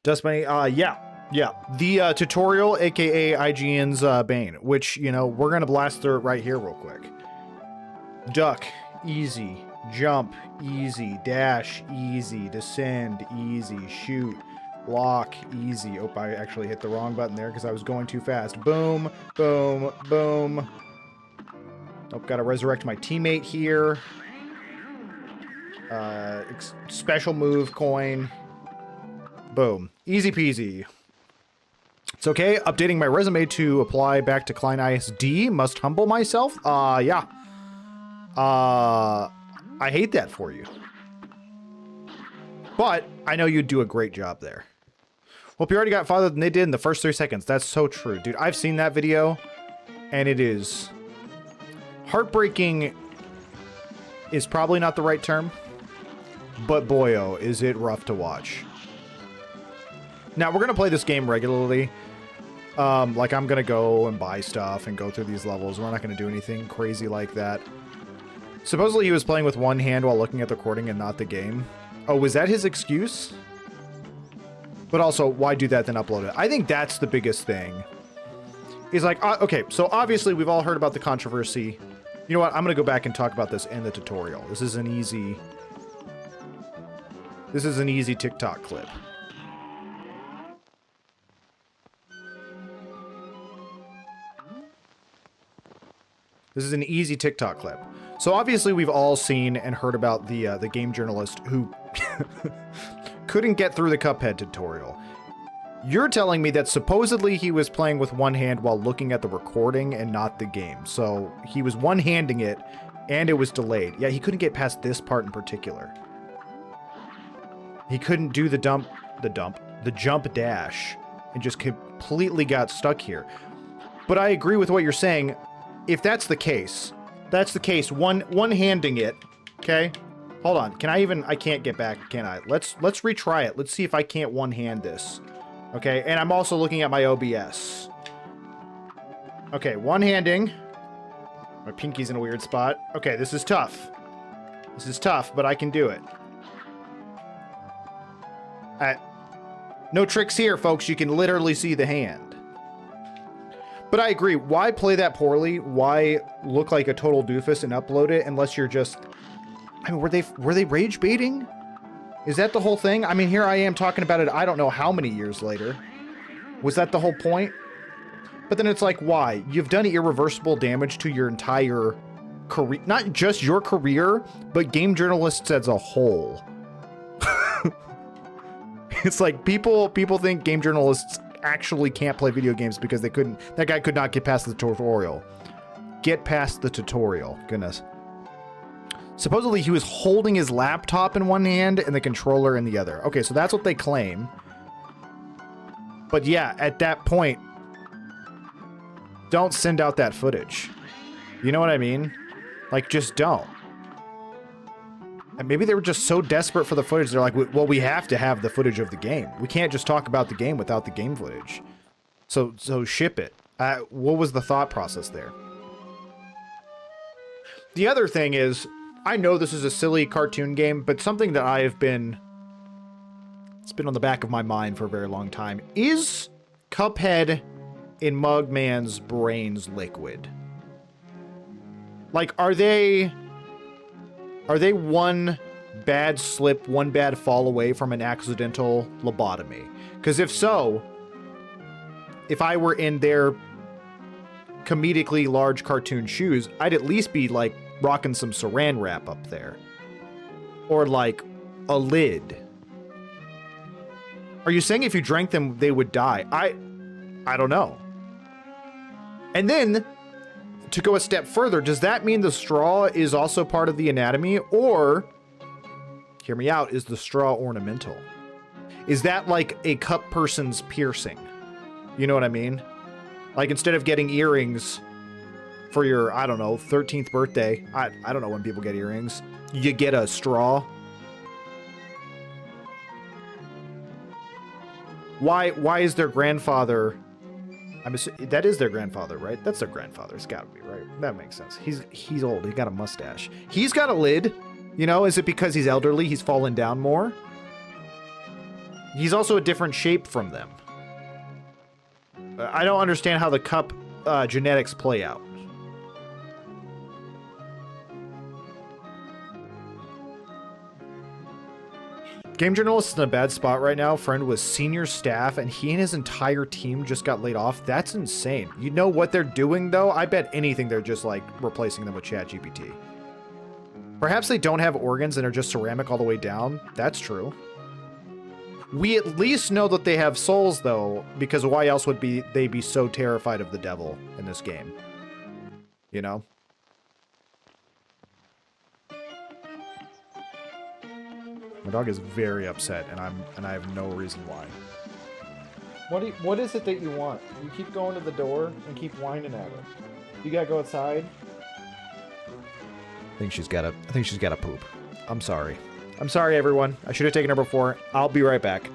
Dust Bunny, yeah. The tutorial, aka IGN's Bane, which, you know, we're gonna blast through it right here real quick. Duck, easy. Jump, easy. Dash, easy. Descend, easy. Shoot, block, easy. Oh, I actually hit the wrong button there because I was going too fast. Boom, boom, boom. Oh, gotta resurrect my teammate here. Special move coin. Boom. Easy peasy. It's okay. Updating my resume to apply back to Klein ISD. Must humble myself. Yeah. I hate that for you. But I know you'd do a great job there. Hope you already got farther than they did in the first 3 seconds. That's so true. Dude, I've seen that video, and it is... heartbreaking is probably not the right term, but boyo, is it rough to watch. Now, we're going to play this game regularly. Like, I'm going to go and buy stuff and go through these levels. We're not going to do anything crazy like that. Supposedly, he was playing with one hand while looking at the recording and not the game. Oh, was that his excuse? But also, why do that then upload it? I think that's the biggest thing. He's like, okay, so obviously, we've all heard about the controversy. You know what? I'm going to go back and talk about this in the tutorial. This is an easy TikTok clip. This is an easy TikTok clip. So obviously we've all seen and heard about the game journalist who couldn't get through the Cuphead tutorial. You're telling me that supposedly he was playing with one hand while looking at the recording and not the game. So he was one-handing it and it was delayed. Yeah, he couldn't get past this part in particular. He couldn't do the jump dash and just completely got stuck here. But I agree with what you're saying. If that's the case, one-handing it, okay? Hold on, I can't get back, can I? Let's retry it. Let's see if I can't one-hand this. Okay, and I'm also looking at my OBS. Okay, one-handing. My pinky's in a weird spot. Okay, this is tough. This is tough, but I can do it. No tricks here, folks. You can literally see the hand. But I agree. Why play that poorly? Why look like a total doofus and upload it unless you're just... I mean, were they rage baiting? Is that the whole thing? I mean, here I am talking about it I don't know how many years later. Was that the whole point? But then it's like, why? You've done irreversible damage to your entire career. Not just your career, but game journalists as a whole. It's like people think game journalists actually can't play video games because that guy could not get past the tutorial. Get past the tutorial. Goodness. Supposedly he was holding his laptop in one hand and the controller in the other. Okay, so that's what they claim. But yeah, at that point, don't send out that footage. You know what I mean? Like, just don't. And maybe they were just so desperate for the footage, they're like, well, we have to have the footage of the game. We can't just talk about the game without the game footage. So ship it. What was the thought process there? The other thing is, I know this is a silly cartoon game, but something that it's been on the back of my mind for a very long time. Is Cuphead in Mugman's brains liquid? Like, are they one bad slip, one bad fall away from an accidental lobotomy? Because if so, if I were in their comedically large cartoon shoes, I'd at least be like rocking some saran wrap up there. Or like a lid. Are you saying if you drank them, they would die? I don't know. And then, to go a step further, does that mean the straw is also part of the anatomy? Or, hear me out, is the straw ornamental? Is that like a cup person's piercing? You know what I mean? Like, instead of getting earrings for your, I don't know, 13th birthday, I don't know when people get earrings, you get a straw. Why is their grandfather... that is their grandfather, right? That's their grandfather. It's gotta be, right? That makes sense. He's old. He got a mustache. He's got a lid. You know, is it because he's elderly? He's fallen down more? He's also a different shape from them. I don't understand how the cup genetics play out. Game journalist is in a bad spot right now. Friend was senior staff, and he and his entire team just got laid off. That's insane. You know what they're doing, though? I bet anything they're just, like, replacing them with ChatGPT. Perhaps they don't have organs and are just ceramic all the way down. That's true. We at least know that they have souls, though, because why else would they be so terrified of the devil in this game? You know? My dog is very upset, and I have no reason why. What is it that you want? You keep going to the door and keep whining at it. You gotta go outside. I think she's gotta poop. I'm sorry. I'm sorry, everyone. I should have taken her before. I'll be right back.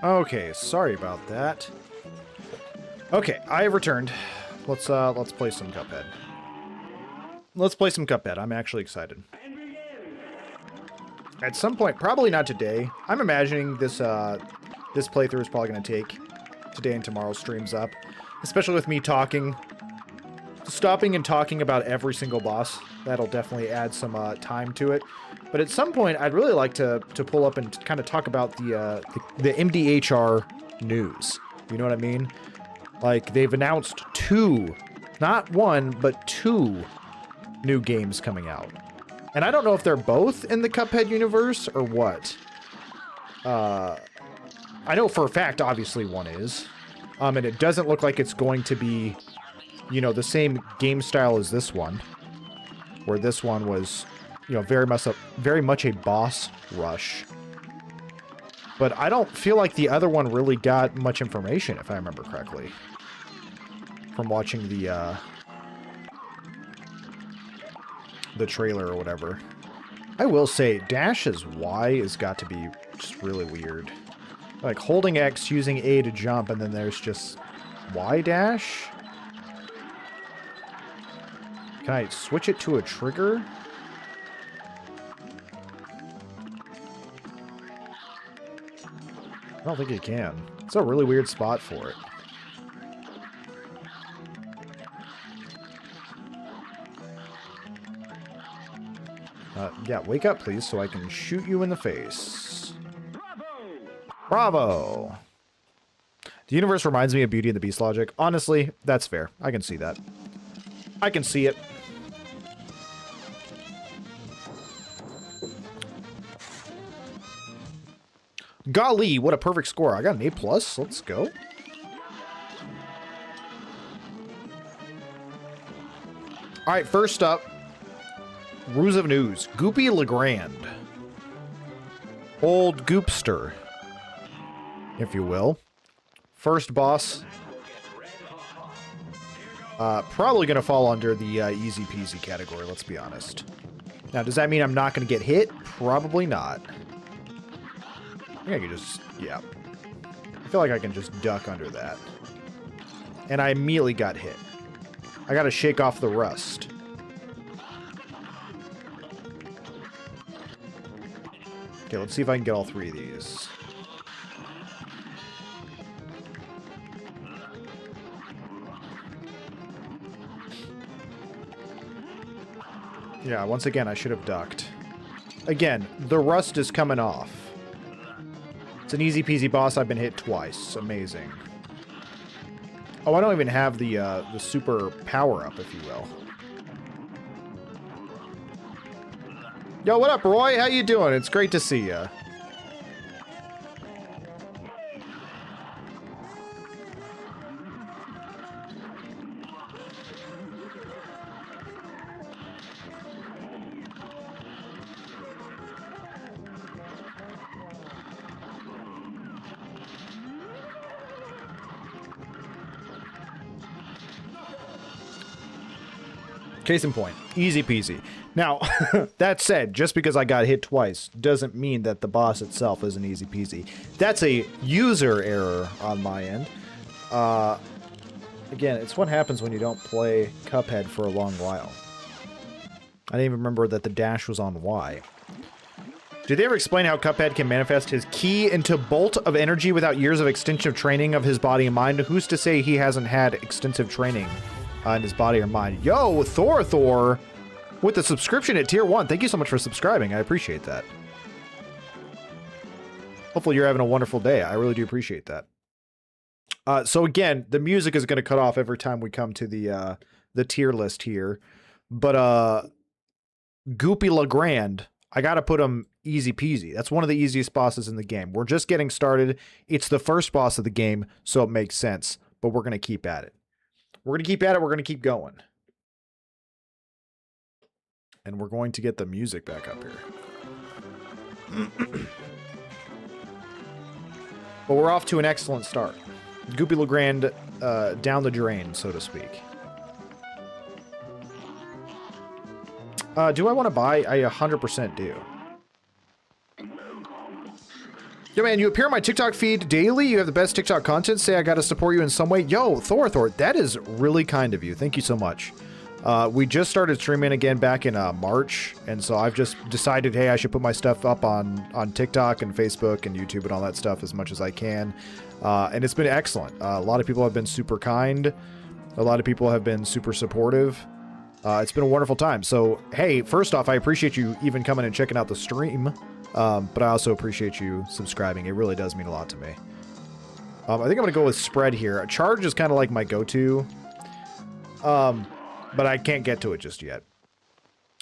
Okay, sorry about that. Okay, I have returned. Let's play some Cuphead. Let's play some Cuphead. I'm actually excited. At some point, probably not today. I'm imagining this this playthrough is probably going to take today and tomorrow's streams up, especially with me stopping and talking about every single boss. That'll definitely add some time to it. But at some point, I'd really like to pull up and kind of talk about the MDHR news. You know what I mean? Like, they've announced 2, not 1, but 2 new games coming out. And I don't know if they're both in the Cuphead universe or what. I know for a fact, obviously, one is. And it doesn't look like it's going to be, you know, the same game style as this one. Where this one was, you know, very much a boss rush. But I don't feel like the other one really got much information, if I remember correctly. From watching the trailer or whatever. I will say, Dash's Y has got to be just really weird. Like, holding X, using A to jump, and then there's just Y dash? Can I switch it to a trigger? I don't think you can. It's a really weird spot for it. Yeah, wake up, please, so I can shoot you in the face. Bravo! The universe reminds me of Beauty and the Beast logic. Honestly, that's fair. I can see that. I can see it. Golly, what a perfect score. I got an A+. Let's go. All right, first up, Ruse of News. Goopy Legrand. Old Goopster, if you will. First boss. Probably going to fall under the easy peasy category, let's be honest. Now, does that mean I'm not going to get hit? Probably not. I think I can just, yeah. I feel like I can just duck under that. And I immediately got hit. I got to shake off the rust. Okay, let's see if I can get all three of these. Yeah, once again, I should have ducked. Again, the rust is coming off. It's an easy peasy boss. I've been hit twice. Amazing. Oh, I don't even have the super power-up, if you will. Yo, what up, Roy? How you doing? It's great to see ya. Case in point, easy peasy. Now, that said, just because I got hit twice doesn't mean that the boss itself isn't easy peasy. That's a user error on my end. Again, it's what happens when you don't play Cuphead for a long while. I didn't even remember that the dash was on Y. Did they ever explain how Cuphead can manifest his ki into bolt of energy without years of extensive training of his body and mind? Who's to say he hasn't had extensive training in his body or mind? Yo, Thor with the subscription at tier 1. Thank you so much for subscribing. I appreciate that. Hopefully you're having a wonderful day. I really do appreciate that. So again, the music is going to cut off every time we come to the tier list here. But Goopy Legrand, I got to put him easy peasy. That's one of the easiest bosses in the game. We're just getting started. It's the first boss of the game, so it makes sense. But we're going to keep at it. We're going to keep at it. We're going to keep going. And we're going to get the music back up here. But we're off to an excellent start. Goopy Legrand down the drain, so to speak. Do I want to buy? I 100% do. Yo, man, you appear on my TikTok feed daily. You have the best TikTok content. Say I got to support you in some way. Yo, Thor, that is really kind of you. Thank you so much. We just started streaming again back in March, and so I've just decided, hey, I should put my stuff up on TikTok and Facebook and YouTube and all that stuff as much as I can. And it's been excellent. A lot of people have been super kind. A lot of people have been super supportive. It's been a wonderful time. So, hey, first off, I appreciate you even coming and checking out the stream. But I also appreciate you subscribing. It really does mean a lot to me. I think I'm going to go with spread here. Charge is kind of like my go-to. But I can't get to it just yet.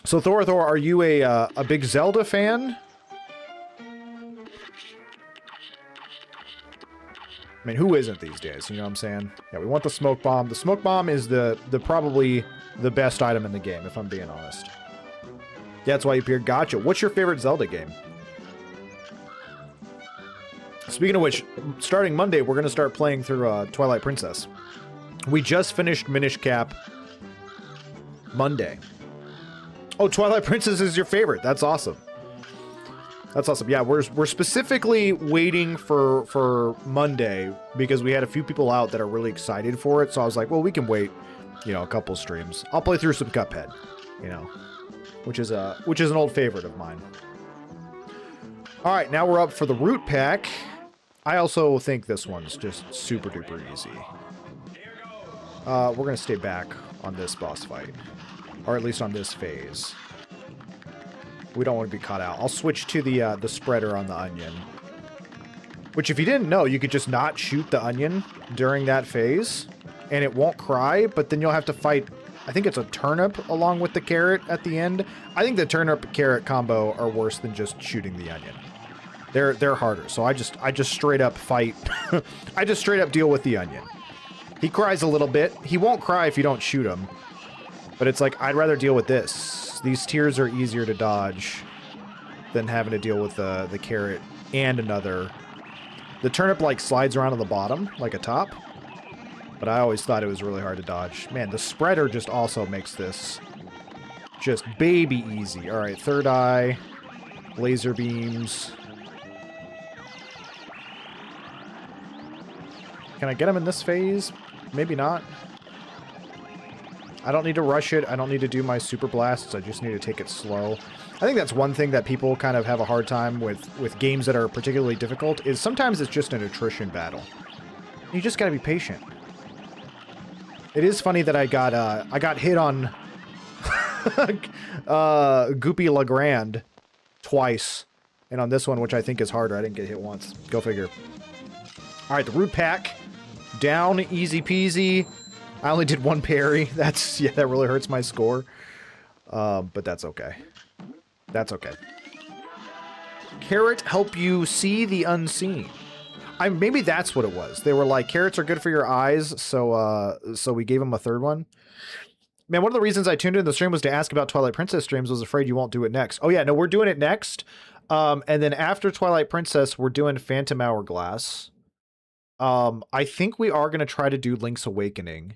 So, Thor, are you a big Zelda fan? I mean, who isn't these days? You know what I'm saying? Yeah, we want the smoke bomb. The smoke bomb is the probably the best item in the game, if I'm being honest. Yeah, that's why you appeared. Gotcha. What's your favorite Zelda game? Speaking of which, starting Monday, we're going to start playing through Twilight Princess. We just finished Minish Cap Monday. Oh, Twilight Princess is your favorite. That's awesome. That's awesome. Yeah, we're specifically waiting for Monday because we had a few people out that are really excited for it. So I was like, well, we can wait you know, a couple streams. I'll play through some Cuphead, you know, which is an old favorite of mine. All right, now we're up for the root pack. I also think this one's just super duper easy. We're gonna stay back on this boss fight, or at least on this phase. We don't want to be caught out. I'll switch to the spreader on the onion. Which, if you didn't know, you could just not shoot the onion during that phase, and it won't cry, but then you'll have to fight, I think it's a turnip along with the carrot at the end. I think the turnip-carrot combo are worse than just shooting the onion. They're harder, so I just straight up fight. I just straight up deal with the onion. He cries a little bit. He won't cry if you don't shoot him. But it's like, I'd rather deal with this. These tears are easier to dodge than having to deal with the carrot and another. The turnip, like, slides around on the bottom, like a top. But I always thought it was really hard to dodge. Man, the spreader just also makes this just baby easy. All right, third eye, laser beams. Can I get him in this phase? Maybe not. I don't need to rush it. I don't need to do my super blasts. I just need to take it slow. I think that's one thing that people kind of have a hard time with games that are particularly difficult, is sometimes it's just an attrition battle. You just gotta be patient. It is funny that I got hit on Goopy Legrand twice, and on this one, which I think is harder, I didn't get hit once. Go figure. All right, the root pack down, easy peasy. I only did one parry. That really hurts my score, but that's okay. That's okay. Carrot help you see the unseen. Maybe that's what it was. They were like, carrots are good for your eyes, so we gave them a third one. Man, one of the reasons I tuned in the stream was to ask about Twilight Princess streams. Was afraid you won't do it next. Oh yeah, no, we're doing it next. And then after Twilight Princess, we're doing Phantom Hourglass. I think we are going to try to do Link's Awakening.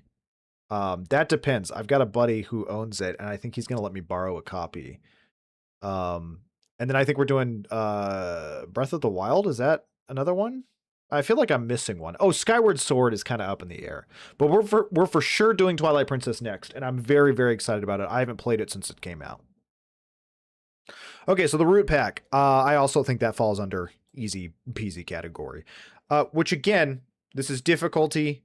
That depends. I've got a buddy who owns it, and I think he's going to let me borrow a copy. And then I think we're doing Breath of the Wild. Is that another one? I feel like I'm missing one. Oh, Skyward Sword is kind of up in the air. But we're for sure doing Twilight Princess next, and I'm very, very excited about it. I haven't played it since it came out. Okay, so the root pack. I also think that falls under easy peasy category. Which, again, this is difficulty,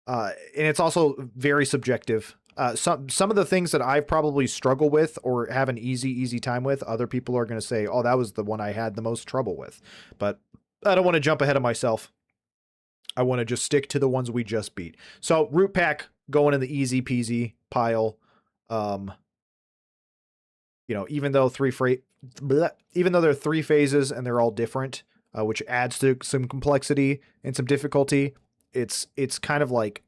and it's also very subjective. Some of the things that I've probably struggled with or have an easy time with, other people are going to say, oh, that was the one I had the most trouble with. But I don't want to jump ahead of myself. I want to just stick to the ones we just beat. So root pack going in the easy peasy pile. You know, even though there are 3 phases and they're all different, which adds to some complexity and some difficulty, it's kind of like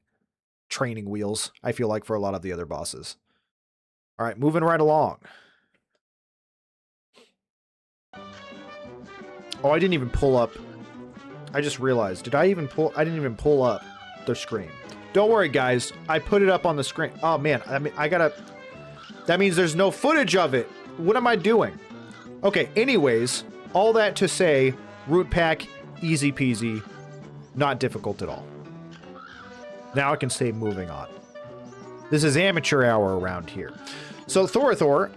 training wheels, I feel like, for a lot of the other bosses. All right, moving right along. Oh, I didn't even pull up. I just realized. I didn't even pull up the screen. Don't worry, guys. I put it up on the screen. Oh, man. I mean, that means there's no footage of it. What am I doing? Okay, anyways, all that to say, root pack, easy peasy, not difficult at all. Now I can say moving on. This is amateur hour around here. So Thor,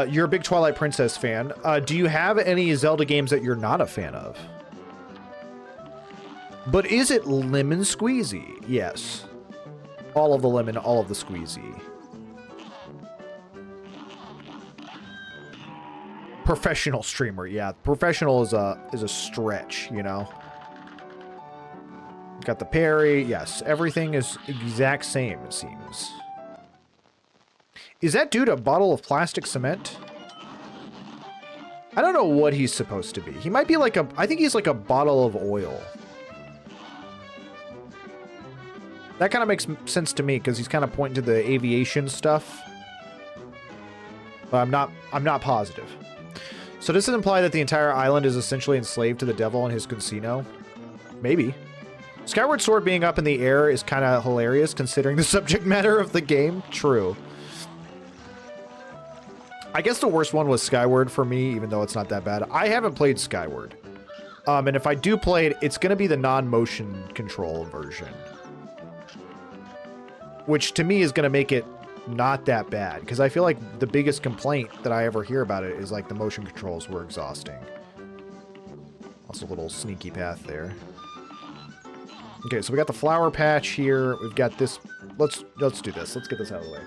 you're a big Twilight Princess fan. Do you have any Zelda games that you're not a fan of? But is it lemon squeezy? Yes. All of the lemon, all of the squeezy. Professional streamer, yeah. Professional is a stretch, you know. Got the parry, yes. Everything is exact same, it seems. Is that dude a bottle of plastic cement? I don't know what he's supposed to be. He might be like I think he's like a bottle of oil. That kind of makes sense to me because he's kind of pointing to the aviation stuff. But I'm not positive. So does it imply that the entire island is essentially enslaved to the devil and his casino? Maybe. Skyward Sword being up in the air is kind of hilarious considering the subject matter of the game. True. I guess the worst one was Skyward for me, even though it's not that bad. I haven't played Skyward. And if I do play it, it's going to be the non-motion control version. which to me is going to make it not that bad, because I feel like the biggest complaint that I ever hear about it is like the motion controls were exhausting. Also a little sneaky path there. Okay, so we got the flower patch here. We've got this. Let's do this. Let's get this out of the way.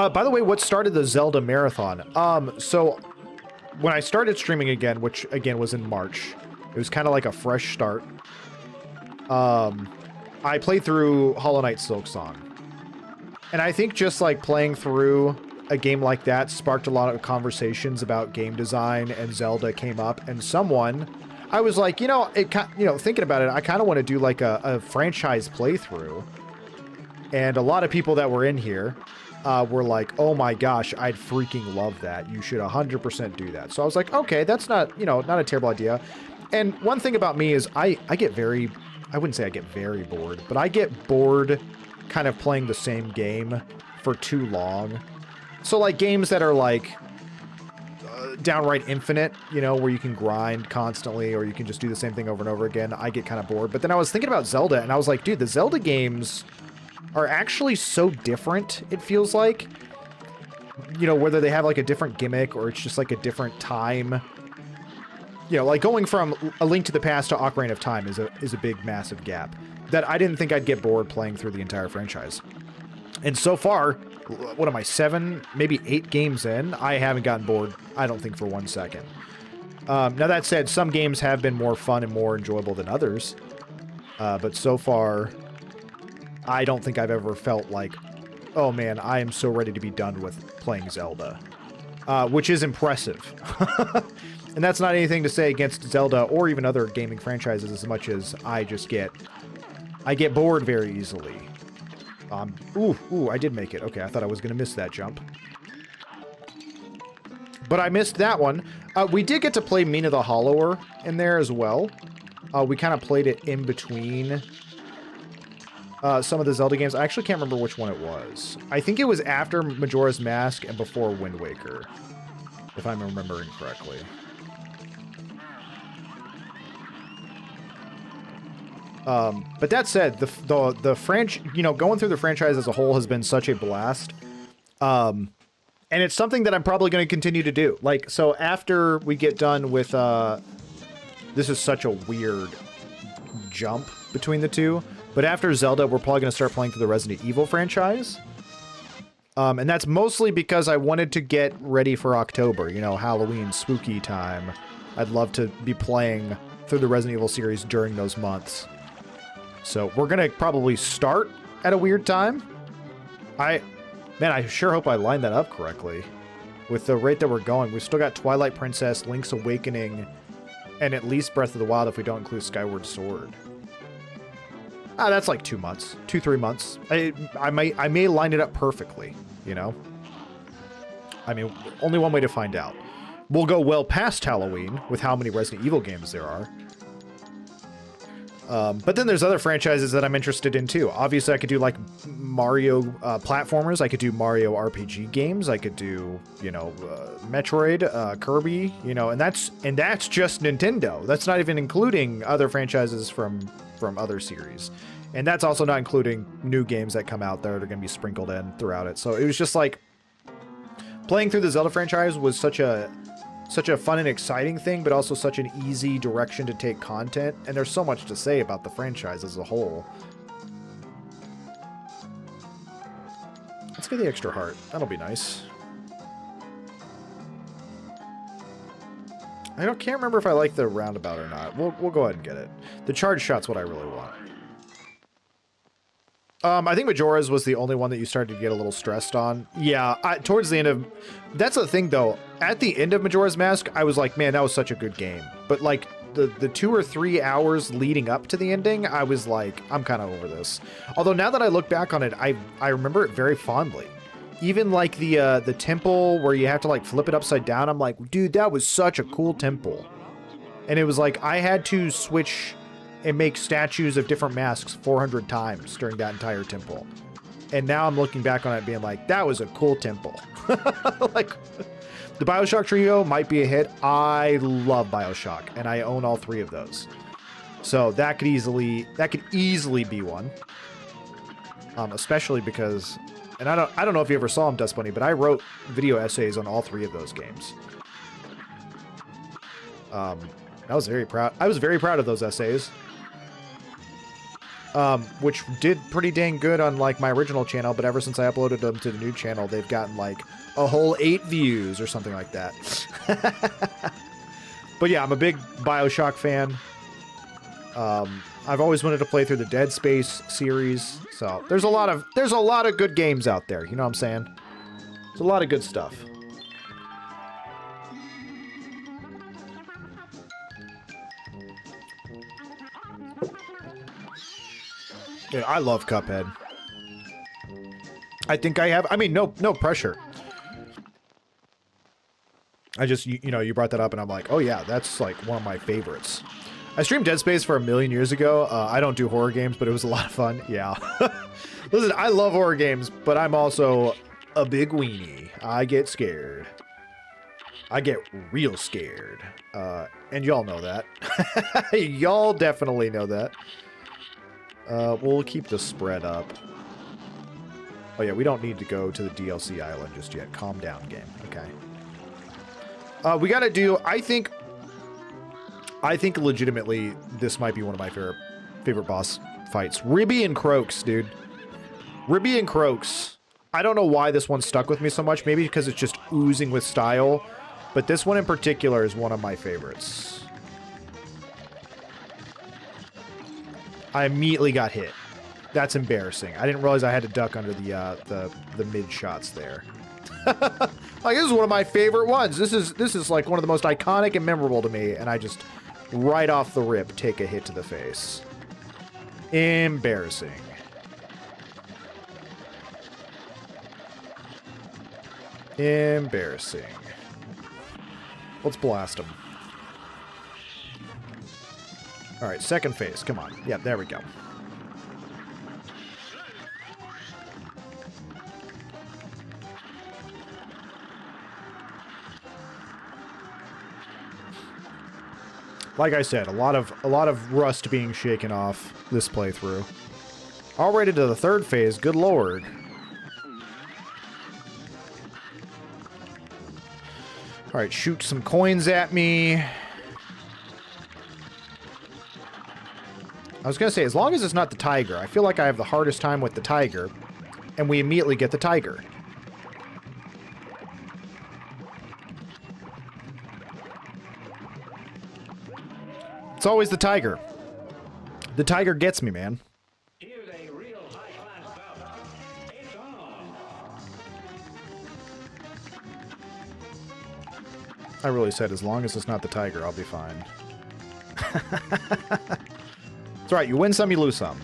By the way, what started the Zelda marathon? So when I started streaming again, which again was in March, it was kind of like a fresh start. I played through Hollow Knight Silksong. And I think just like playing through a game like that sparked a lot of conversations about game design, and Zelda came up, and I was like, thinking about it, I kind of want to do like a franchise playthrough. And a lot of people that were in here were like, oh my gosh, I'd freaking love that. You should 100% do that. So I was like, okay, that's not, not a terrible idea. And one thing about me is I get very, I wouldn't say I get very bored, but I get bored kind of playing the same game for too long. So like games that are like downright infinite, where you can grind constantly or you can just do the same thing over and over again, I get kind of bored. But then I was thinking about Zelda and I was like, dude, the Zelda games are actually so different, it feels like. Whether they have like a different gimmick or it's just like a different time. Like going from A Link to the Past to Ocarina of Time is a big, massive gap that I didn't think I'd get bored playing through the entire franchise. And so far, what am I, 7, maybe 8 games in? I haven't gotten bored, I don't think, for 1 second. Now that said, some games have been more fun and more enjoyable than others. But so far, I don't think I've ever felt like, oh man, I am so ready to be done with playing Zelda. Which is impressive. And that's not anything to say against Zelda or even other gaming franchises as much as I get bored very easily. Ooh, I did make it. Okay, I thought I was going to miss that jump. But I missed that one. We did get to play Mina the Hollower in there as well. We kind of played it in between some of the Zelda games. I actually can't remember which one it was. I think it was after Majora's Mask and before Wind Waker, if I'm remembering correctly. But that said, the going through the franchise as a whole has been such a blast. And it's something that I'm probably going to continue to do. Like, so after we get done with, this is such a weird jump between the two, but after Zelda, we're probably going to start playing through the Resident Evil franchise. And that's mostly because I wanted to get ready for October, Halloween, spooky time. I'd love to be playing through the Resident Evil series during those months. So we're going to probably start at a weird time. Man, I sure hope I lined that up correctly. With the rate that we're going, we've still got Twilight Princess, Link's Awakening, and at least Breath of the Wild if we don't include Skyward Sword. That's like 2 months, 2-3 months. I may line it up perfectly, I mean, only one way to find out. We'll go well past Halloween with how many Resident Evil games there are. But then there's other franchises that I'm interested in too. Obviously, I could do like Mario platformers. I could do Mario RPG games. I could do, Metroid, Kirby, and that's just Nintendo. That's not even including other franchises from other series. And that's also not including new games that come out that are going to be sprinkled in throughout it. So it was just like playing through the Zelda franchise was such a fun and exciting thing, but also such an easy direction to take content. And there's so much to say about the franchise as a whole. Let's get the extra heart. That'll be nice. I can't remember if I like the roundabout or not. We'll go ahead and get it. The charge shot's what I really want. I think Majora's was the only one that you started to get a little stressed on. Yeah, towards the end of... That's the thing, though. At the end of Majora's Mask, I was like, man, that was such a good game. But, like, the 2 or 3 hours leading up to the ending, I was like, I'm kind of over this. Although, now that I look back on it, I remember it very fondly. Even, like, the temple where you have to, like, flip it upside down, I'm like, dude, that was such a cool temple. And it was like, I had to switch... and make statues of different masks 400 times during that entire temple. And now I'm looking back on it being like, that was a cool temple. Like, the BioShock trio might be a hit. I love BioShock, and I own all 3 of those. So that could easily be one. Especially because, and I don't know if you ever saw him, Dust Bunny, but I wrote video essays on all 3 of those games. I was very proud. I was very proud of those essays. Which did pretty dang good on like my original channel, but ever since I uploaded them to the new channel, they've gotten like a whole 8 views or something like that. But yeah, I'm a big BioShock fan. I've always wanted to play through the Dead Space series, so there's a lot of good games out there. You know what I'm saying? There's a lot of good stuff. Yeah, I love Cuphead. I think I have. I mean, no pressure. I just, you know, you brought that up, and I'm like, oh yeah, that's like one of my favorites. I streamed Dead Space for 1,000,000 years ago. I don't do horror games, but it was a lot of fun. Yeah. Listen, I love horror games, but I'm also a big weenie. I get scared. I get real scared. And y'all know that. Y'all definitely know that. We'll keep the spread up. Oh yeah, we don't need to go to the DLC island just yet. Calm down, game. Okay. We gotta do, I think legitimately this might be one of my favorite boss fights. Ribby and Croaks, dude. Ribby and Croaks. I don't know why this one stuck with me so much. Maybe because it's just oozing with style. But this one in particular is one of my favorites. I immediately got hit. That's embarrassing. I didn't realize I had to duck under the mid shots there. Like, this is one of my favorite ones. This is like one of the most iconic and memorable to me, and I just right off the rip take a hit to the face. Embarrassing. Embarrassing. Let's blast him. All right, second phase. Come on. Yeah, there we go. Like I said, a lot of rust being shaken off this playthrough. Already to the third phase. Good lord. All right, shoot some coins at me. I was going to say, as long as it's not the tiger. I feel like I have the hardest time with the tiger. And we immediately get the tiger. It's always the tiger. The tiger gets me, man. Here's a real high-class bout. It's on. I really said, as long as it's not the tiger, I'll be fine. It's right, you win some, you lose some.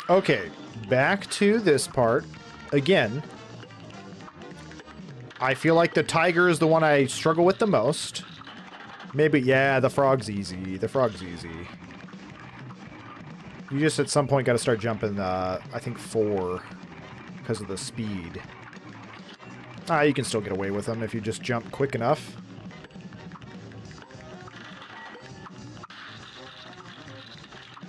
Okay, back to this part. Again, I feel like the tiger is the one I struggle with the most. Maybe, yeah, the frog's easy. The frog's easy. You just at some point got to start jumping, I think 4, because of the speed. Ah, you can still get away with them if you just jump quick enough.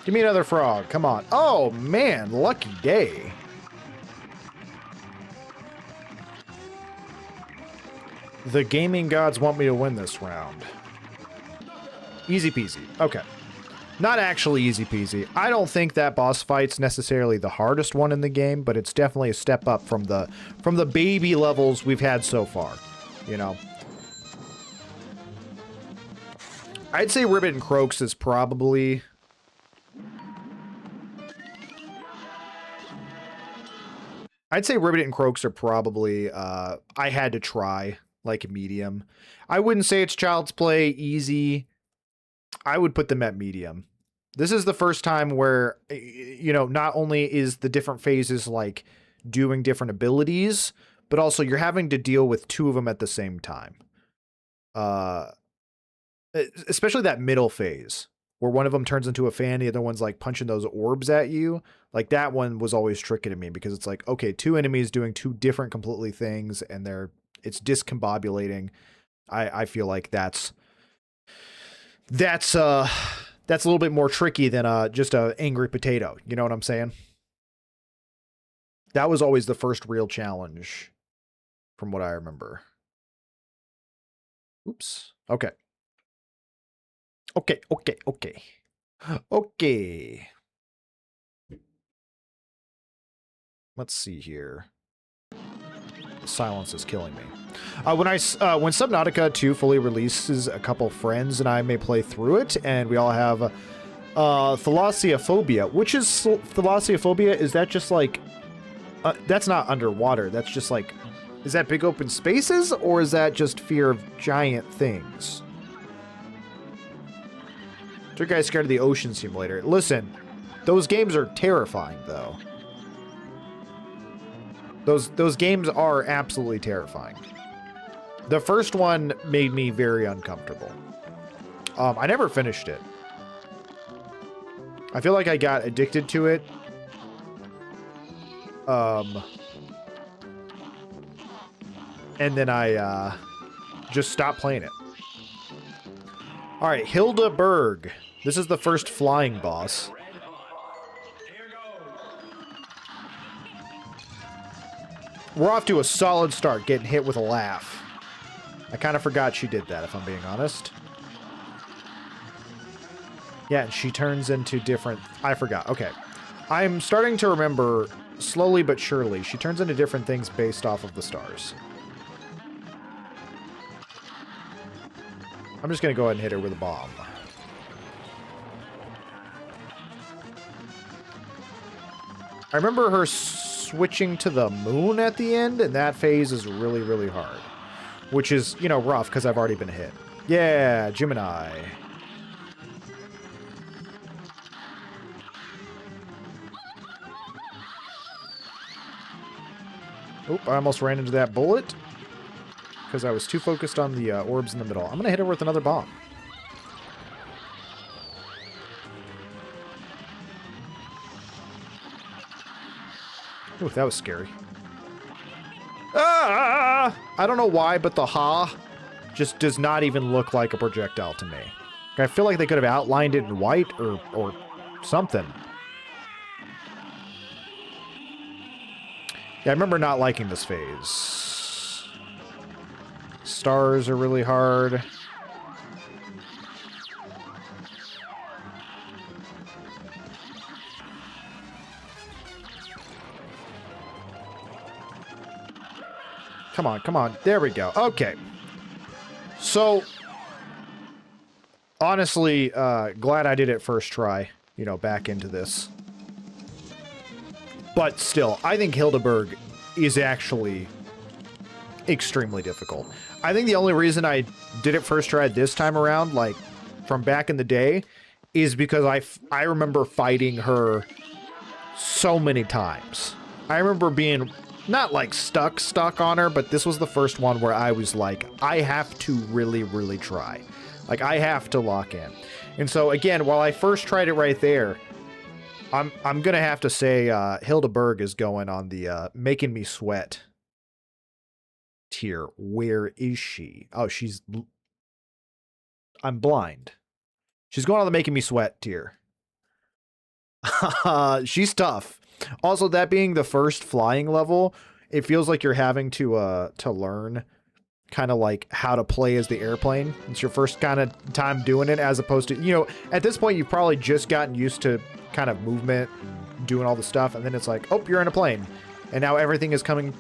Give me another frog. Come on. Oh, man. Lucky day. The gaming gods want me to win this round. Easy peasy. Okay. Not actually easy peasy. I don't think that boss fight's necessarily the hardest one in the game, but it's definitely a step up from the baby levels we've had so far. You know? I'd say Ribbit and Croaks is probably... I'd say Ribbit and Croaks are probably, I had to try, like, medium. I wouldn't say it's Child's Play, easy. I would put them at medium. This is the first time where, you know, not only is the different phases, like, doing different abilities, but also you're having to deal with two of them at the same time. Especially that middle phase, where one of them turns into a fan, the other one's, like, punching those orbs at you. Like, that one was always tricky to me, because it's like, okay, two enemies doing two different completely things, and it's discombobulating. I feel like that's a little bit more tricky than just a angry potato. You know what I'm saying? That was always the first real challenge, from what I remember. Oops. Okay. Okay. Let's see here. The silence is killing me. When Subnautica 2 fully releases, a couple friends and I may play through it, and we all have thalassophobia. Which is thalassophobia? Is that just like... that's not underwater. That's just like... Is that big open spaces, or is that just fear of giant things? Two guys scared of the ocean simulator. Listen, those games are terrifying, though. Those games are absolutely terrifying. The first one made me very uncomfortable. I never finished it. I feel like I got addicted to it. And then I just stopped playing it. All right, Hilda Berg. This is the first flying boss. We're off to a solid start, getting hit with a laugh. I kind of forgot she did that, if I'm being honest. Yeah, and she turns into different... I forgot. Okay. I'm starting to remember, slowly but surely, she turns into different things based off of the stars. I'm just going to go ahead and hit her with a bomb. I remember her switching to the moon at the end, and that phase is really, really hard. Which is, you know, rough, because I've already been hit. Yeah, Gemini. Oop, I almost ran into that bullet. Because I was too focused on the orbs in the middle. I'm going to hit her with another bomb. Ooh, that was scary. Ah! I don't know why, but the ha just does not even look like a projectile to me. I feel like they could have outlined it in white or something. Yeah, I remember not liking this phase. Stars are really hard. Come on, come on. There we go. Okay. So, honestly, glad I did it first try, you know, back into this. But still, I think Hildeberg is actually extremely difficult. I think the only reason I did it first try this time around, like, from back in the day, is because I remember fighting her so many times. I remember being... not like stuck on her, but this was the first one where I was like, I have to really, really try. Like, I have to lock in. And so, again, while I first tried it right there, I'm going to have to say Hildeberg is going on the making me sweat tier. Where is she? Oh, she's... I'm blind. She's going on the making me sweat tier. She's tough. Also, that being the first flying level, it feels like you're having to learn kind of like how to play as the airplane. It's your first kind of time doing it, as opposed to, you know, at this point you've probably just gotten used to kind of movement and doing all the stuff, and then it's like, oh, you're in a plane. And now everything is coming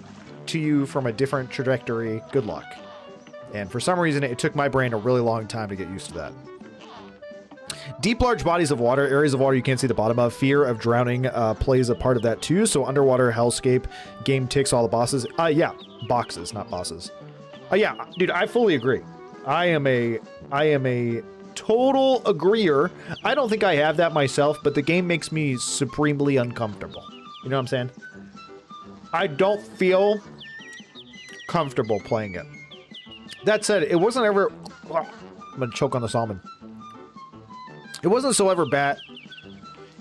to you from a different trajectory. Good luck. And for some reason, it took my brain a really long time to get used to that. Deep, large bodies of water, areas of water you can't see the bottom of. Fear of drowning plays a part of that too. So underwater hellscape game ticks all the bosses. Yeah, boxes, not bosses. Yeah, dude, I fully agree. I am a total agreeer. I don't think I have that myself, but the game makes me supremely uncomfortable. You know what I'm saying? I don't feel comfortable playing it. That said, it wasn't ever... I'm gonna choke on the salmon. It wasn't so ever bad.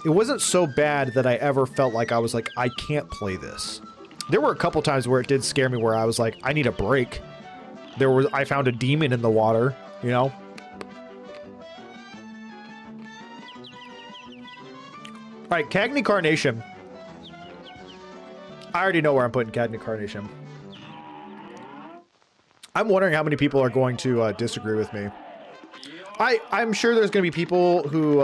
It wasn't so bad that I ever felt like I was like, I can't play this. There were a couple times where it did scare me, where I was like, I need a break. I found a demon in the water, you know? Alright, Cagney Carnation. I already know where I'm putting Cagney Carnation. I'm wondering how many people are going to disagree with me. I'm sure there's going to be people who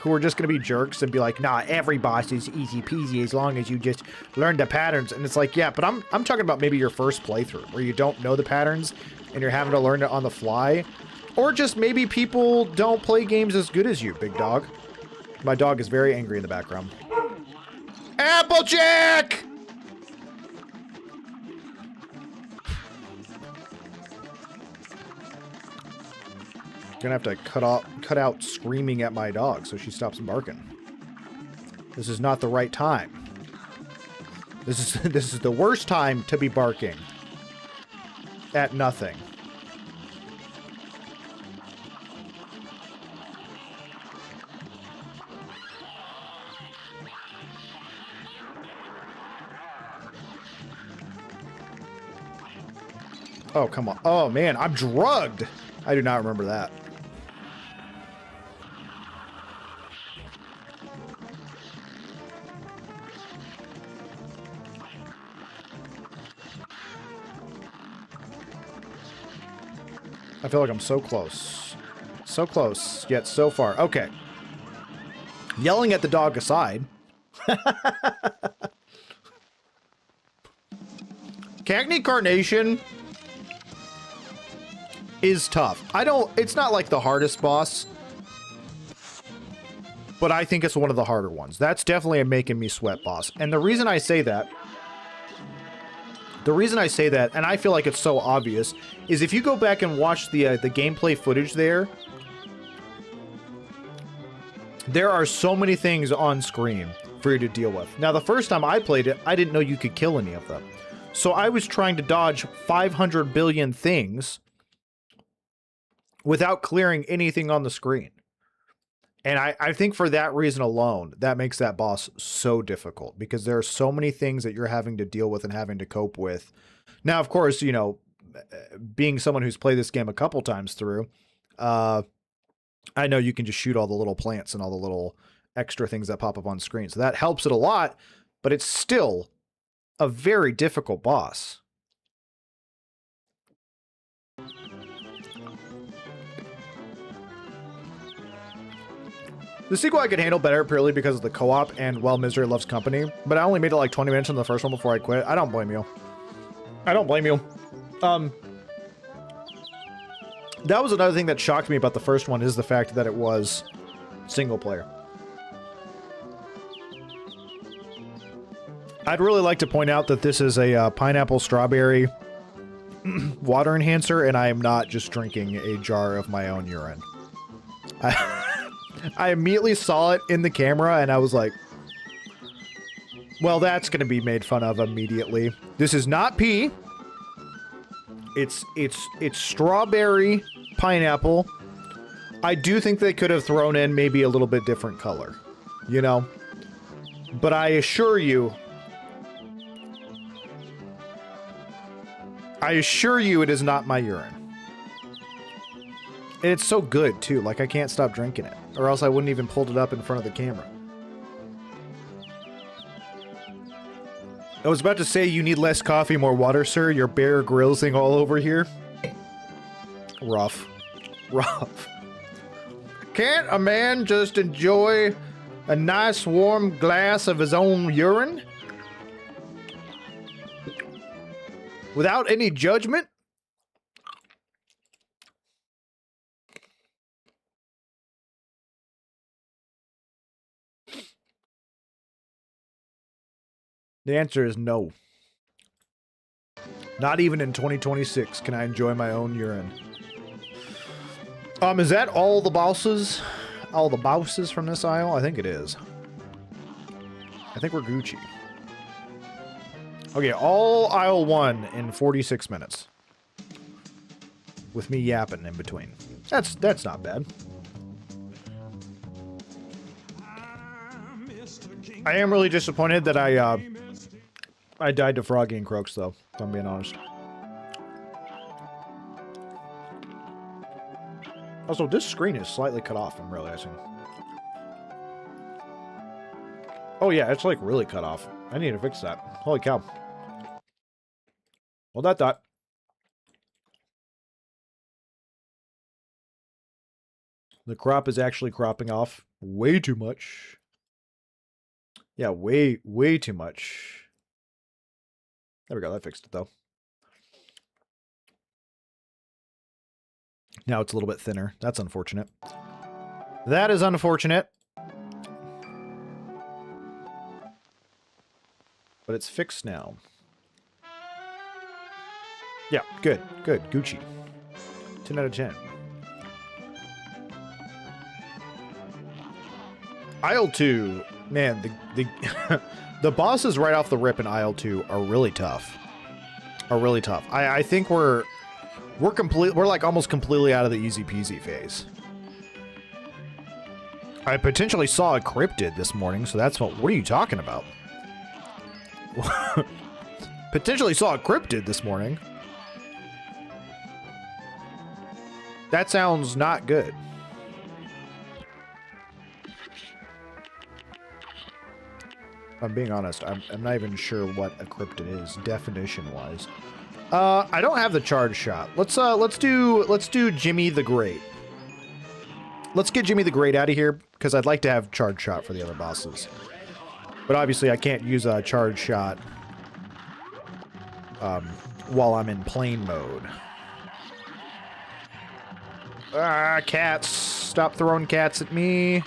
who are just going to be jerks and be like, nah, every boss is easy peasy as long as you just learn the patterns. And it's like, yeah, but I'm talking about maybe your first playthrough where you don't know the patterns and you're having to learn it on the fly. Or just maybe people don't play games as good as you, big dog. My dog is very angry in the background. Applejack! Gonna have to cut out screaming at my dog so she stops barking. This is not the right time. This is the worst time to be barking at nothing. Oh, come on. Oh, man, I'm drugged. I do not remember that. I feel like I'm so close. So close, yet so far. Okay. Yelling at the dog aside. Cagney Carnation is tough. It's not like the hardest boss, but I think it's one of the harder ones. That's definitely a making me sweat boss. And the reason I say that, and I feel like it's so obvious, is if you go back and watch the gameplay footage there are so many things on screen for you to deal with. Now, the first time I played it, I didn't know you could kill any of them. So I was trying to dodge 500 billion things without clearing anything on the screen. And I think for that reason alone, that makes that boss so difficult, because there are so many things that you're having to deal with and having to cope with. Now, of course, you know, being someone who's played this game a couple times through, I know you can just shoot all the little plants and all the little extra things that pop up on screen. So that helps it a lot, but it's still a very difficult boss. The sequel I could handle better purely because of the co-op and, well, Misery Loves Company, but I only made it like 20 minutes on the first one before I quit. I don't blame you. I don't blame you. That was another thing that shocked me about the first one, is the fact that it was single player. I'd really like to point out that this is a pineapple strawberry water enhancer, and I am not just drinking a jar of my own urine. I immediately saw it in the camera, and I was like, well, that's going to be made fun of immediately. This is not pee. It's strawberry pineapple. I do think they could have thrown in maybe a little bit different color, you know? But I assure you it is not my urine. And it's so good, too. Like, I can't stop drinking it. Or else I wouldn't even pulled it up in front of the camera. I was about to say you need less coffee, more water, sir. Your Bear Grylls thing all over here. Rough. Rough. Can't a man just enjoy a nice warm glass of his own urine? Without any judgment? The answer is no. Not even in 2026 can I enjoy my own urine. Is that all the bosses? All the bosses from this aisle? I think it is. I think we're Gucci. Okay, all aisle 1 in 46 minutes. With me yapping in between. That's not bad. I am really disappointed that I died to Froggy and Croaks, though, if I'm being honest. Also, this screen is slightly cut off, I'm realizing. Oh yeah, it's like really cut off. I need to fix that. Holy cow. Hold that thought. The crop is actually cropping off way too much. Yeah, way too much. There we go, that fixed it though. Now it's a little bit thinner. That's unfortunate. That is unfortunate. But it's fixed now. Yeah, good, good. Gucci. 10 out of 10. Aisle 2. Man, the the bosses right off the rip in aisle 2 are really tough. I think we're like almost completely out of the easy peasy phase. I potentially saw a cryptid this morning, so that's what are you talking about? Potentially saw a cryptid this morning. That sounds not good. If I'm being honest, I'm not even sure what a cryptid is, definition-wise. I don't have the charge shot. Let's do Jimmy the Great. Let's get Jimmy the Great out of here, because I'd like to have charge shot for the other bosses. But obviously I can't use a charge shot while I'm in plane mode. Ah, cats. Stop throwing cats at me.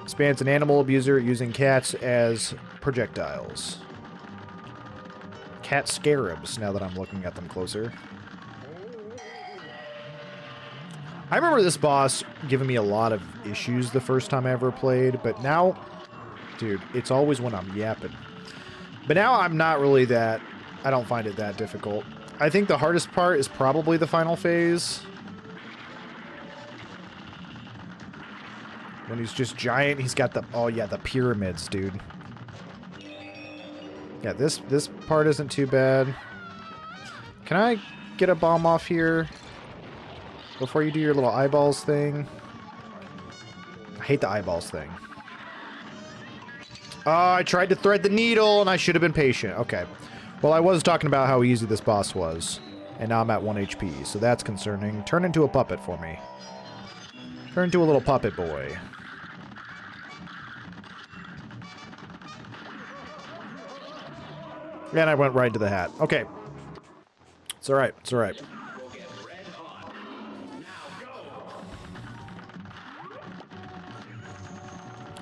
Spans an animal abuser using cats as projectiles. Cat scarabs, now that I'm looking at them closer. I remember this boss giving me a lot of issues the first time I ever played, but now, dude, it's always when I'm yapping. But now I'm not really that, I don't find it that difficult. I think the hardest part is probably the final phase. When he's just giant, he's got the, oh yeah, the pyramids, dude. Yeah, this part isn't too bad. Can I get a bomb off here before you do your little eyeballs thing? I hate the eyeballs thing. Oh, I tried to thread the needle and I should have been patient. Okay. Well, I was talking about how easy this boss was. And now I'm at 1 HP, so that's concerning. Turn into a puppet for me. Turn into a little puppet boy. And I went right into the hat. Okay. It's alright. It's alright.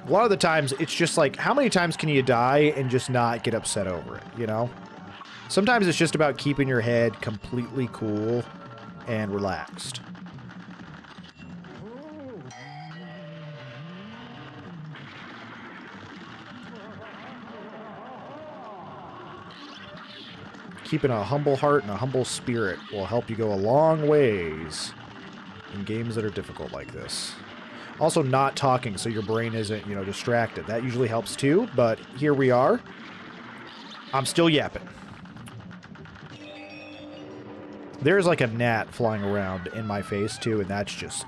A lot of the times, it's just like, how many times can you die and just not get upset over it, you know? Sometimes it's just about keeping your head completely cool and relaxed. Keeping a humble heart and a humble spirit will help you go a long ways in games that are difficult like this. Also, not talking so your brain isn't, you know, distracted. That usually helps too, but here we are. I'm still yapping. There's like a gnat flying around in my face too, and that's just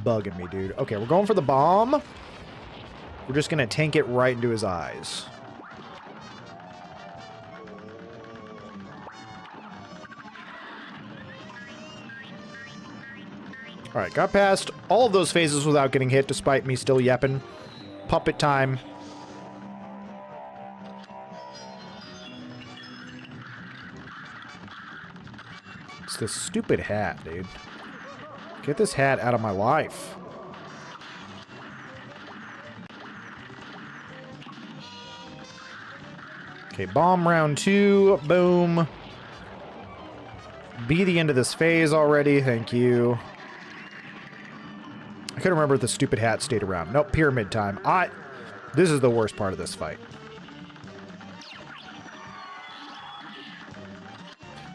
bugging me, dude. Okay, we're going for the bomb. We're just gonna tank it right into his eyes. Alright, got past all of those phases without getting hit, despite me still yapping. Puppet time. It's this stupid hat, dude. Get this hat out of my life. Okay, bomb round 2. Boom. Be the end of this phase already. Thank you. I couldn't remember if the stupid hat stayed around. Nope, pyramid time. This is the worst part of this fight.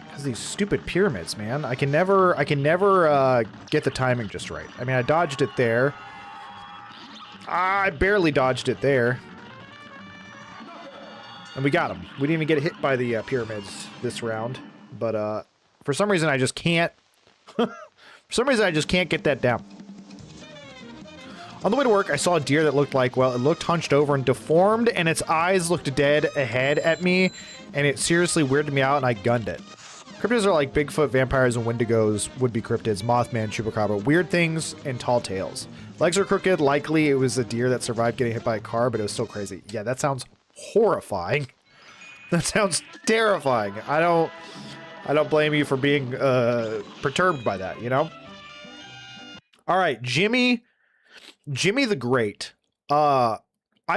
Because these stupid pyramids, man. I can never get the timing just right. I mean, I dodged it there. I barely dodged it there. And we got him. We didn't even get hit by the pyramids this round. But for some reason, I just can't... for some reason, I just can't get that down. On the way to work, I saw a deer that looked like, well, it looked hunched over and deformed, and its eyes looked dead ahead at me, and it seriously weirded me out, and I gunned it. Cryptids are like Bigfoot, vampires, and Wendigos would be cryptids, Mothman, Chupacabra, weird things, and tall tales. Legs are crooked, likely it was a deer that survived getting hit by a car, but it was still crazy. Yeah, that sounds horrifying. That sounds terrifying. I don't blame you for being perturbed by that, you know? All right, Jimmy the Great. I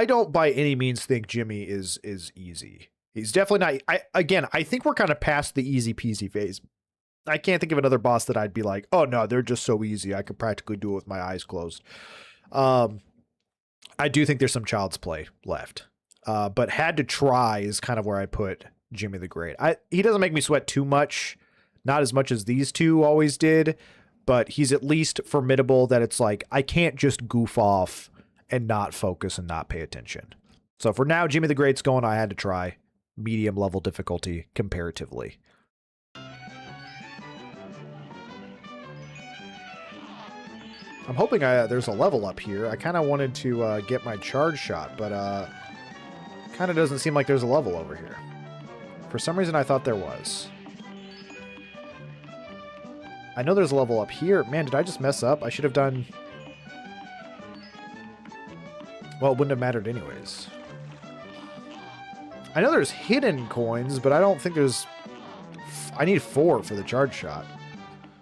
don't by any means think Jimmy is easy. He's definitely not. I think we're kind of past the easy peasy phase. I can't think of another boss that I'd be like, oh no, they're just so easy. I could practically do it with my eyes closed. I do think there's some child's play left. But had to try is kind of where I put Jimmy the Great. He doesn't make me sweat too much. Not as much as these two always did. But he's at least formidable that it's like, I can't just goof off and not focus and not pay attention. So for now, Jimmy the Great's going, I had to try. Medium level difficulty comparatively. I'm hoping there's a level up here. I kind of wanted to get my charge shot, but kind of doesn't seem like there's a level over here. For some reason, I thought there was. I know there's a level up here. Man, did I just mess up? I should have done... Well, it wouldn't have mattered anyways. I know there's hidden coins, but I don't think there's... I need 4 for the charge shot.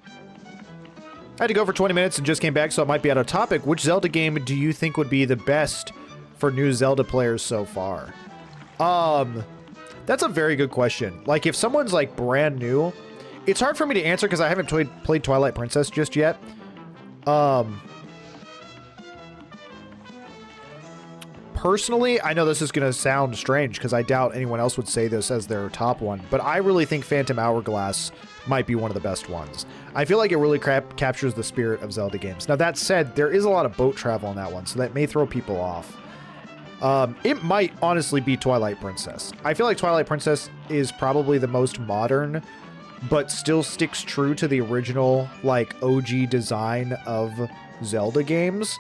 I had to go for 20 minutes and just came back, so I might be out of topic. Which Zelda game do you think would be the best for new Zelda players so far? That's a very good question. Like, if someone's, like, brand new... It's hard for me to answer because I haven't played Twilight Princess just yet. Personally, I know this is going to sound strange because I doubt anyone else would say this as their top one, but I really think Phantom Hourglass might be one of the best ones. I feel like it really captures the spirit of Zelda games. Now, that said, there is a lot of boat travel in that one, so that may throw people off. It might honestly be Twilight Princess. I feel like Twilight Princess is probably the most modern, but still sticks true to the original, like, OG design of Zelda games.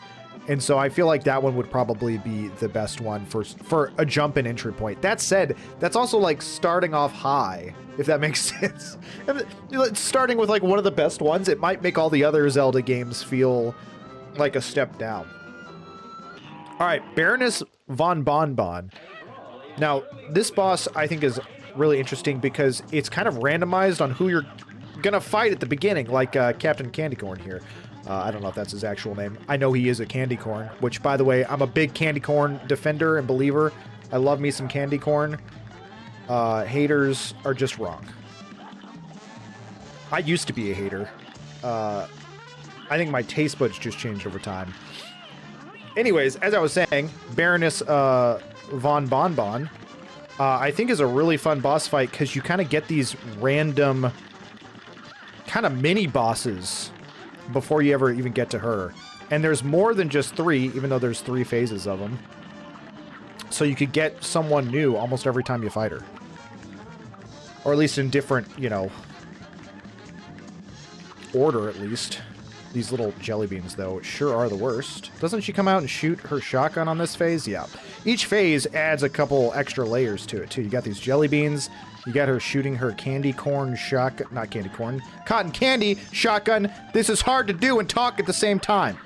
And so I feel like that one would probably be the best one for a jump and entry point. That said, that's also like starting off high, if that makes sense. Starting with like one of the best ones, it might make all the other Zelda games feel like a step down. All right, Baroness von Bonbon. Now, this boss I think is really interesting because it's kind of randomized on who you're gonna fight at the beginning, like Captain Candy Corn here. I don't know if that's his actual name. I know he is a candy corn, which, by the way, I'm a big candy corn defender and believer. I love me some candy corn. Haters are just wrong. I used to be a hater. I think my taste buds just changed over time. Anyways, as I was saying, Baroness von Bonbon, I think is a really fun boss fight because you kind of get these random kind of mini bosses before you ever even get to her. And there's more than just 3, even though there's 3 phases of them. So you could get someone new almost every time you fight her. Or at least in different, you know, order at least. These little jelly beans, though, sure are the worst. Doesn't she come out and shoot her shotgun on this phase? Yeah. Each phase adds a couple extra layers to it, too. You got these jelly beans. You got her shooting her candy corn shotgun. Not candy corn. Cotton candy shotgun. This is hard to do and talk at the same time.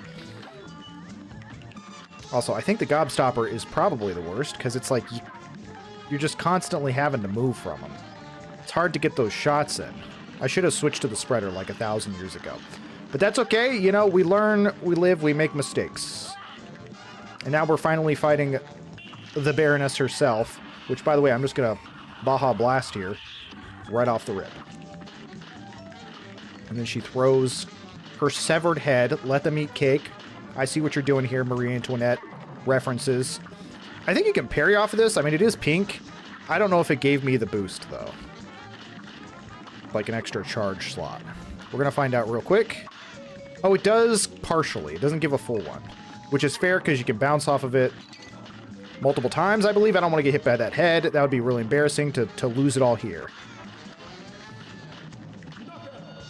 Also, I think the Gobstopper is probably the worst, because it's like you're just constantly having to move from them. It's hard to get those shots in. I should have switched to the spreader like 1,000 years ago. But that's okay, you know, we learn, we live, we make mistakes. And now we're finally fighting the Baroness herself. which, by the way, I'm just going to Baja Blast here right off the rip. And then she throws her severed head. Let them eat cake. I see what you're doing here, Marie Antoinette. References. I think you can parry off of this. I mean, it is pink. I don't know if it gave me the boost, though. Like an extra charge slot. We're going to find out real quick. Oh, it does partially. It doesn't give a full one. Which is fair because you can bounce off of it multiple times, I believe. I don't want to get hit by that head. That would be really embarrassing to lose it all here.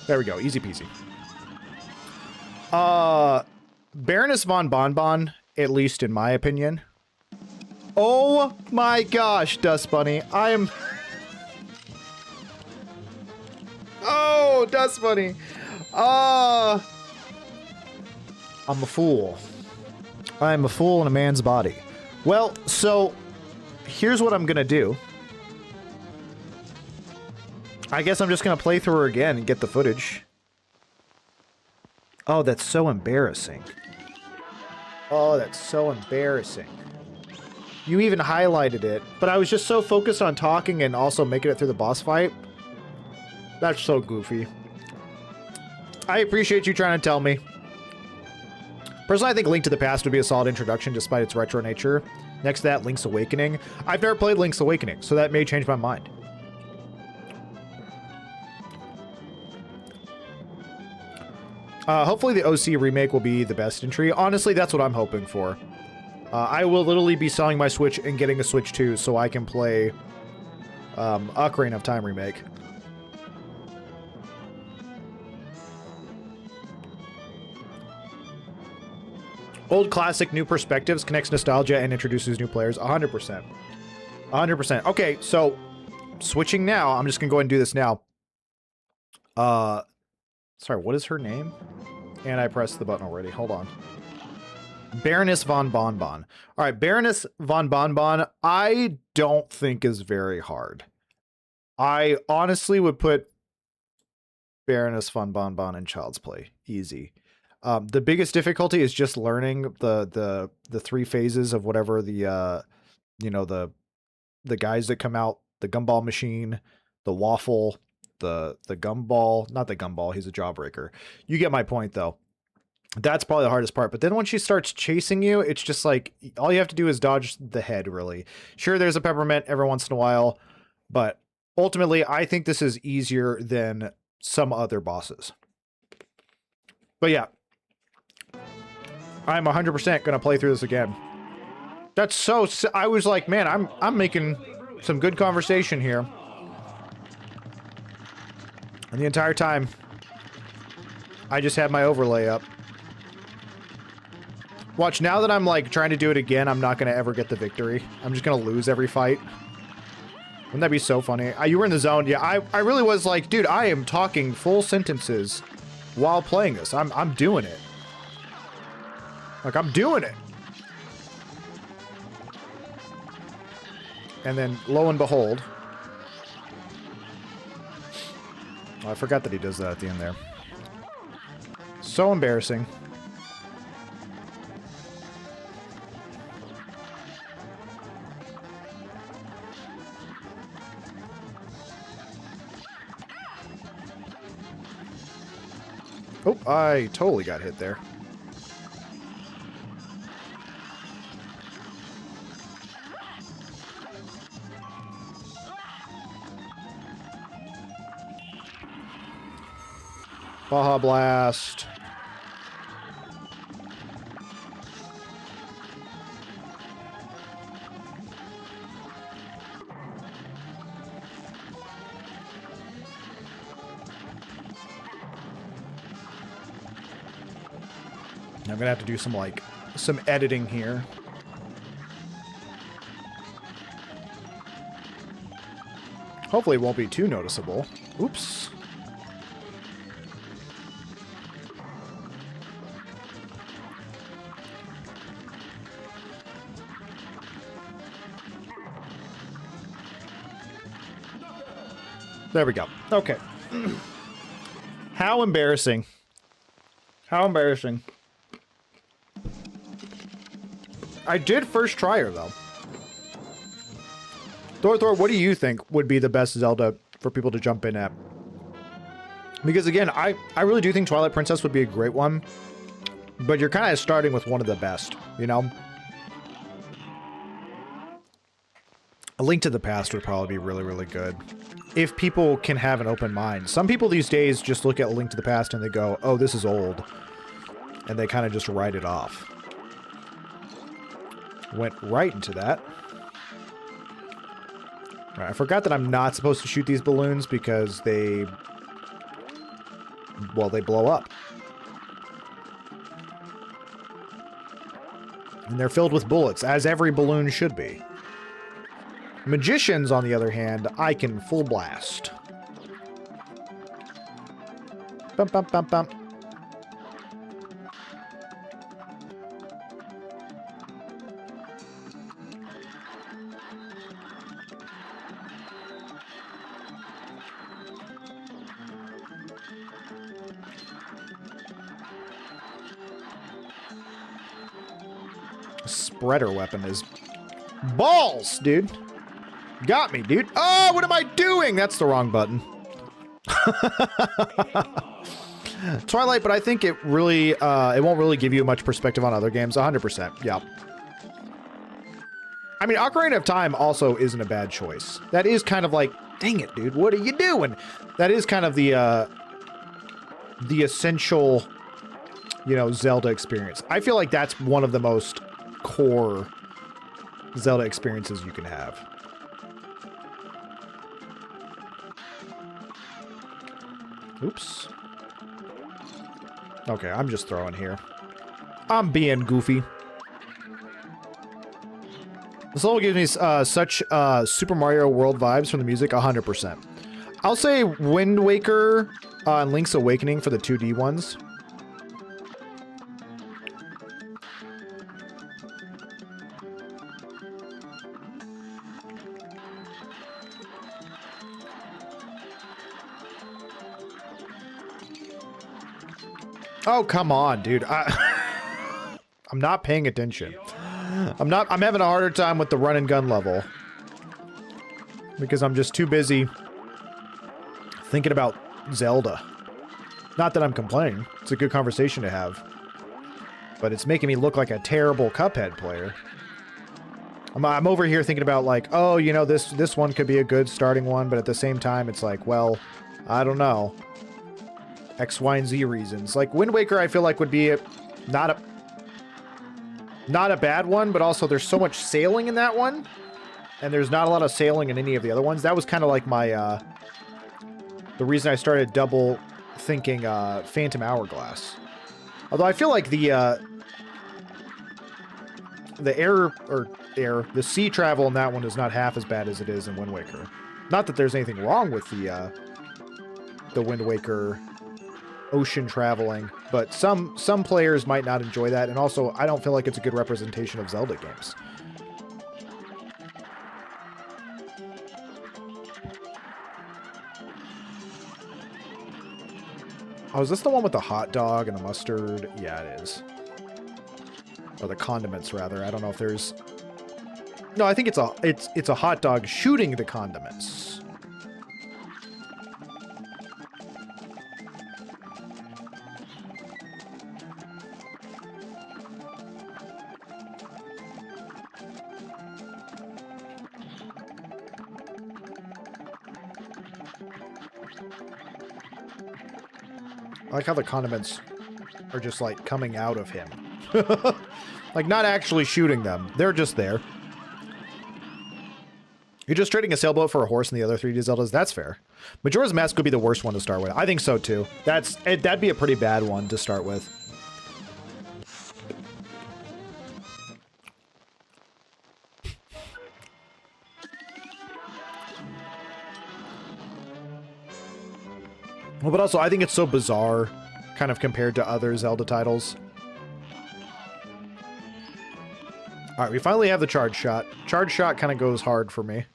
There we go. Easy peasy. Baroness von Bonbon, at least in my opinion. Oh my gosh, Dust Bunny. I'm... Oh, Dust Bunny. I'm a fool. I'm a fool in a man's body. Well, so here's what I'm going to do. I guess I'm just going to play through her again and get the footage. Oh, that's so embarrassing. Oh, that's so embarrassing. You even highlighted it, but I was just so focused on talking and also making it through the boss fight. That's so goofy. I appreciate you trying to tell me. Personally, I think Link to the Past would be a solid introduction despite its retro nature. Next to that, Link's Awakening. I've never played Link's Awakening, so that may change my mind. Hopefully the OC remake will be the best entry. Honestly, that's what I'm hoping for. I will literally be selling my Switch and getting a Switch 2 so I can play Ocarina of Time remake. Old classic, new perspectives, connects nostalgia and introduces new players. 100%. 100%. Okay, so switching now. I'm just going to go ahead and do this now. Sorry, what is her name? And I pressed the button already. Hold on. Baroness von Bonbon. All right, Baroness von Bonbon, I don't think is very hard. I honestly would put Baroness von Bonbon in Child's Play. Easy. The biggest difficulty is just learning the three phases of whatever the you know, the guys that come out, the gumball machine, the waffle, the gumball, not the gumball, he's a jawbreaker. You get my point though. That's probably the hardest part. But then when she starts chasing you, it's just like all you have to do is dodge the head, really. Sure, there's a peppermint every once in a while, but ultimately I think this is easier than some other bosses. But yeah, I'm 100% gonna play through this again. That's so... I was like, man, I'm making some good conversation here. And the entire time, I just had my overlay up. Watch, now that I'm like trying to do it again, I'm not gonna ever get the victory. I'm just gonna lose every fight. Wouldn't that be so funny? You were in the zone. Yeah, I really was like, dude, I am talking full sentences while playing this. I'm doing it. Like, I'm doing it. And then, lo and behold... Oh, I forgot that he does that at the end there. So embarrassing. Oh, I totally got hit there. Baja Blast. I'm gonna have to do some editing here. Hopefully it won't be too noticeable. Oops. There we go. Okay. How embarrassing. How embarrassing. I did first try her, though. Thor, what do you think would be the best Zelda for people to jump in at? Because again, I really do think Twilight Princess would be a great one, but you're kind of starting with one of the best, you know? A Link to the Past would probably be really, really good. If people can have an open mind. Some people these days just look at A Link to the Past and they go, oh, this is old. And they kind of just write it off. Went right into that. All right, I forgot that I'm not supposed to shoot these balloons because they... well, they blow up. And they're filled with bullets, as every balloon should be. Magicians, on the other hand, I can full blast. Bump, bump, bump, bump. Spreader weapon is balls, dude. Got me, dude. Oh, what am I doing? That's the wrong button. Twilight, but I think it really, it won't really give you much perspective on other games. 100%. Yeah. I mean, Ocarina of Time also isn't a bad choice. That is kind of like, dang it, dude, what are you doing? That is kind of the essential, you know, Zelda experience. I feel like that's one of the most core Zelda experiences you can have. Oops. Okay, I'm just throwing here. I'm being goofy. This level gives me such Super Mario World vibes from the music, 100%. I'll say Wind Waker and Link's Awakening for the 2D ones. Oh, come on, dude. I'm not paying attention. I'm having a harder time with the run and gun level. Because I'm just too busy thinking about Zelda. Not that I'm complaining. It's a good conversation to have. But it's making me look like a terrible Cuphead player. I'm over here thinking about like, oh, you know, this one could be a good starting one, but at the same time, it's like, well, I don't know. X, Y, and Z reasons. Like, Wind Waker, I feel like would be not a bad one, but also there's so much sailing in that one, and there's not a lot of sailing in any of the other ones. That was kind of like my, the reason I started double thinking Phantom Hourglass. Although I feel like the sea travel in that one is not half as bad as it is in Wind Waker. Not that there's anything wrong with the Wind Waker ocean traveling, but some players might not enjoy that, and also I don't feel like it's a good representation of Zelda games. Oh, is this the one with the hot dog and the mustard? Yeah, it is. Or the condiments, rather. I don't know if there's... No, I think it's a hot dog shooting the condiments. I like how the condiments are just, like, coming out of him. Like, not actually shooting them. They're just there. You're just trading a sailboat for a horse in the other 3D Zeldas? That's fair. Majora's Mask could be the worst one to start with. I think so, too. That'd be a pretty bad one to start with. Well, but also, I think it's so bizarre, kind of compared to other Zelda titles. Alright, we finally have the charge shot. Charge shot kind of goes hard for me.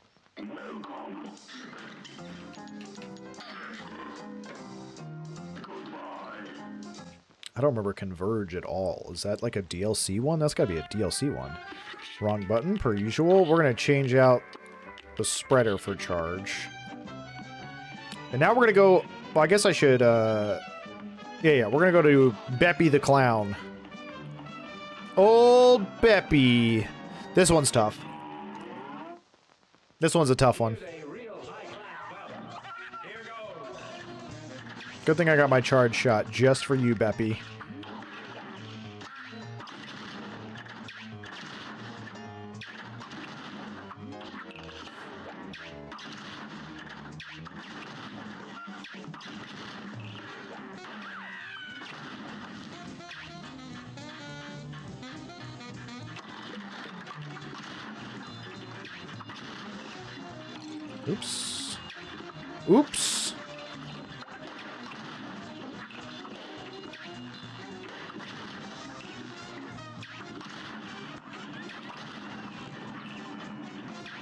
I don't remember Converge at all. Is that like a DLC one? That's gotta be a DLC one. Wrong button, per usual. We're gonna change out the spreader for charge. And now we're going to go... Well, I guess I should... Yeah, we're going to go to Beppy the Clown. Old Beppy. This one's tough. This one's a tough one. Good thing I got my charge shot just for you, Beppy. Oops. Oops.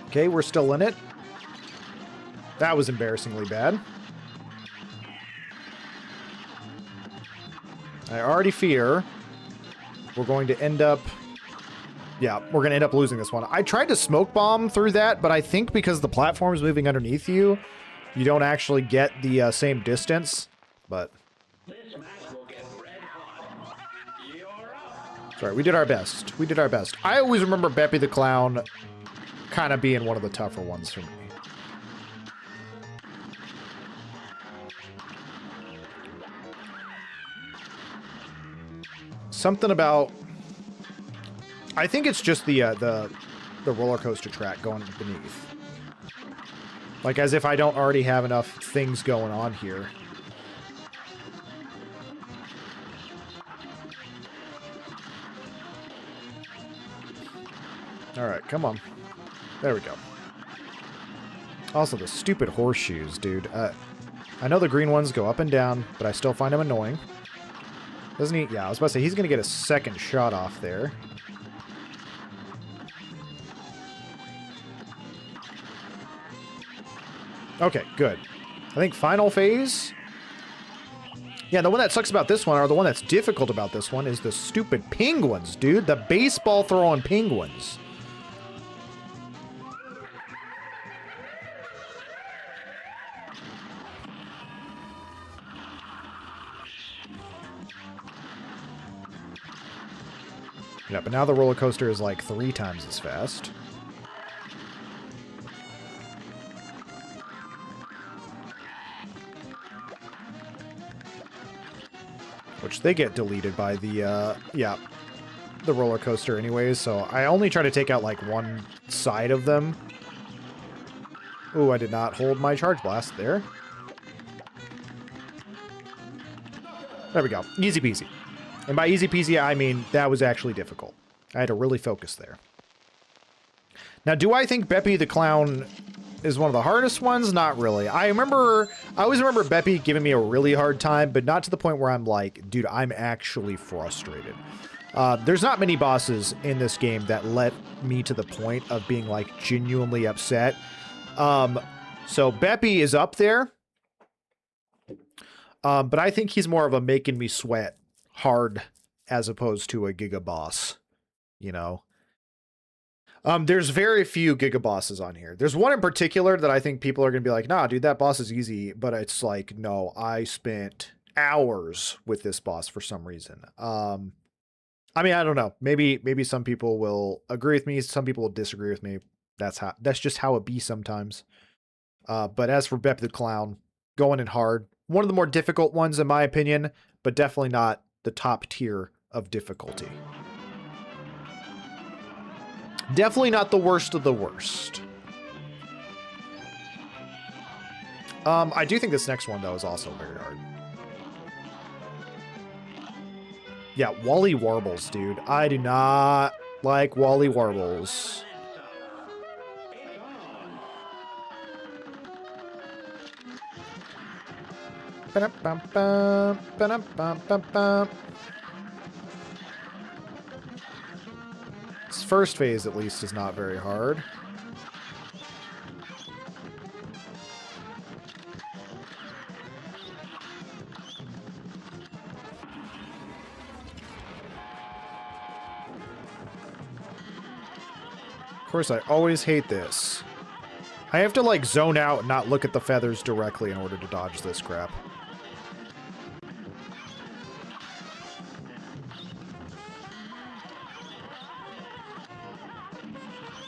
Okay, we're still in it. That was embarrassingly bad. I already fear we're going to end up... Yeah, we're going to end up losing this one. I tried to smoke bomb through that, but I think because the platform is moving underneath you, you don't actually get the same distance. But... Sorry, we did our best. We did our best. I always remember Beppy the Clown kind of being one of the tougher ones for me. Something about... I think it's just the roller coaster track going beneath. Like, as if I don't already have enough things going on here. Alright, come on. There we go. Also, the stupid horseshoes, dude. I know the green ones go up and down, but I still find them annoying. Doesn't he? Yeah, I was about to say, he's going to get a second shot off there. Okay, good. I think final phase. Yeah, the one that sucks about this one, or the one that's difficult about this one, is the stupid penguins, dude. The baseball throwing penguins. Yeah, but now the roller coaster is like 3 times as fast. Which they get deleted by the, the roller coaster anyways, so I only try to take out like one side of them. Ooh, I did not hold my charge blast there. There we go. Easy peasy. And by easy peasy, I mean that was actually difficult. I had to really focus there. Now, do I think Beppy the Clown is one of the hardest ones? Not really. I always remember Beppy giving me a really hard time, but not to the point where I'm like, dude, I'm actually frustrated. There's not many bosses in this game that let me to the point of being like genuinely upset. So Beppy is up there. But I think he's more of a making me sweat hard as opposed to a Giga boss, you know. There's very few Giga bosses on here. There's one in particular that I think people are going to be like, nah, dude, that boss is easy. But it's like, no, I spent hours with this boss for some reason. I mean, I don't know. Maybe some people will agree with me. Some people will disagree with me. That's just how it be sometimes. But as for Beppy the Clown, going in hard. One of the more difficult ones, in my opinion, but definitely not the top tier of difficulty. Definitely not the worst of the worst. I do think this next one, though, is also very hard. Yeah, Wally Warbles, dude. I do not like Wally Warbles. This first phase, at least, is not very hard. Of course, I always hate this. I have to, like, zone out and not look at the feathers directly in order to dodge this crap.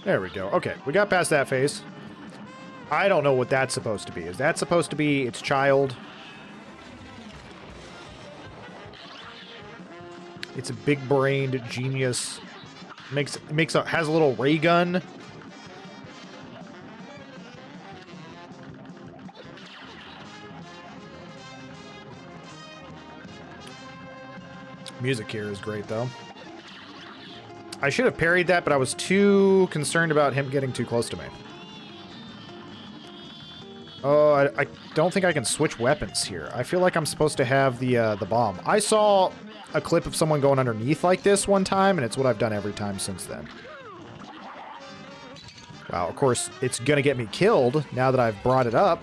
There we go. Okay, we got past that phase. I don't know what that's supposed to be. Is that supposed to be its child? It's a big-brained genius. Has a little ray gun. Music here is great, though. I should have parried that, but I was too concerned about him getting too close to me. Oh, I don't think I can switch weapons here. I feel like I'm supposed to have the bomb. I saw a clip of someone going underneath like this one time, and it's what I've done every time since then. Wow, of course, it's gonna get me killed now that I've brought it up.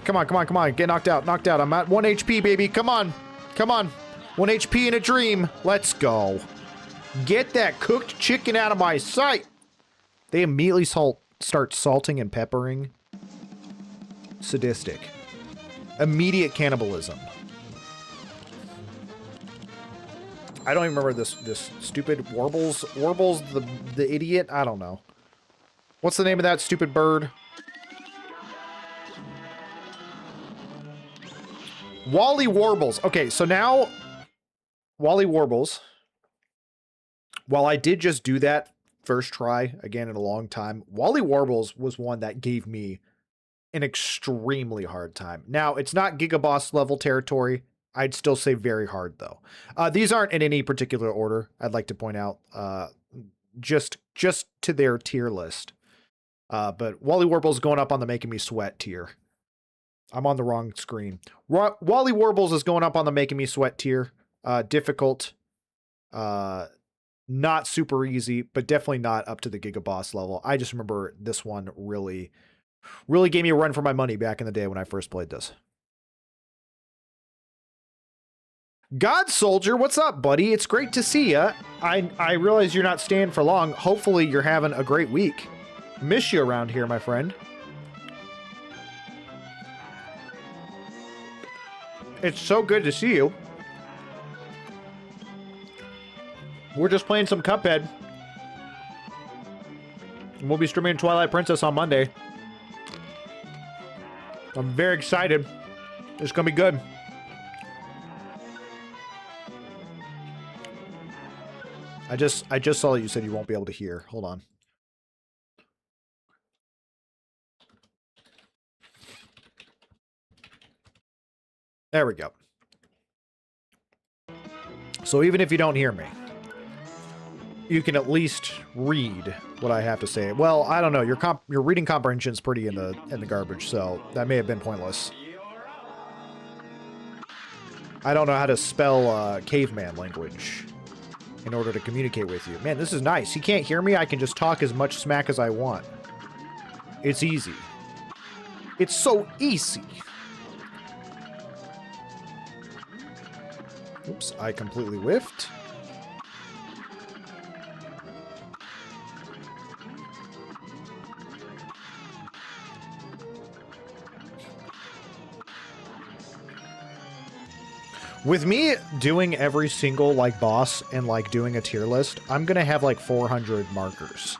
Come on, come on, come on. Get knocked out, knocked out. I'm at 1 HP, baby. Come on. Come on. 1 HP in a dream. Let's go. Get that cooked chicken out of my sight. They immediately start salting and peppering. Sadistic. Immediate cannibalism. I don't even remember this stupid Warbles. Warbles the idiot? I don't know. What's the name of that stupid bird? Wally Warbles. Okay, so now Wally Warbles. While I did just do that first try again in a long time, Wally Warbles was one that gave me an extremely hard time. Now, it's not Gigaboss level territory. I'd still say very hard, though. These aren't in any particular order, I'd like to point out. Just to their tier list. But Wally Warbles going up on the Making Me Sweat tier. I'm on the wrong screen. Wally Warbles is going up on the Making Me Sweat tier. Difficult. Not super easy, but definitely not up to the Gigaboss level. I just remember this one really gave me a run for my money back in the day when I first played this. God Soldier, what's up, buddy? It's great to see ya. I realize you're not staying for long. Hopefully you're having a great week. Miss you around here, my friend. It's so good to see you. We're just playing some Cuphead. And we'll be streaming Twilight Princess on Monday. I'm very excited. It's gonna be good. I just saw that you said you won't be able to hear. Hold on. There we go. So even if you don't hear me, you can at least read what I have to say. Well, I don't know. Your reading comprehension is pretty in the garbage, so that may have been pointless. I don't know how to spell caveman language in order to communicate with you. Man, this is nice. You can't hear me. I can just talk as much smack as I want. It's easy. It's so easy. Oops, I completely whiffed. With me doing every single, like, boss and, like, doing a tier list, I'm gonna have, like, 400 markers.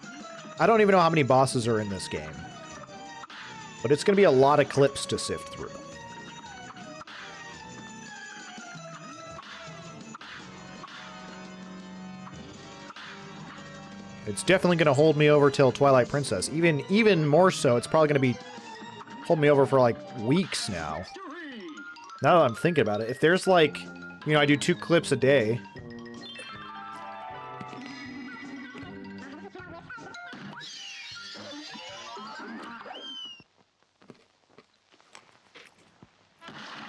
I don't even know how many bosses are in this game. But it's gonna be a lot of clips to sift through. It's definitely gonna hold me over till Twilight Princess. Even more so, it's probably gonna be hold me over for, like, weeks now. Now that I'm thinking about it, if there's, like, you know, I do 2 clips a day.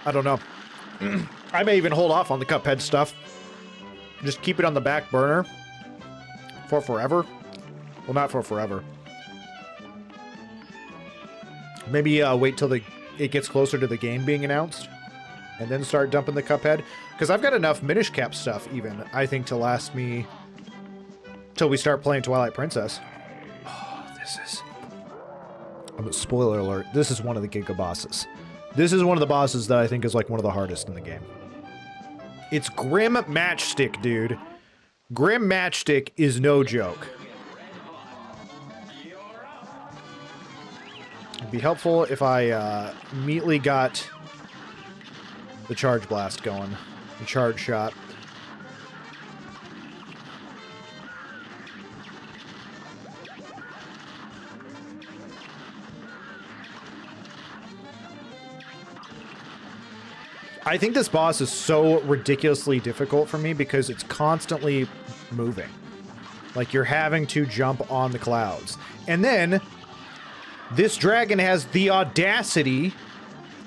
I don't know. I may even hold off on the Cuphead stuff. Just keep it on the back burner. For forever. Well, not for forever. Maybe wait till it gets closer to the game being announced. And then start dumping the Cuphead. Because I've got enough Minish Cap stuff, even, I think, to last me till we start playing Twilight Princess. Oh, Spoiler alert, this is one of the Giga bosses. This is one of the bosses that I think is like one of the hardest in the game. It's Grim Matchstick, dude. Grim Matchstick is no joke. It'd be helpful if I immediately got the charge blast going. The charge shot. I think this boss is so ridiculously difficult for me because it's constantly moving. Like you're having to jump on the clouds. And then this dragon has the audacity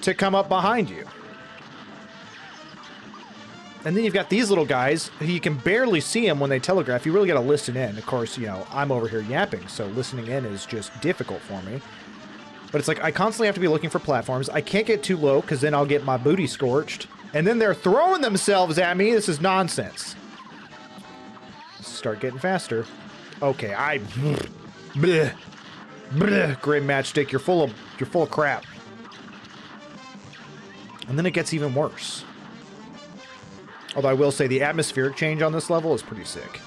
to come up behind you. And then you've got these little guys who you can barely see them when they telegraph. You really got to listen in. Of course, you know, I'm over here yapping, so listening in is just difficult for me. But it's like I constantly have to be looking for platforms. I can't get too low because then I'll get my booty scorched. And then they're throwing themselves at me. This is nonsense. Start getting faster. Okay, bleh, bleh, Grim Matchstick, you're full of crap. And then it gets even worse. Although I will say the atmospheric change on this level is pretty sick.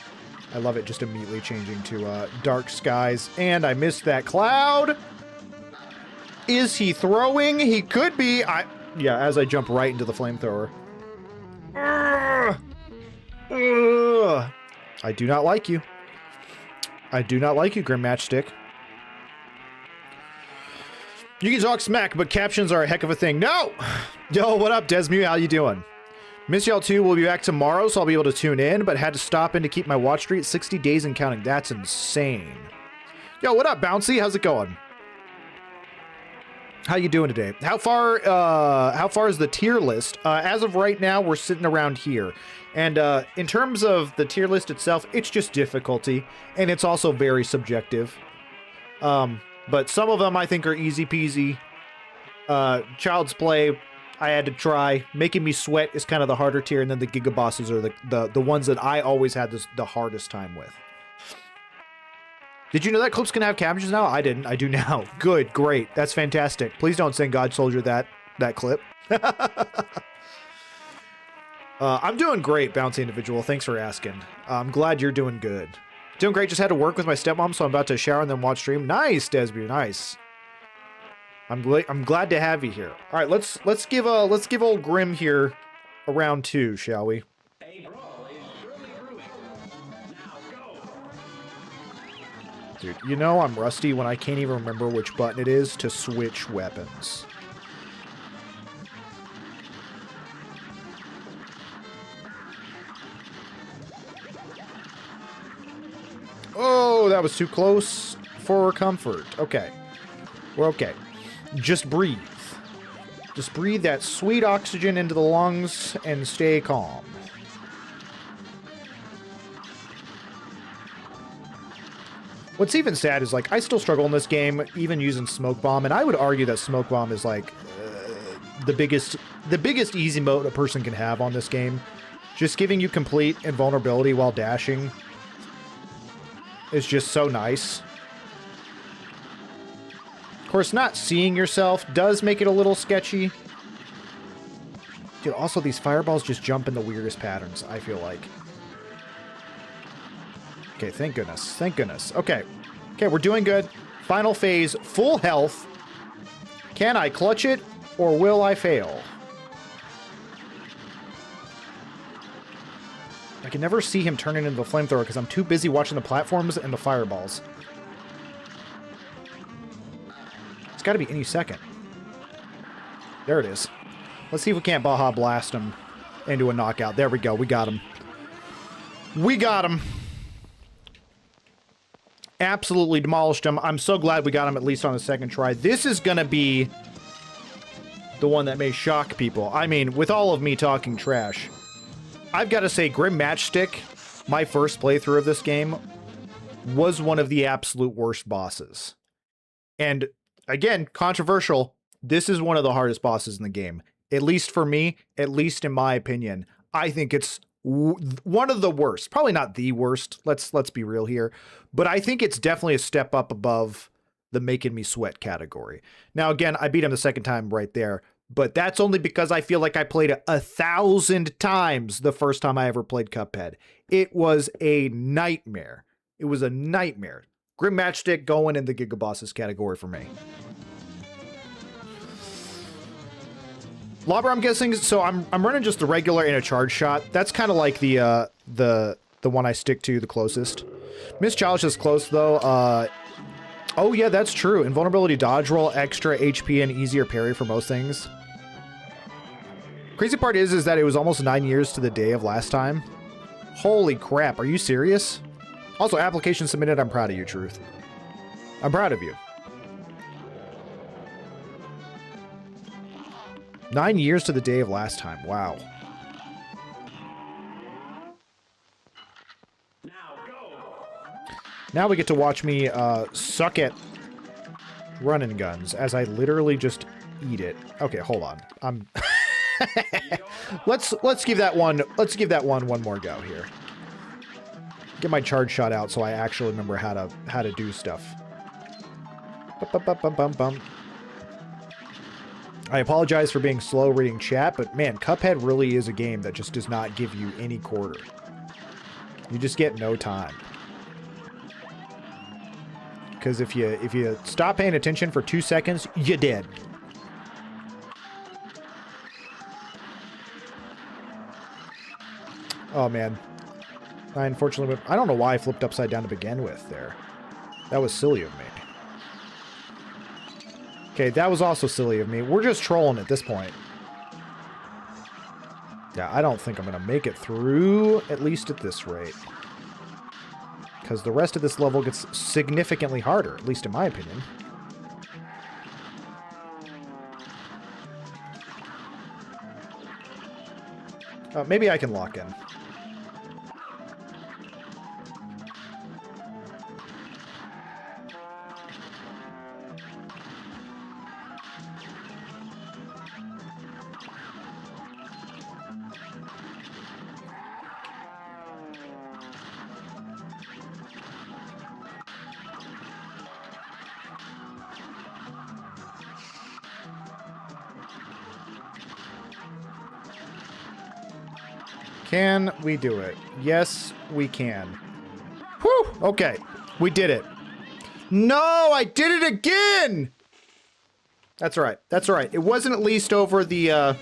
I love it just immediately changing to dark skies. And I missed that cloud. Is he throwing? He could be. Yeah, as I jump right into the flamethrower. I do not like you. I do not like you, Grim Matchstick. You can talk smack, but captions are a heck of a thing. No! Yo, what up, Desmu? How you doing? Miss y'all too. We'll be back tomorrow, so I'll be able to tune in, but had to stop in to keep my watch streak 60 days and counting. That's insane. Yo, what up, Bouncy? How's it going? How you doing today? How far is the tier list? As of right now, we're sitting around here. And in terms of the tier list itself, it's just difficulty, and it's also very subjective. But some of them I think are easy peasy. Child's Play, I had to try. Making Me Sweat is kind of the harder tier, and then the Giga Bosses are the ones that I always had the hardest time with. Did you know that clips can have captions now? I didn't. I do now. Good, great. That's fantastic. Please don't send God Soldier that clip. I'm doing great, Bouncy Individual. Thanks for asking. I'm glad you're doing good. Doing great. Just had to work with my stepmom, so I'm about to shower and then watch stream. Nice, Desby. Nice. I'm glad to have you here. All right, let's give old Grim here a round 2, shall we? A brawl is surely brewing. Now go. Dude, you know I'm rusty when I can't even remember which button it is to switch weapons. Oh, that was too close for comfort. Okay. We're okay. Just breathe. Just breathe that sweet oxygen into the lungs and stay calm. What's even sad is, like, I still struggle in this game, even using Smoke Bomb, and I would argue that Smoke Bomb is, like, the biggest easy mode a person can have on this game. Just giving you complete invulnerability while dashing is just so nice. Of course, not seeing yourself does make it a little sketchy. Dude, also these fireballs just jump in the weirdest patterns, I feel like. Okay, thank goodness. Thank goodness. Okay. Okay, we're doing good. Final phase, full health. Can I clutch it, or will I fail? I can never see him turning into the flamethrower because I'm too busy watching the platforms and the fireballs. It's got to be any second. There it is. Let's see if we can't Baja Blast him into a knockout. There we go. We got him. We got him. Absolutely demolished him. I'm so glad we got him at least on the second try. This is going to be the one that may shock people. I mean, with all of me talking trash, I've got to say Grim Matchstick, my first playthrough of this game, was one of the absolute worst bosses. And again, controversial, this is one of the hardest bosses in the game. At least for me, at least in my opinion. I think it's one of the worst. Probably not the worst, let's be real here. But I think it's definitely a step up above the making me sweat category. Now, again, I beat him the second time right there, but that's only because I feel like I played it 1,000 times the first time I ever played Cuphead. It was a nightmare. It was a nightmare. Grim Matchstick going in the Giga Bosses category for me. Lobber, I'm guessing. So I'm running just the regular and a charge shot. That's kind of like the one I stick to the closest. Miss Challenge is close though. Oh yeah, that's true. Invulnerability dodge roll, extra HP, and easier parry for most things. Crazy part is that it was almost 9 years to the day of last time. Holy crap, are you serious? Also, application submitted. I'm proud of you, Truth. I'm proud of you. 9 years to the day of last time. Wow. Now we get to watch me suck at running guns as I literally just eat it. Okay, hold on. I'm let's give that one one more go here. Get my charge shot out so I actually remember how to do stuff. I apologize for being slow reading chat, but man, Cuphead really is a game that just does not give you any quarter. You just get no time. Because if you stop paying attention for 2 seconds, you're dead. Oh man. I unfortunately, I don't know why I flipped upside down to begin with there. That was silly of me. Okay, that was also silly of me. We're just trolling at this point. Yeah, I don't think I'm going to make it through, at least at this rate. Because the rest of this level gets significantly harder, at least in my opinion. Maybe I can lock in. Can we do it? Yes, we can. Whew! Okay, we did it. No, I did it again! That's right. That's right. It wasn't at least over the,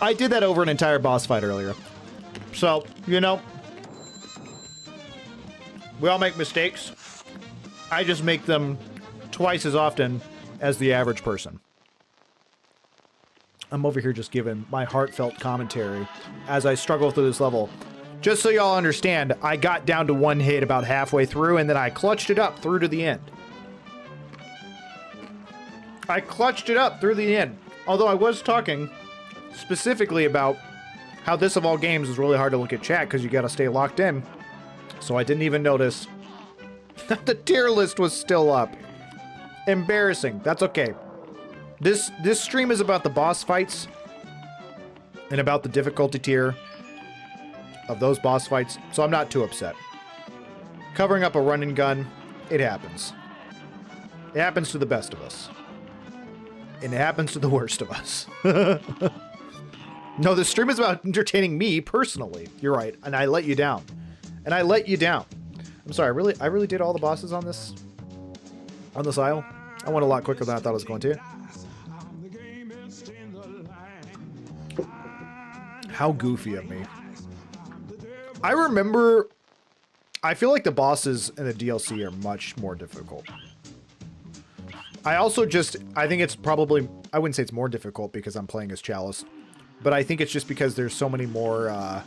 I did that over an entire boss fight earlier. So, you know, we all make mistakes. I just make them twice as often as the average person. I'm over here just giving my heartfelt commentary as I struggle through this level. Just so y'all understand, I got down to one hit about halfway through, and then I clutched it up through to the end. I clutched it up through the end. Although I was talking specifically about how this of all games is really hard to look at chat because you gotta stay locked in. So I didn't even notice that the tier list was still up. Embarrassing. That's okay. This stream is about the boss fights and about the difficulty tier of those boss fights, so I'm not too upset. Covering up a run and gun, it happens. It happens to the best of us. And it happens to the worst of us. No, this stream is about entertaining me personally. You're right, and I let you down. And I let you down. I'm sorry, I really did all the bosses on this aisle. I went a lot quicker than I thought I was going to. How goofy of me. I remember, I feel like the bosses in the DLC are much more difficult. I think it's probably, I wouldn't say it's more difficult because I'm playing as Chalice, but I think it's just because there's so many more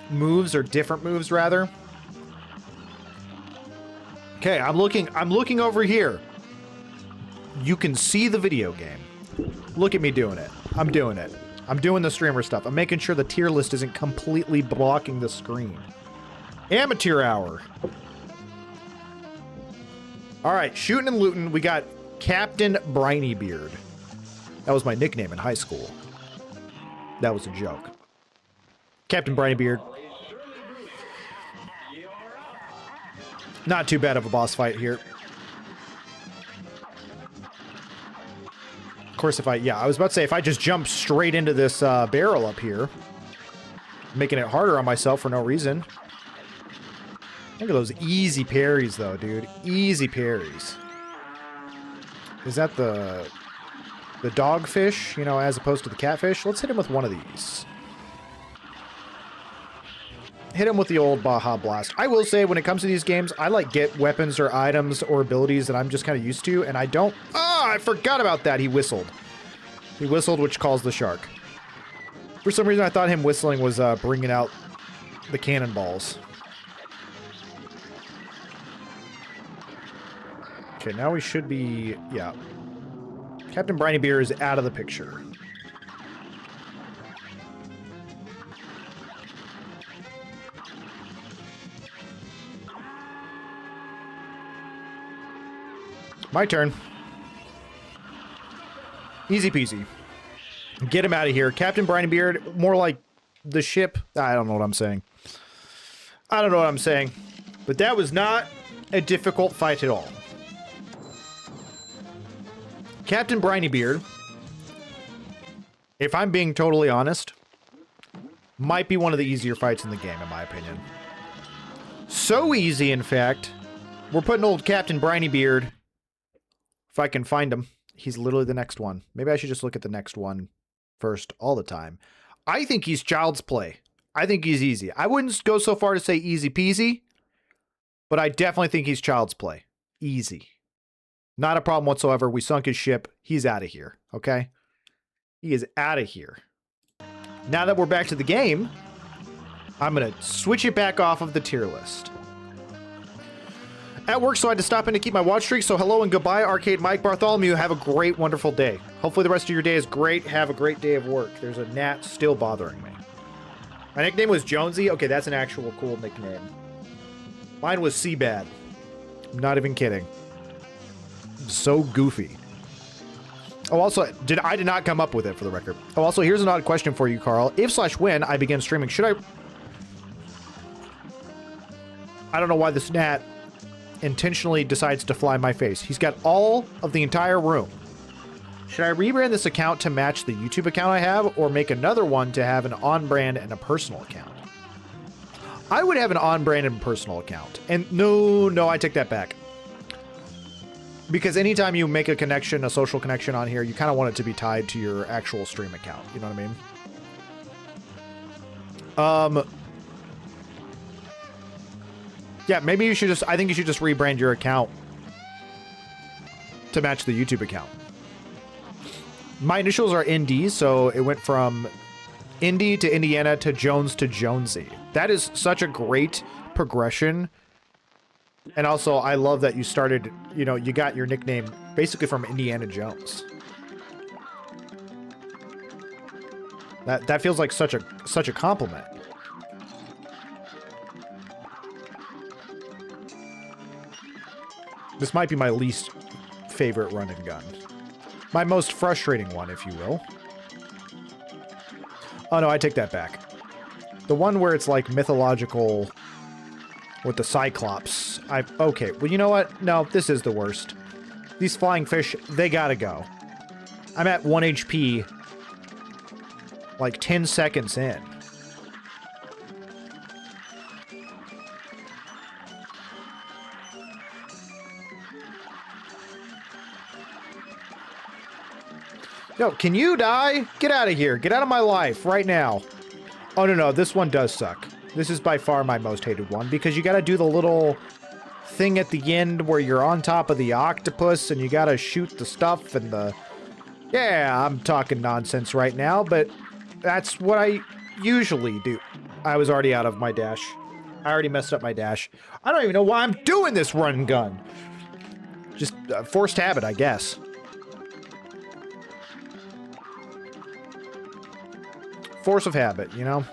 moves, or different moves rather. Okay, I'm looking over here. You can see the video game. Look at me doing it. I'm doing it. I'm doing the streamer stuff. I'm making sure the tier list isn't completely blocking the screen. Amateur hour. All right, shooting and looting. We got Captain Briny Beard. That was my nickname in high school. That was a joke. Captain Briny Beard. Not too bad of a boss fight here. Of course, if I was about to say, if I just jump straight into this barrel up here, making it harder on myself for no reason. Look at those easy parries, though, dude. Easy parries. Is that the dogfish, you know, as opposed to the catfish? Let's hit him with one of these. Hit him with the old Baja Blast. I will say, when it comes to these games, I like get weapons or items or abilities that I'm just kind of used to, and I don't... Ah, I forgot about that. He whistled. He whistled, which calls the shark. For some reason, I thought him whistling was bringing out the cannonballs. Okay, now we should be... Yeah. Captain Briny Beer is out of the picture. My turn. Easy peasy. Get him out of here. Captain Briny Beard, more like the ship. I don't know what I'm saying. I don't know what I'm saying. But that was not a difficult fight at all. Captain Briny Beard, if I'm being totally honest, might be one of the easier fights in the game, in my opinion. So easy, in fact, we're putting old Captain Briny Beard, if I can find him, he's literally the next one. Maybe I should just look at the next one first all the time. I think he's child's play. I think he's easy. I wouldn't go so far to say easy peasy, but I definitely think he's child's play. Easy. Not a problem whatsoever. We sunk his ship. He's out of here, okay? He is out of here. Now that we're back to the game, I'm going to switch it back off of the tier list. At work, so I had to stop in to keep my watch streak. So hello and goodbye, Arcade Mike Bartholomew. Have a great, wonderful day. Hopefully the rest of your day is great. Have a great day of work. There's a gnat still bothering me. My nickname was Jonesy. Okay, that's an actual cool nickname. Mine was Seabad. I'm not even kidding. So goofy. Oh, also, I did not come up with it, for the record. Oh, also, here's an odd question for you, Carl. If/when I begin streaming, should I don't know why this gnat intentionally decides to fly my face. He's got all of the entire room. Should I rebrand this account to match the YouTube account I have, or make another one to have an on-brand and a personal account? I would have an on-brand and personal account. And no, I take that back. Because anytime you make a connection, a social connection on here, you kind of want it to be tied to your actual stream account. You know what I mean? Yeah, maybe you should just... I think you should just rebrand your account to match the YouTube account. My initials are ND, so it went from Indy to Indiana to Jones to Jonesy. That is such a great progression. And also, I love that you started... You know, you got your nickname basically from Indiana Jones. That feels like such a compliment. This might be my least favorite run and gun. My most frustrating one, if you will. Oh no, I take that back. The one where it's like mythological with the Cyclops. Okay, well, you know what? No, this is the worst. These flying fish, they gotta go. I'm at 1 HP like 10 seconds in. No, can you die? Get out of here. Get out of my life right now. Oh, no, this one does suck. This is by far my most hated one because you got to do the little thing at the end where you're on top of the octopus and you got to shoot the stuff and the... Yeah, I'm talking nonsense right now, but that's what I usually do. I was already out of my dash. I already messed up my dash. I don't even know why I'm doing this run and gun. Just forced habit, I guess. Force of habit, you know?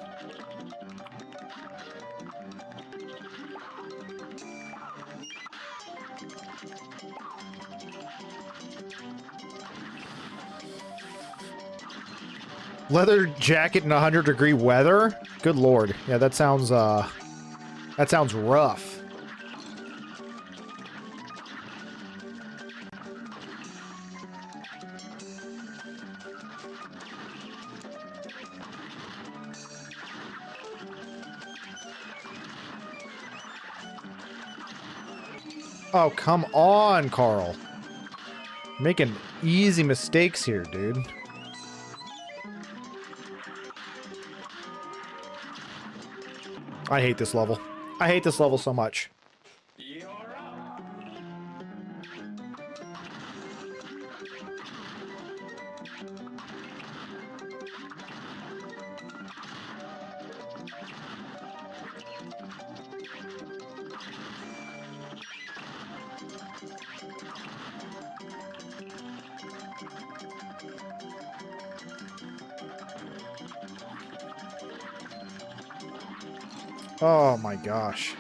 Leather jacket in 100-degree weather? Good lord. Yeah, that sounds rough. Oh, come on, Carl. Making easy mistakes here, dude. I hate this level. I hate this level so much. You're up. Oh my gosh.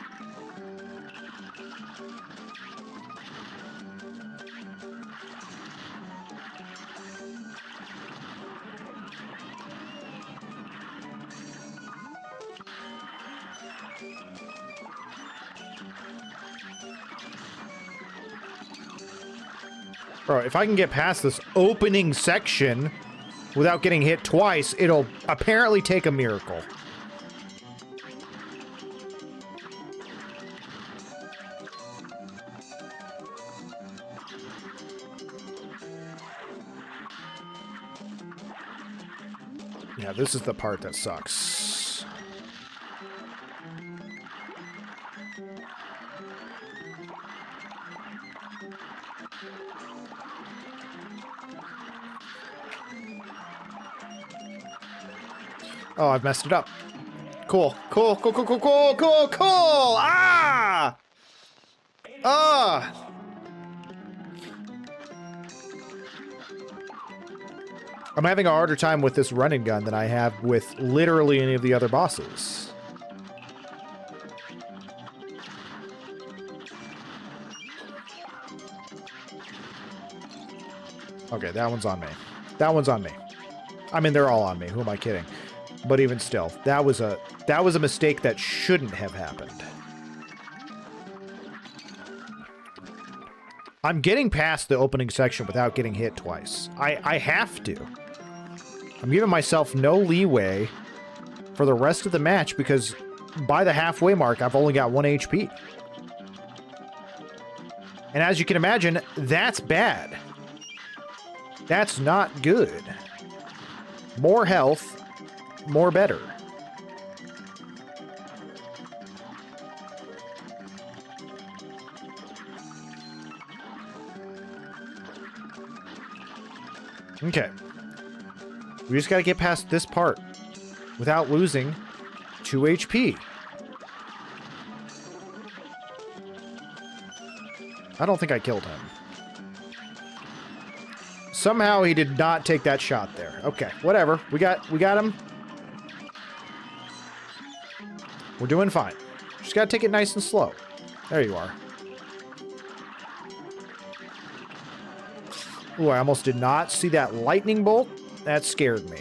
Bro, if I can get past this opening section without getting hit twice, it'll apparently take a miracle. Yeah, this is the part that sucks. Oh, I've messed it up. Cool. Cool, cool, cool, cool, cool, cool, cool! Ah! Ah! I'm having a harder time with this run and gun than I have with literally any of the other bosses. Okay, that one's on me. That one's on me. I mean, they're all on me. Who am I kidding? But even still, that was a mistake that shouldn't have happened. I'm getting past the opening section without getting hit twice. I have to. I'm giving myself no leeway for the rest of the match because by the halfway mark, I've only got 1 HP. And as you can imagine, that's bad. That's not good. More health, more better. Okay. We just gotta get past this part without losing 2 HP. I don't think I killed him. Somehow he did not take that shot there. Okay, whatever. We got him. We're doing fine. Just gotta take it nice and slow. There you are. Ooh, I almost did not see that lightning bolt. That scared me.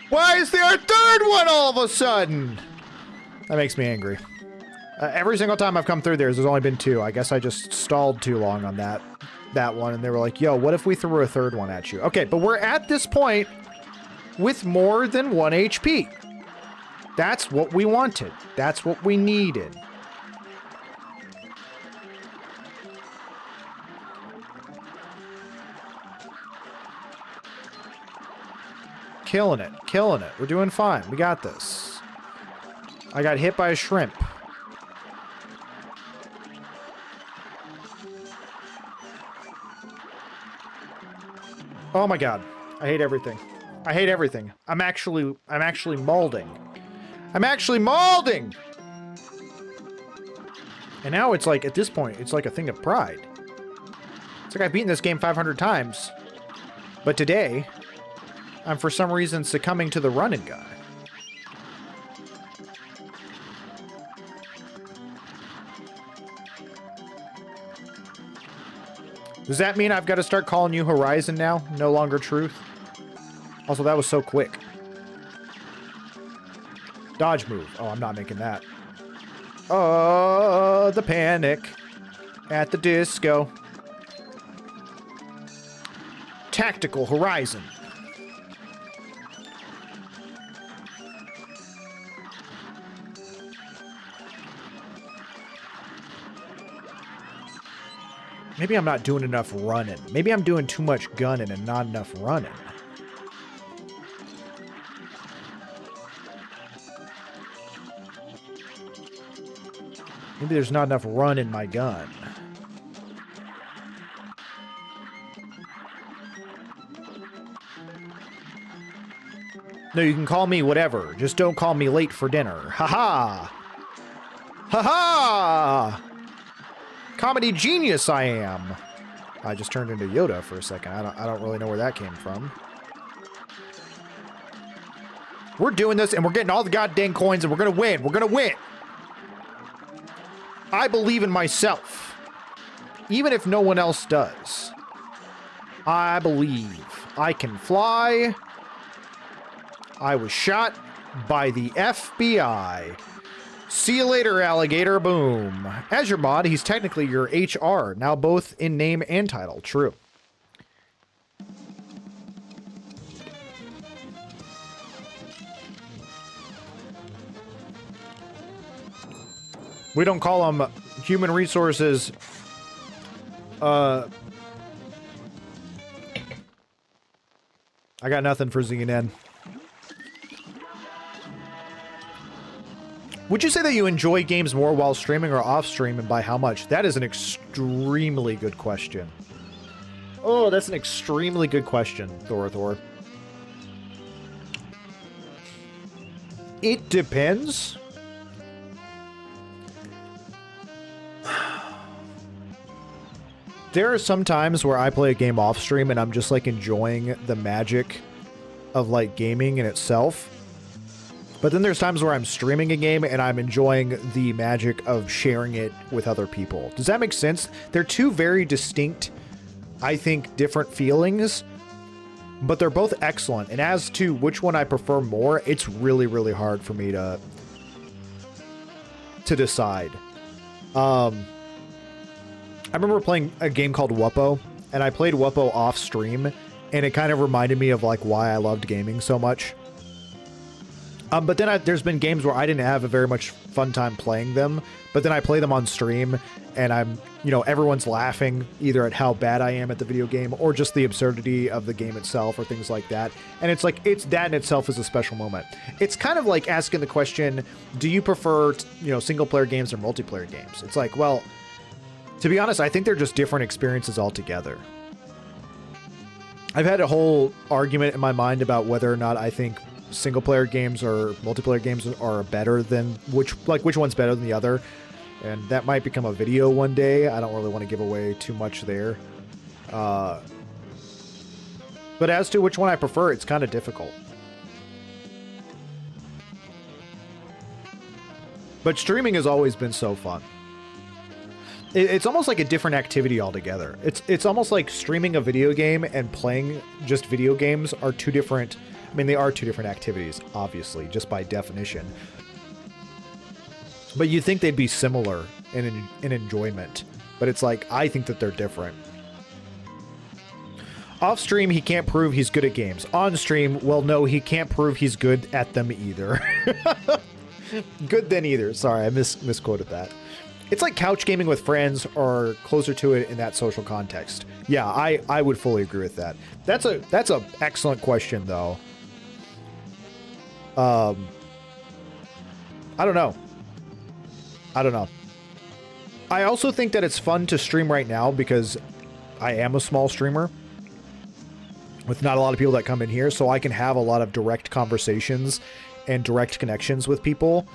Why is there a third one all of a sudden? That makes me angry. Every single time I've come through there's only been 2. I guess I just stalled too long on that one, and they were like, yo, what if we threw a third one at you? Okay, but we're at this point with more than 1 HP. That's what we wanted. That's what we needed. Killing it. Killing it. We're doing fine. We got this. I got hit by a shrimp. Oh my god. I hate everything. I hate everything. I'm actually molding. I'm actually molding! And now it's like, at this point, it's like a thing of pride. It's like I've beaten this game 500 times. But today, I'm for some reason succumbing to the run and gun. Does that mean I've got to start calling you Horizon now? No longer Truth? Also, that was so quick. Dodge move. Oh, I'm not making that. Oh, the panic at the disco. Tactical Horizon. Maybe I'm not doing enough running. Maybe I'm doing too much gunning and not enough running. Maybe there's not enough run in my gun. No, you can call me whatever. Just don't call me late for dinner. Ha-ha! Ha-ha! Comedy genius I am. I just turned into Yoda for a second. I don't really know where that came from. We're doing this and we're getting all the goddamn coins and we're gonna win. We're gonna win. I believe in myself. Even if no one else does. I believe. I can fly. I was shot by the FBI. See you later, alligator. Boom. As your mod, he's technically your HR, now both in name and title. True. We don't call them human resources. I got nothing for ZNN. Would you say that you enjoy games more while streaming or off stream, and by how much? That is an extremely good question. Oh, that's an extremely good question, Thor. It depends. There are some times where I play a game off stream and I'm just like enjoying the magic of like gaming in itself. But then there's times where I'm streaming a game and I'm enjoying the magic of sharing it with other people. Does that make sense? They're two very distinct, I think, different feelings, but they're both excellent. And as to which one I prefer more, it's really, really hard for me to decide. I remember playing a game called Wuppo, and I played Wuppo off stream, and it kind of reminded me of like why I loved gaming so much. But then there's been games where I didn't have a very much fun time playing them, but then I play them on stream and I'm, you know, everyone's laughing either at how bad I am at the video game or just the absurdity of the game itself or things like that. And it's like, that in itself is a special moment. It's kind of like asking the question, do you prefer, you know, single player games or multiplayer games? It's like, well, to be honest, I think they're just different experiences altogether. I've had a whole argument in my mind about whether or not I think single player games or multiplayer games are better than which one's better than the other, and that might become a video one day. I don't really want to give away too much there, but as to which one I prefer, it's kind of difficult. But streaming has always been so fun. It's almost like a different activity altogether. It's almost like streaming a video game and playing just video games are two different. I mean, they are two different activities, obviously, just by definition. But you'd think they'd be similar in enjoyment. But it's like, I think that they're different. Off stream, he can't prove he's good at games. On stream, well, no, he can't prove he's good at them either. Good then either. Sorry, I misquoted that. It's like couch gaming with friends or closer to it in that social context. Yeah, I would fully agree with that. That's a excellent question, though. I don't know. I also think that it's fun to stream right now because I am a small streamer with not a lot of people that come in here, so I can have a lot of direct conversations and direct connections with people.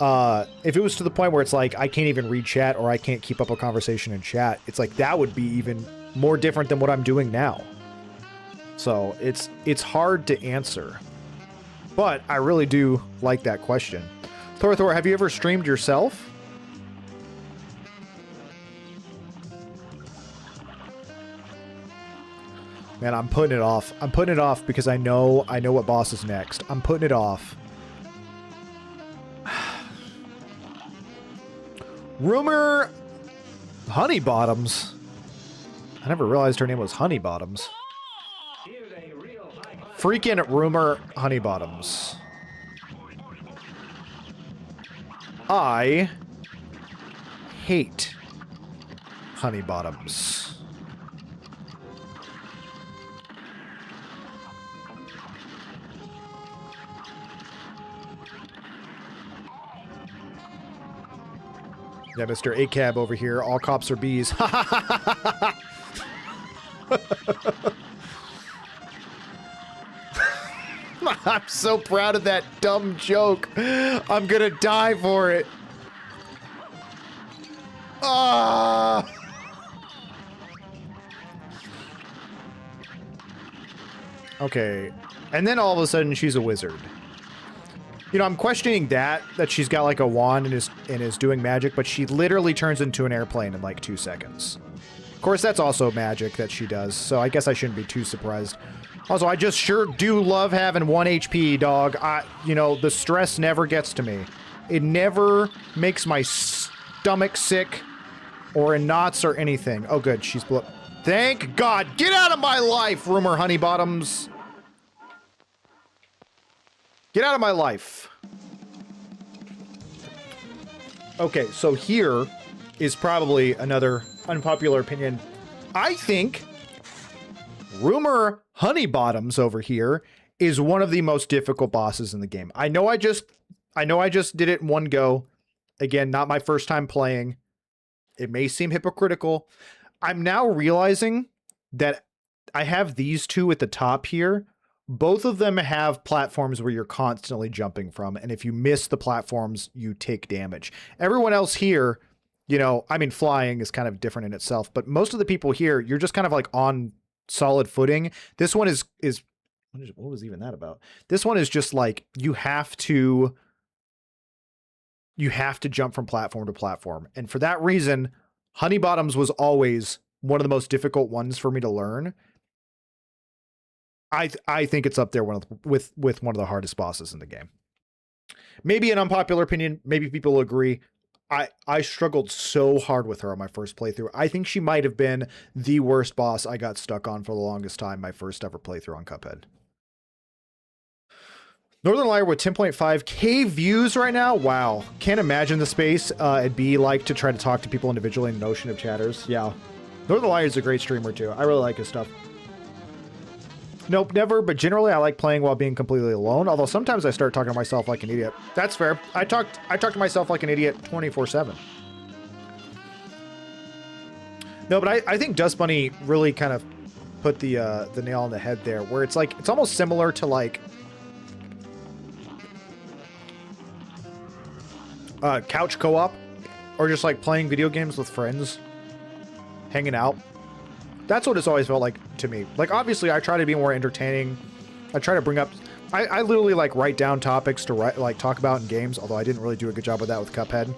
If it was to the point where it's like I can't even read chat or I can't keep up a conversation in chat, it's like that would be even more different than what I'm doing now. So it's hard to answer. But I really do like that question. Thor, have you ever streamed yourself? Man, I'm putting it off. I'm putting it off because I know what boss is next. I'm putting it off. Rumor Honeybottoms. I never realized her name was Honeybottoms. Freaking Rumor Honeybottoms. I hate Honeybottoms. Yeah, Mr. A-Cab over here. All cops are bees. I'm so proud of that dumb joke. I'm gonna die for it. Ah! Okay. And then all of a sudden she's a wizard. You know, I'm questioning that she's got like a wand and is doing magic, but she literally turns into an airplane in like 2 seconds. Of course, that's also magic that she does, so I guess I shouldn't be too surprised. Also, I just sure do love having 1 HP, dog. You know, the stress never gets to me. It never makes my stomach sick or in knots or anything. Oh, good. She's Thank God. Get out of my life, Rumor Honeybottoms. Get out of my life. Okay, so here is probably another unpopular opinion. I think Rumor Honeybottoms over here is one of the most difficult bosses in the game. I know I just did it in one go. Again, not my first time playing. It may seem hypocritical. I'm now realizing that I have these two at the top here. Both of them have platforms where you're constantly jumping from, and if you miss the platforms, you take damage. Everyone else here, you know, I mean, flying is kind of different in itself, but most of the people here, you're just kind of like on solid footing. This one is what was even that about? This one is just like you have to jump from platform to platform, and for that reason, Honeybottoms was always one of the most difficult ones for me to learn. I think it's up there with one of the hardest bosses in the game. Maybe an unpopular opinion. Maybe people will agree. I struggled so hard with her on my first playthrough. I think she might have been the worst boss I got stuck on for the longest time, my first ever playthrough on Cuphead. Northern Liar with 10.5K views right now. Wow. Can't imagine the space it'd be like to try to talk to people individually in an ocean of chatters. Yeah. Northern Liar is a great streamer too. I really like his stuff. Nope, never, but generally I like playing while being completely alone, although sometimes I start talking to myself like an idiot. That's fair. I talk to myself like an idiot 24/7. No, but I think Dust Bunny really kind of put the nail on the head there, where it's like, it's almost similar to like couch co-op, or just like playing video games with friends, hanging out. That's what it's always felt like to me. Like, obviously, I try to be more entertaining. I try to bring up... I literally, like, write down topics to talk about in games, although I didn't really do a good job with that with Cuphead.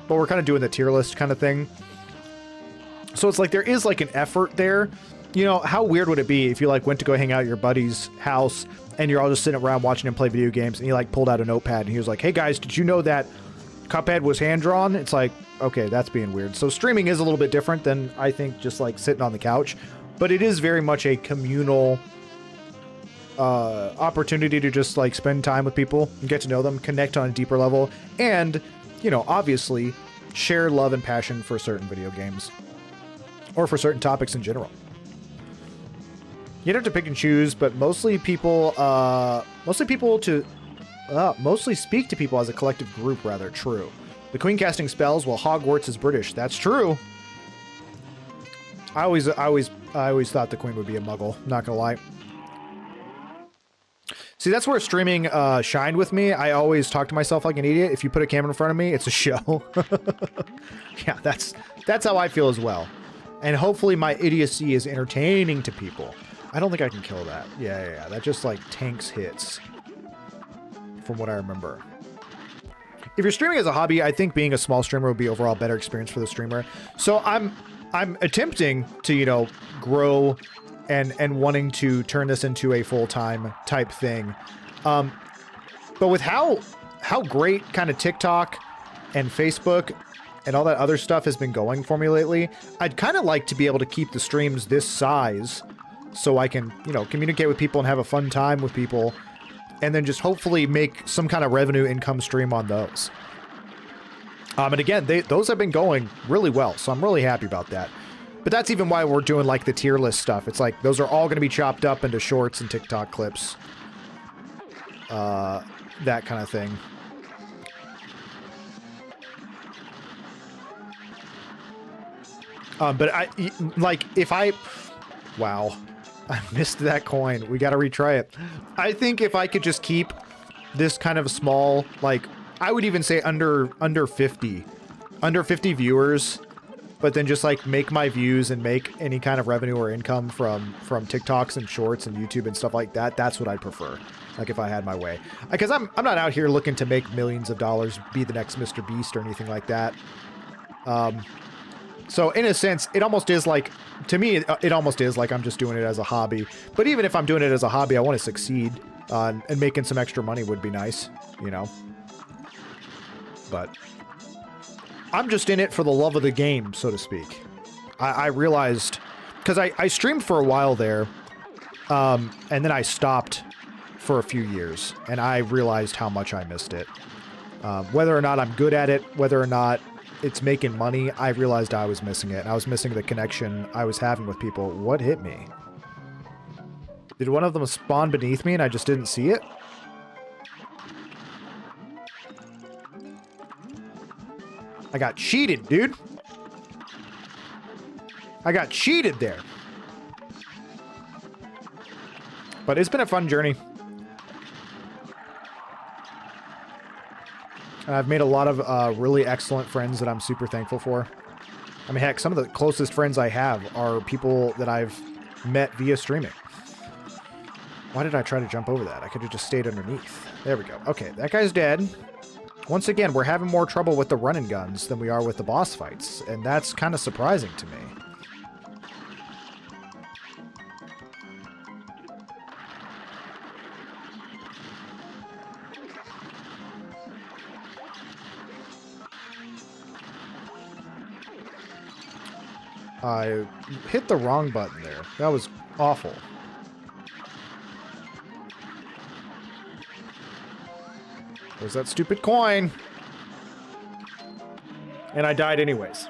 But we're kind of doing the tier list kind of thing. So it's like, there is, like, an effort there. You know, how weird would it be if you, like, went to go hang out at your buddy's house, and you're all just sitting around watching him play video games, and he, like, pulled out a notepad, and he was like, hey, guys, did you know that Cuphead was hand-drawn? It's like... okay, that's being weird. So streaming is a little bit different than, I think, just like sitting on the couch, but it is very much a communal opportunity to just like spend time with people and get to know them, connect on a deeper level, and, you know, obviously share love and passion for certain video games or for certain topics in general. You don't have to pick and choose, but mostly people mostly speak to people as a collective group, rather. True. The Queen casting spells while Hogwarts is British. That's true. I always thought the Queen would be a Muggle. Not gonna lie. See, that's where streaming shined with me. I always talk to myself like an idiot. If you put a camera in front of me, it's a show. Yeah, that's how I feel as well. And hopefully my idiocy is entertaining to people. I don't think I can kill that. Yeah. That just like tanks hits, from what I remember. If you're streaming as a hobby, I think being a small streamer would be overall better experience for the streamer. So I'm attempting to, you know, grow and wanting to turn this into a full-time type thing. But with how great kind of TikTok and Facebook and all that other stuff has been going for me lately, I'd kind of like to be able to keep the streams this size so I can, you know, communicate with people and have a fun time with people, and then just hopefully make some kind of revenue income stream on those. And again, those have been going really well, so I'm really happy about that. But that's even why we're doing like the tier list stuff. It's like those are all going to be chopped up into shorts and TikTok clips. That kind of thing. But like, if I... Wow. I missed that coin. We got to retry it. I think if I could just keep this kind of small, like, I would even say under 50 viewers, but then just like make my views and make any kind of revenue or income from TikToks and shorts and YouTube and stuff like that. That's what I'd prefer. Like if I had my way, because I'm not out here looking to make millions of dollars, be the next Mr. Beast or anything like that. So in a sense, it almost is like, to me, it almost is like I'm just doing it as a hobby. But even if I'm doing it as a hobby, I want to succeed, and making some extra money would be nice, you know. But I'm just in it for the love of the game, so to speak. I realized, because I streamed for a while there, and then I stopped for a few years, and I realized how much I missed it. Whether or not I'm good at it, whether or not it's making money, I realized I was missing it. I was missing the connection I was having with people. What hit me? Did one of them spawn beneath me and I just didn't see it? I got cheated, dude. I got cheated there. But it's been a fun journey. And I've made a lot of really excellent friends that I'm super thankful for. I mean, heck, some of the closest friends I have are people that I've met via streaming. Why did I try to jump over that? I could have just stayed underneath. There we go. Okay, that guy's dead. Once again, we're having more trouble with the run and guns than we are with the boss fights, and that's kind of surprising to me. I hit the wrong button there. That was awful. There's that stupid coin. And I died anyways.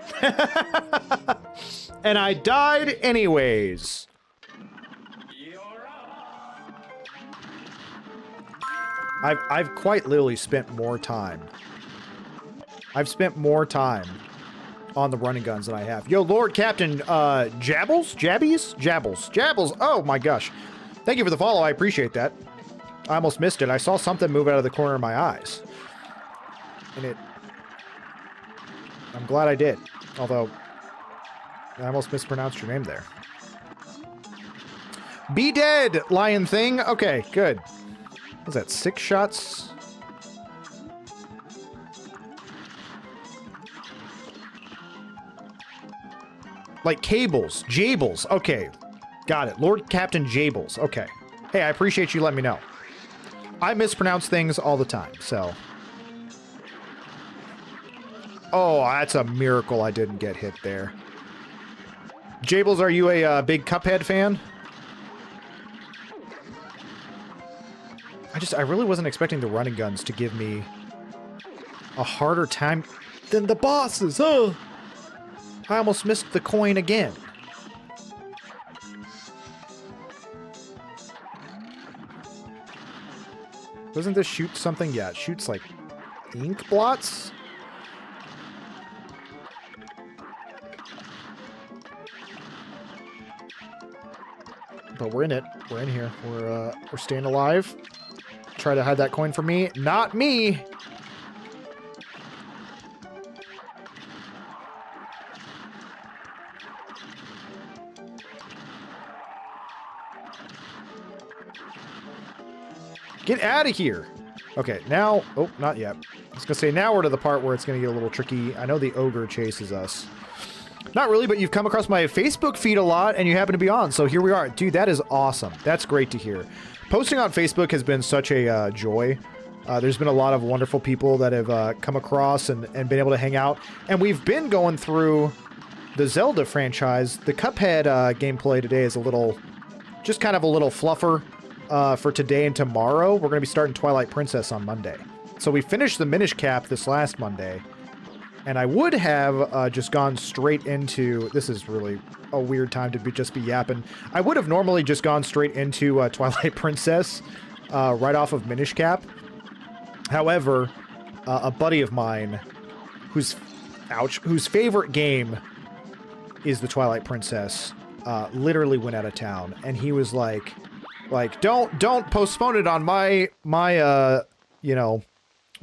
And I died anyways. I've quite literally spent more time. I've spent more time on the running guns than I have. Yo, Lord Captain, Jabbles? Jabbies? Jabbles. Jabbles. Oh my gosh. Thank you for the follow. I appreciate that. I almost missed it. I saw something move out of the corner of my eyes. And I'm glad I did. Although, I almost mispronounced your name there. Be dead, lion thing. Okay, good. What's that, 6 shots? Like cables. Jables. Okay. Got it. Lord Captain Jables. Okay. Hey, I appreciate you letting me know. I mispronounce things all the time, so. Oh, that's a miracle I didn't get hit there. Jables, are you a big Cuphead fan? I really wasn't expecting the running guns to give me a harder time than the bosses. Oh, I almost missed the coin again. Doesn't this shoot something? Yeah, it shoots like ink blots. But we're in it. We're in here. We're staying alive. Try to hide that coin from me. Not me! Get out of here! Okay, now... Oh, not yet. I was gonna say, now we're to the part where it's gonna get a little tricky. I know the ogre chases us. Not really, but you've come across my Facebook feed a lot, and you happen to be on, so here we are. Dude, that is awesome. That's great to hear. Posting on Facebook has been such a joy. There's been a lot of wonderful people that have come across and been able to hang out. And we've been going through the Zelda franchise. The Cuphead gameplay today is a little... just kind of a little fluffer for today and tomorrow. We're going to be starting Twilight Princess on Monday. So we finished the Minish Cap this last Monday. And I would have just gone straight into... This is really a weird time to just be yapping. I would have normally just gone straight into Twilight Princess right off of Minish Cap. However, a buddy of mine whose favorite game is the Twilight Princess, literally went out of town, and he was like, don't postpone it on my you know,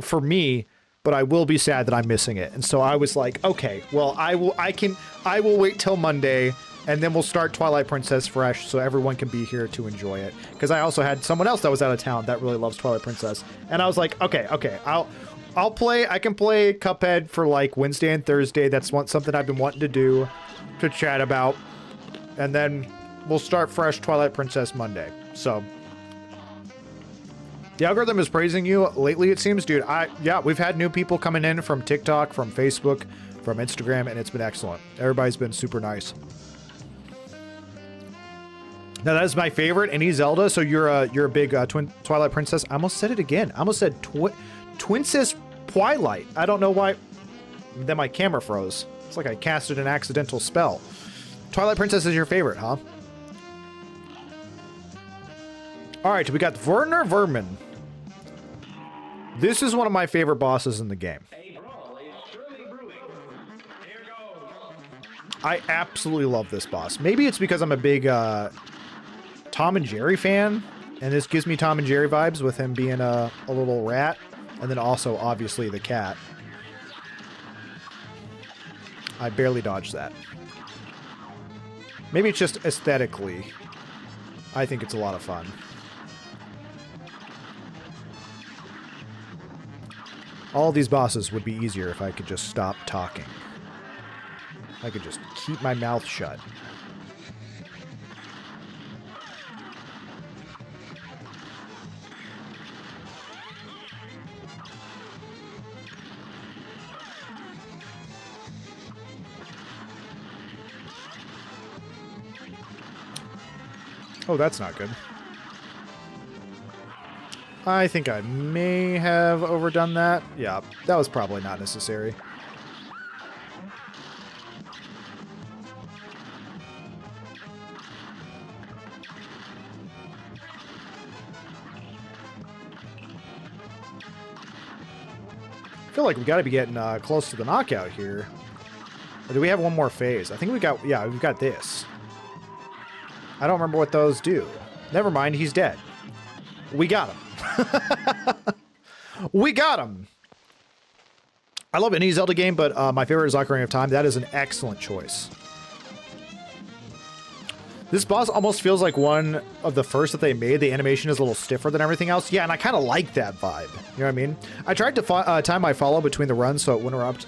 for me, but I will be sad that I'm missing it. And so I was like, okay, well, I will wait till Monday, and then we'll start Twilight Princess fresh so everyone can be here to enjoy it. Because I also had someone else that was out of town that really loves Twilight Princess, and I was like, okay, I'll play. I can play Cuphead for like Wednesday and Thursday. That's something I've been wanting to do, to chat about, and then we'll start fresh Twilight Princess Monday. So the algorithm is praising you lately, it seems, dude. Yeah, we've had new people coming in from TikTok, from Facebook, from Instagram, and it's been excellent. Everybody's been super nice. Now that is my favorite, any Zelda. So you're a big Twilight Princess. I almost said it again. I almost said Twincess Twilight. I don't know why. Then my camera froze. It's like I casted an accidental spell. Twilight Princess is your favorite, huh? All right, we got Werner Vermin. This is one of my favorite bosses in the game. A brawl is surely brewing. Here goes. I absolutely love this boss. Maybe it's because I'm a big Tom and Jerry fan, and this gives me Tom and Jerry vibes with him being a little rat, and then also, obviously, the cat. I barely dodged that. Maybe it's just aesthetically. I think it's a lot of fun. All these bosses would be easier if I could just stop talking. I could just keep my mouth shut. Oh, that's not good. I think I may have overdone that. Yeah, that was probably not necessary. I feel like we got to be getting close to the knockout here. Or do we have one more phase? I think we got, yeah, we've got this. I don't remember what those do. Never mind, he's dead. We got him. We got him. I love any Zelda game, but my favorite is Ocarina of Time. That is an excellent choice. This boss almost feels like one of the first that they made. The animation is a little stiffer than everything else. Yeah, and I kind of like that vibe. You know what I mean? I tried to time my follow between the runs so it wouldn't interrupt.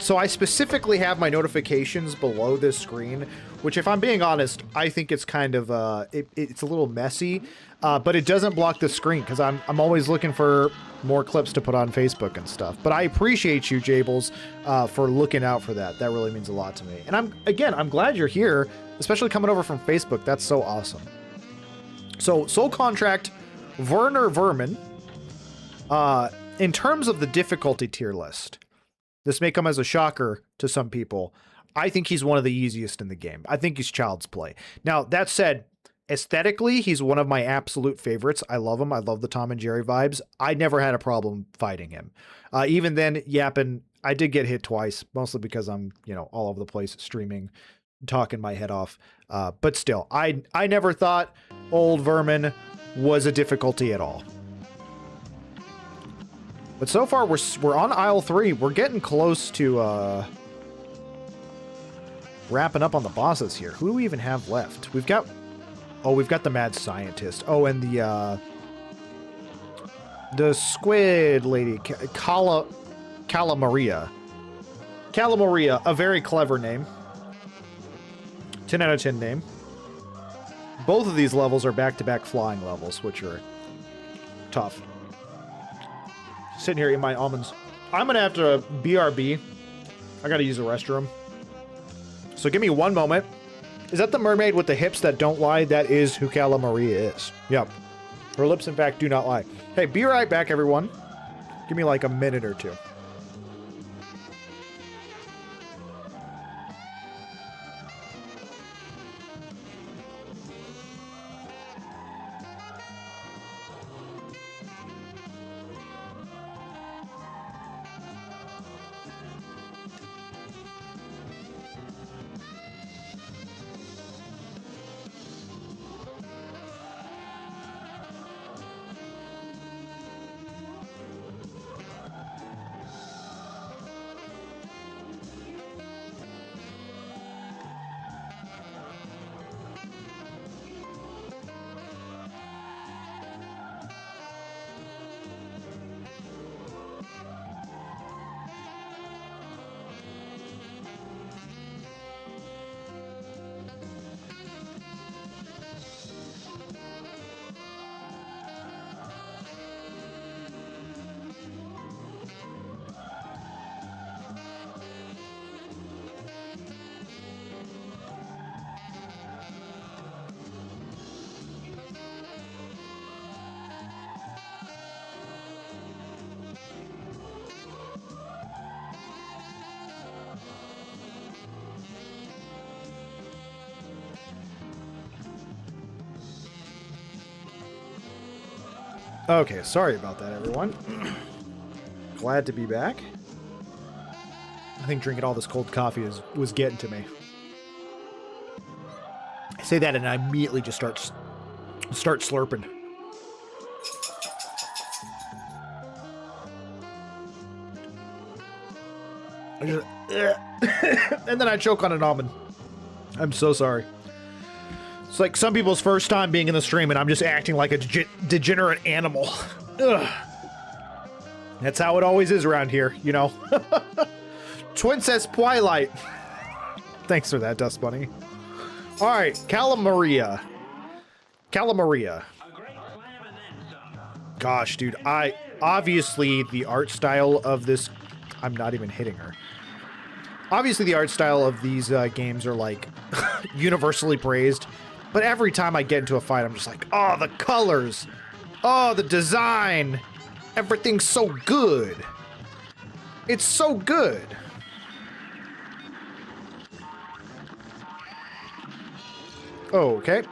So I specifically have my notifications below this screen, which, if I'm being honest, I think it's kind of it's a little messy, but it doesn't block the screen because I'm always looking for more clips to put on Facebook and stuff. But I appreciate you, Jables, for looking out for that. That really means a lot to me. And I'm glad you're here, especially coming over from Facebook. That's so awesome. So Soul Contract, Werner Vermin. In terms of the difficulty tier list, this may come as a shocker to some people. I think he's one of the easiest in the game. I think he's child's play. Now, that said, aesthetically, he's one of my absolute favorites. I love him. I love the Tom and Jerry vibes. I never had a problem fighting him. Even then, yapping, I did get hit twice, mostly because I'm, all over the place streaming, talking my head off. But still, I never thought old Vermin was a difficulty at all. But so far, we're on aisle 3. We're getting close to wrapping up on the bosses here. Who do we even have left? We've got the mad scientist. Oh, and the squid lady, Calamaria. Calamaria, a very clever name. 10 out of 10 name. Both of these levels are back-to-back flying levels, which are tough. Sitting here eating my almonds. I'm gonna have to BRB. I gotta use the restroom. So give me one moment. Is that the mermaid with the hips that don't lie? That is who Calamaria is. Yep. Her lips, in fact, do not lie. Hey, be right back, everyone. Give me like a minute or two. Okay, sorry about that, everyone. Glad to be back. I think drinking all this cold coffee was getting to me. I say that and I immediately just start slurping. I just, and then I choke on an almond. I'm so sorry. It's like some people's first time being in the stream and I'm just acting like a degenerate animal. Ugh. That's how it always is around here, you know. Twin says Twilight. Thanks for that, Dust Bunny. All right, Calamaria. Gosh, dude, obviously the art style of this, I'm not even hitting her. Obviously the art style of these games are like universally praised, but every time I get into a fight, I'm just like, oh, the colors, oh, the design, everything's so good. It's so good. Okay.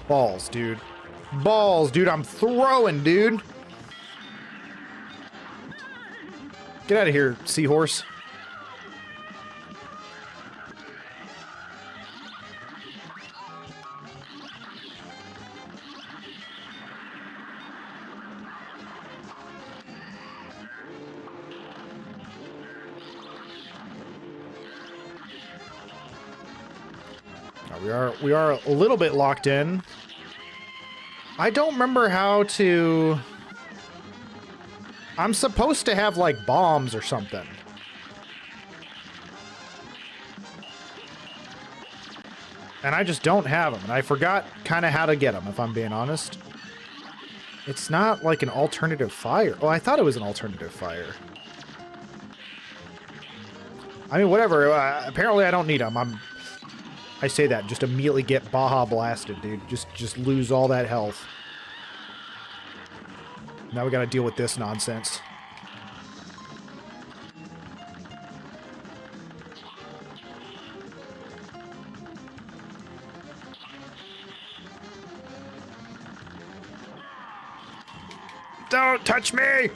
Balls, dude. Balls, dude. I'm throwing, dude. Get out of here, seahorse. We are a little bit locked in. I don't remember how to... I'm supposed to have, like, bombs or something. And I just don't have them. And I forgot kind of how to get them, if I'm being honest. It's not like an alternative fire. Oh, I thought it was an alternative fire. I mean, whatever. Apparently I don't need them. I say that, just immediately get Baja blasted, dude. Just lose all that health. Now we gotta deal with this nonsense. Don't touch me!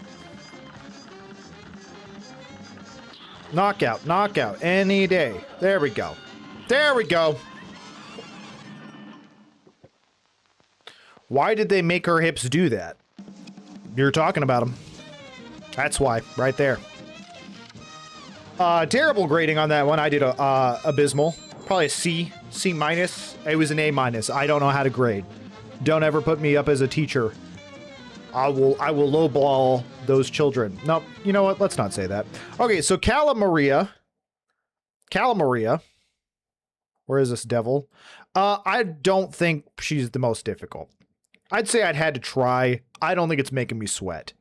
Knockout, knockout, any day. There we go. There we go. Why did they make her hips do that? You're talking about them. That's why, right there. Terrible grading on that one. I did a abysmal. Probably a C minus. It was an A minus. I don't know how to grade. Don't ever put me up as a teacher. I will lowball those children. No, you know what? Let's not say that. Okay, so Calamaria. Where is this devil? I don't think she's the most difficult. I'd say I'd had to try. I don't think it's making me sweat.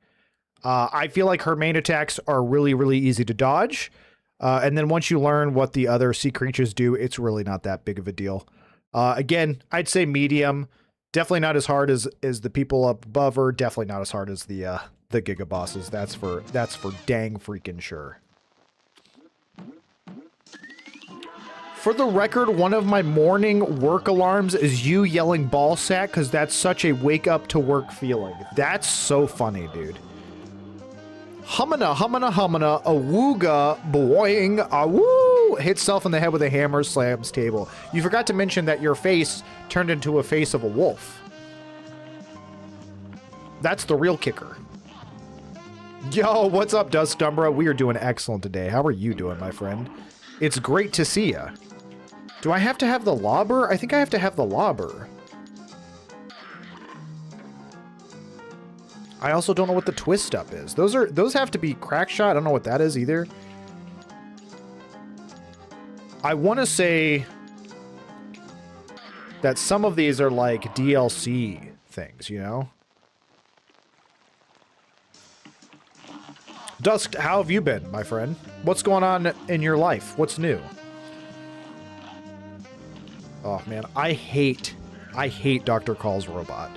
I feel like her main attacks are really, really easy to dodge. And then once you learn what the other sea creatures do, it's really not that big of a deal. Again, I'd say medium. Definitely not as hard as the people up above her. Definitely not as hard as the Giga bosses. That's for dang freaking sure. For the record, one of my morning work alarms is you yelling ball sack because that's such a wake up to work feeling. That's so funny, dude. Humana, humana, humana, awooga, boing, awoo. Hits self in the head with a hammer, slams table. You forgot to mention that your face turned into a face of a wolf. That's the real kicker. Yo, what's up, Duskdumbra? We are doing excellent today. How are you doing, my friend? It's great to see ya. Do I have to have the lobber? I think I have to have the lobber. I also don't know what the twist up is. Those have to be crack shot. I don't know what that is either. I want to say that some of these are like DLC things, you know? Dusk, how have you been, my friend? What's going on in your life? What's new? Oh man, I hate Dr. Call's robot.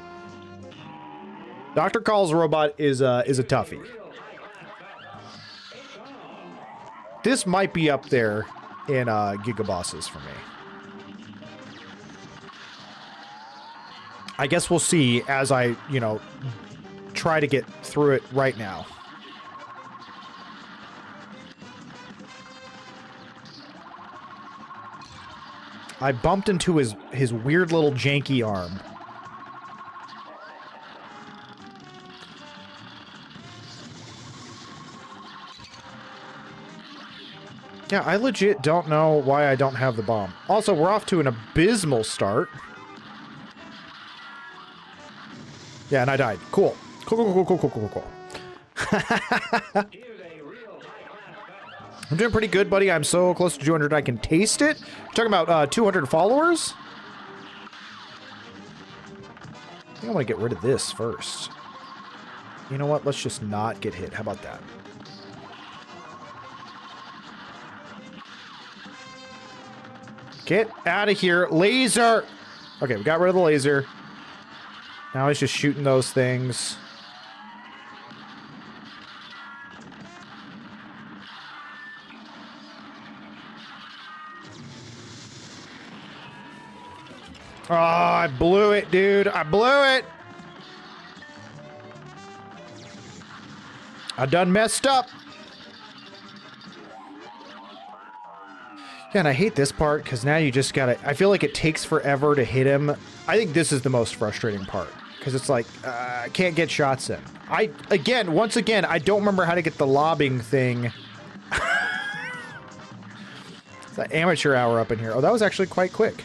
Dr. Call's robot is a toughie. This might be up there in Giga Bosses for me. I guess we'll see as I, you know, try to get through it right now. I bumped into his weird little janky arm. Yeah, I legit don't know why I don't have the bomb. Also, we're off to an abysmal start. Yeah, and I died. Cool. Cool. I'm doing pretty good, buddy. I'm so close to 200 I can taste it. You're talking about 200 followers? I think I want to get rid of this first. You know what? Let's just not get hit. How about that? Get out of here. Laser! Okay, we got rid of the laser. Now he's just shooting those things. Oh, I blew it, dude. I blew it. I done messed up. Yeah, and I hate this part because now you just gotta... I feel like it takes forever to hit him. I think this is the most frustrating part because it's like, I can't get shots in. Once again, I don't remember how to get the lobbing thing. The amateur hour up in here. Oh, that was actually quite quick.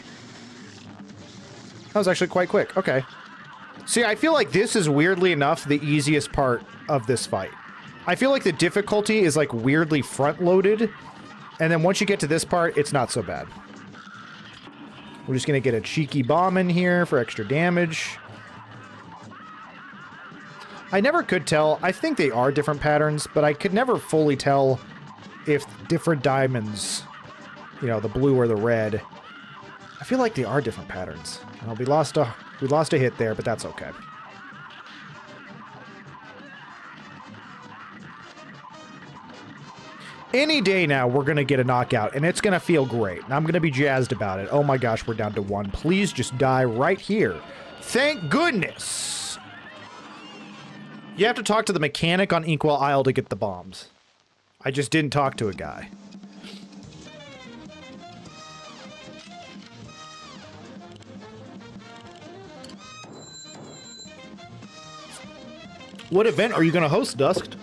That was actually quite quick. Okay. See, I feel like this is weirdly enough the easiest part of this fight. I feel like the difficulty is like weirdly front-loaded, and then once you get to this part, it's not so bad. We're just gonna get a cheeky bomb in here for extra damage. I never could tell. I think they are different patterns, but I could never fully tell if different diamonds, you know, the blue or the red. I feel like they are different patterns. Well, we lost a hit there, but that's okay. Any day now, we're going to get a knockout, and it's going to feel great. And I'm going to be jazzed about it. Oh my gosh, we're down to 1. Please just die right here. Thank goodness! You have to talk to the mechanic on Inkwell Isle to get the bombs. I just didn't talk to a guy. What event are you going to host, Dusked?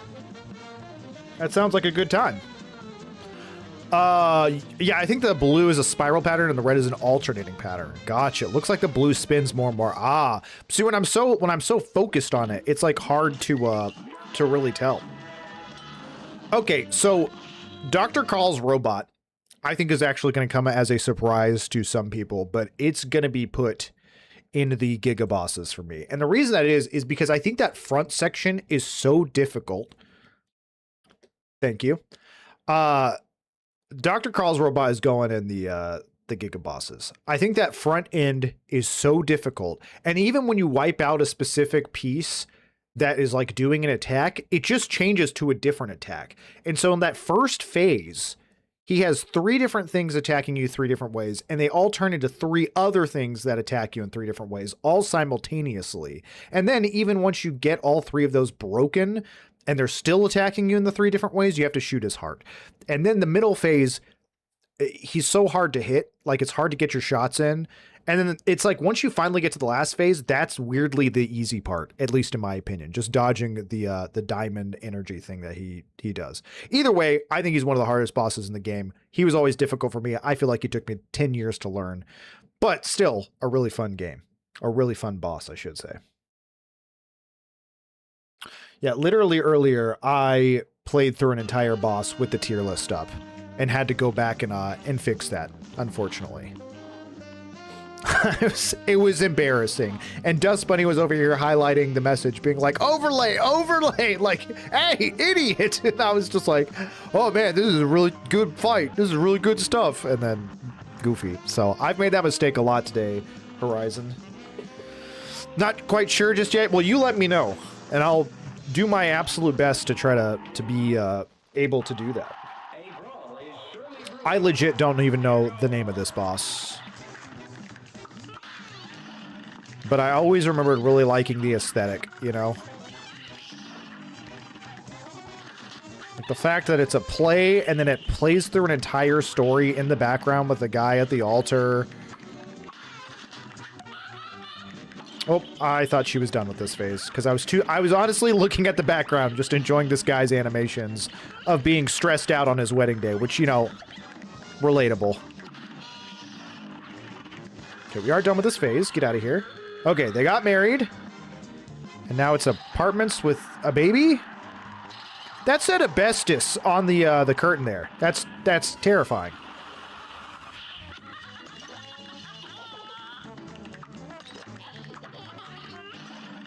That sounds like a good time. Yeah, I think the blue is a spiral pattern and the red is an alternating pattern. Gotcha. Looks like the blue spins more and more. Ah, see, when I'm so focused on it, it's like hard to really tell. Okay, so Dr. Carl's robot, I think, is actually going to come as a surprise to some people, but it's going to be put in the Giga Bosses for me. And the reason that is because I think that front section is so difficult. Thank you. Dr. Carl's robot is going in the Giga Bosses. I think that front end is so difficult. And even when you wipe out a specific piece that is like doing an attack, it just changes to a different attack. And so in that first phase, he has 3 different things attacking you 3 different ways, and they all turn into 3 other things that attack you in 3 different ways, all simultaneously. And then even once you get all 3 of those broken, and they're still attacking you in the 3 different ways, you have to shoot his heart. And then the middle phase, he's so hard to hit, like it's hard to get your shots in. And then it's like once you finally get to the last phase, that's weirdly the easy part, at least in my opinion, just dodging the diamond energy thing that he does. Either way, I think he's one of the hardest bosses in the game. He was always difficult for me. I feel like it took me 10 years to learn, but still a really fun game, a really fun boss, I should say. Yeah, literally earlier, I played through an entire boss with the tier list up and had to go back and fix that, unfortunately. It was embarrassing. And Dust Bunny was over here highlighting the message, being like, overlay, like, hey, idiot. And I was just like, oh man, this is a really good fight. This is really good stuff. And then Goofy. So I've made that mistake a lot today, Horizon. Not quite sure just yet. Well, you let me know, and I'll do my absolute best to try to be able to do that. I legit don't even know the name of this boss. But I always remembered really liking the aesthetic, you know? Like the fact that it's a play and then it plays through an entire story in the background with the guy at the altar. Oh, I thought she was done with this phase because I was honestly looking at the background, just enjoying this guy's animations of being stressed out on his wedding day, which, you know, relatable. Okay, we are done with this phase. Get out of here. Okay, they got married. And now it's apartments with a baby. That said asbestos on the curtain there. That's terrifying.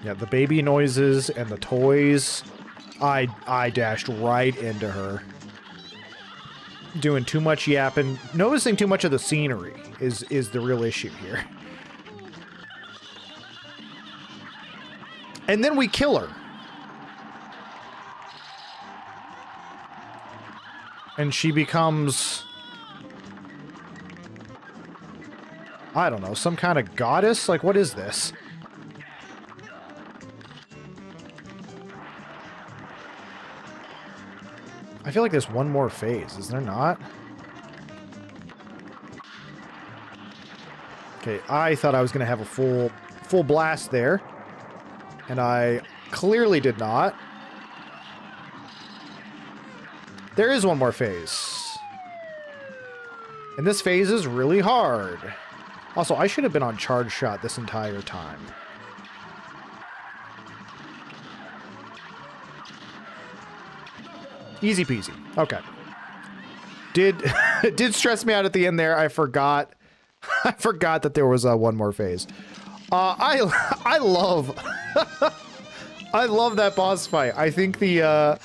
Yeah, the baby noises and the toys. I dashed right into her. Doing too much yapping. Noticing too much of the scenery is the real issue here. And then we kill her. And she becomes... I don't know, some kind of goddess? Like, what is this? I feel like there's one more phase, is there not? Okay, I thought I was going to have a full blast there. And I clearly did not. There is one more phase. And this phase is really hard. Also, I should have been on charge shot this entire time. Easy peasy. Okay. It did stress me out at the end there. I forgot that there was one more phase. I love I love that boss fight. I think the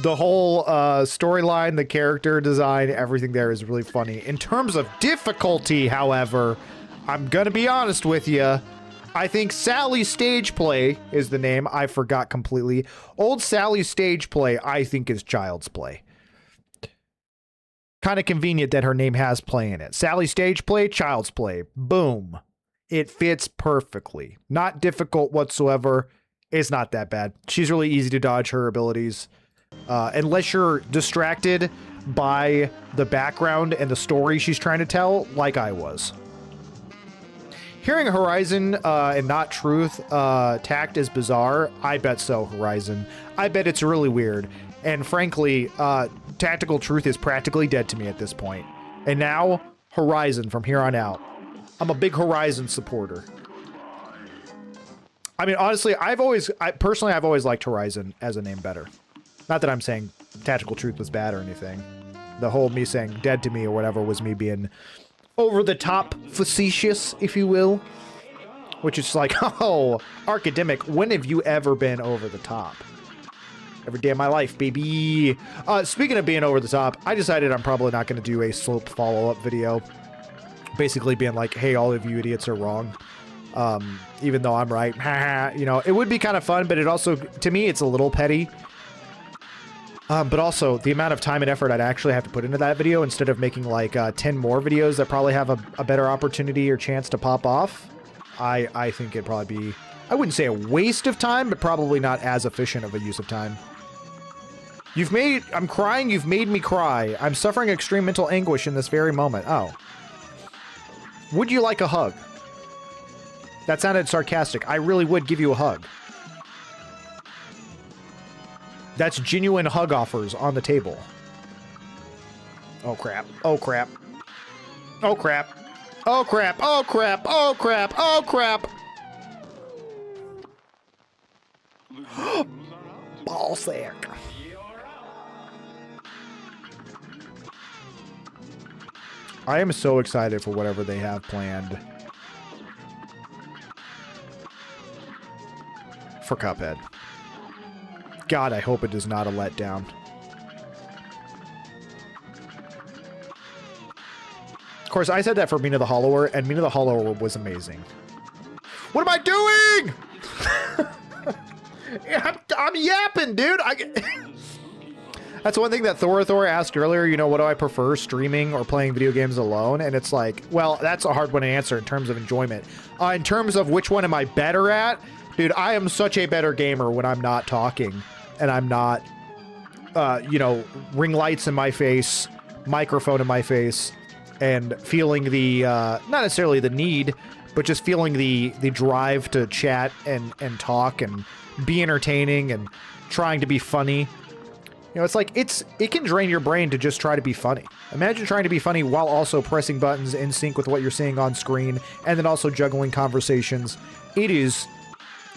whole storyline, the character design, everything there is really funny. In terms of difficulty, however, I'm gonna be honest with you. I think Sally's stage play is the name. I forgot completely. Old Sally's stage play, I think, is Child's Play. Kind of convenient that her name has play in it. Sally's stage play, Child's Play. Boom. It fits perfectly. Not difficult whatsoever. It's not that bad. She's really easy to dodge her abilities. Unless you're distracted by the background and the story she's trying to tell, like I was. Hearing Horizon and not Truth tacked is bizarre. I bet so, Horizon. I bet it's really weird. And frankly, Tactical Truth is practically dead to me at this point. And now, Horizon from here on out. I'm a big Horizon supporter. I mean, honestly, I've always liked Horizon as a name better. Not that I'm saying Tactical Truth was bad or anything. The whole me saying dead to me or whatever was me being over the top facetious, if you will. Which is like, oh, Arcademic, when have you ever been over the top? Every day of my life, baby. Speaking of being over the top, I decided I'm probably not going to do a sloped follow-up video. Basically being like, hey, all of you idiots are wrong. Even though I'm right. You know, it would be kind of fun, but it also, to me, it's a little petty. But also, the amount of time and effort I'd actually have to put into that video instead of making like 10 more videos that probably have a better opportunity or chance to pop off, I think it'd probably be, I wouldn't say a waste of time, but probably not as efficient of a use of time. I'm crying, you've made me cry. I'm suffering extreme mental anguish in this very moment. Oh. Would you like a hug? That sounded sarcastic. I really would give you a hug. That's genuine hug offers on the table. Oh crap. Oh crap. Oh crap. Oh crap. Oh crap. Oh crap. Oh crap. Ballsack. I am so excited for whatever they have planned for Cuphead. God, I hope it is not a letdown. Of course, I said that for Mina the Hollower, and Mina the Hollower was amazing. What am I doing? I'm yapping, dude. That's one thing that Thor asked earlier, you know, what do I prefer, streaming or playing video games alone? And it's like, well, that's a hard one to answer in terms of enjoyment. In terms of which one am I better at? Dude, I am such a better gamer when I'm not talking and I'm not, you know, ring lights in my face, microphone in my face, and feeling the, not necessarily the need, but just feeling the drive to chat and talk and be entertaining and trying to be funny. You know, it's like, it can drain your brain to just try to be funny. Imagine trying to be funny while also pressing buttons in sync with what you're seeing on screen, and then also juggling conversations. It is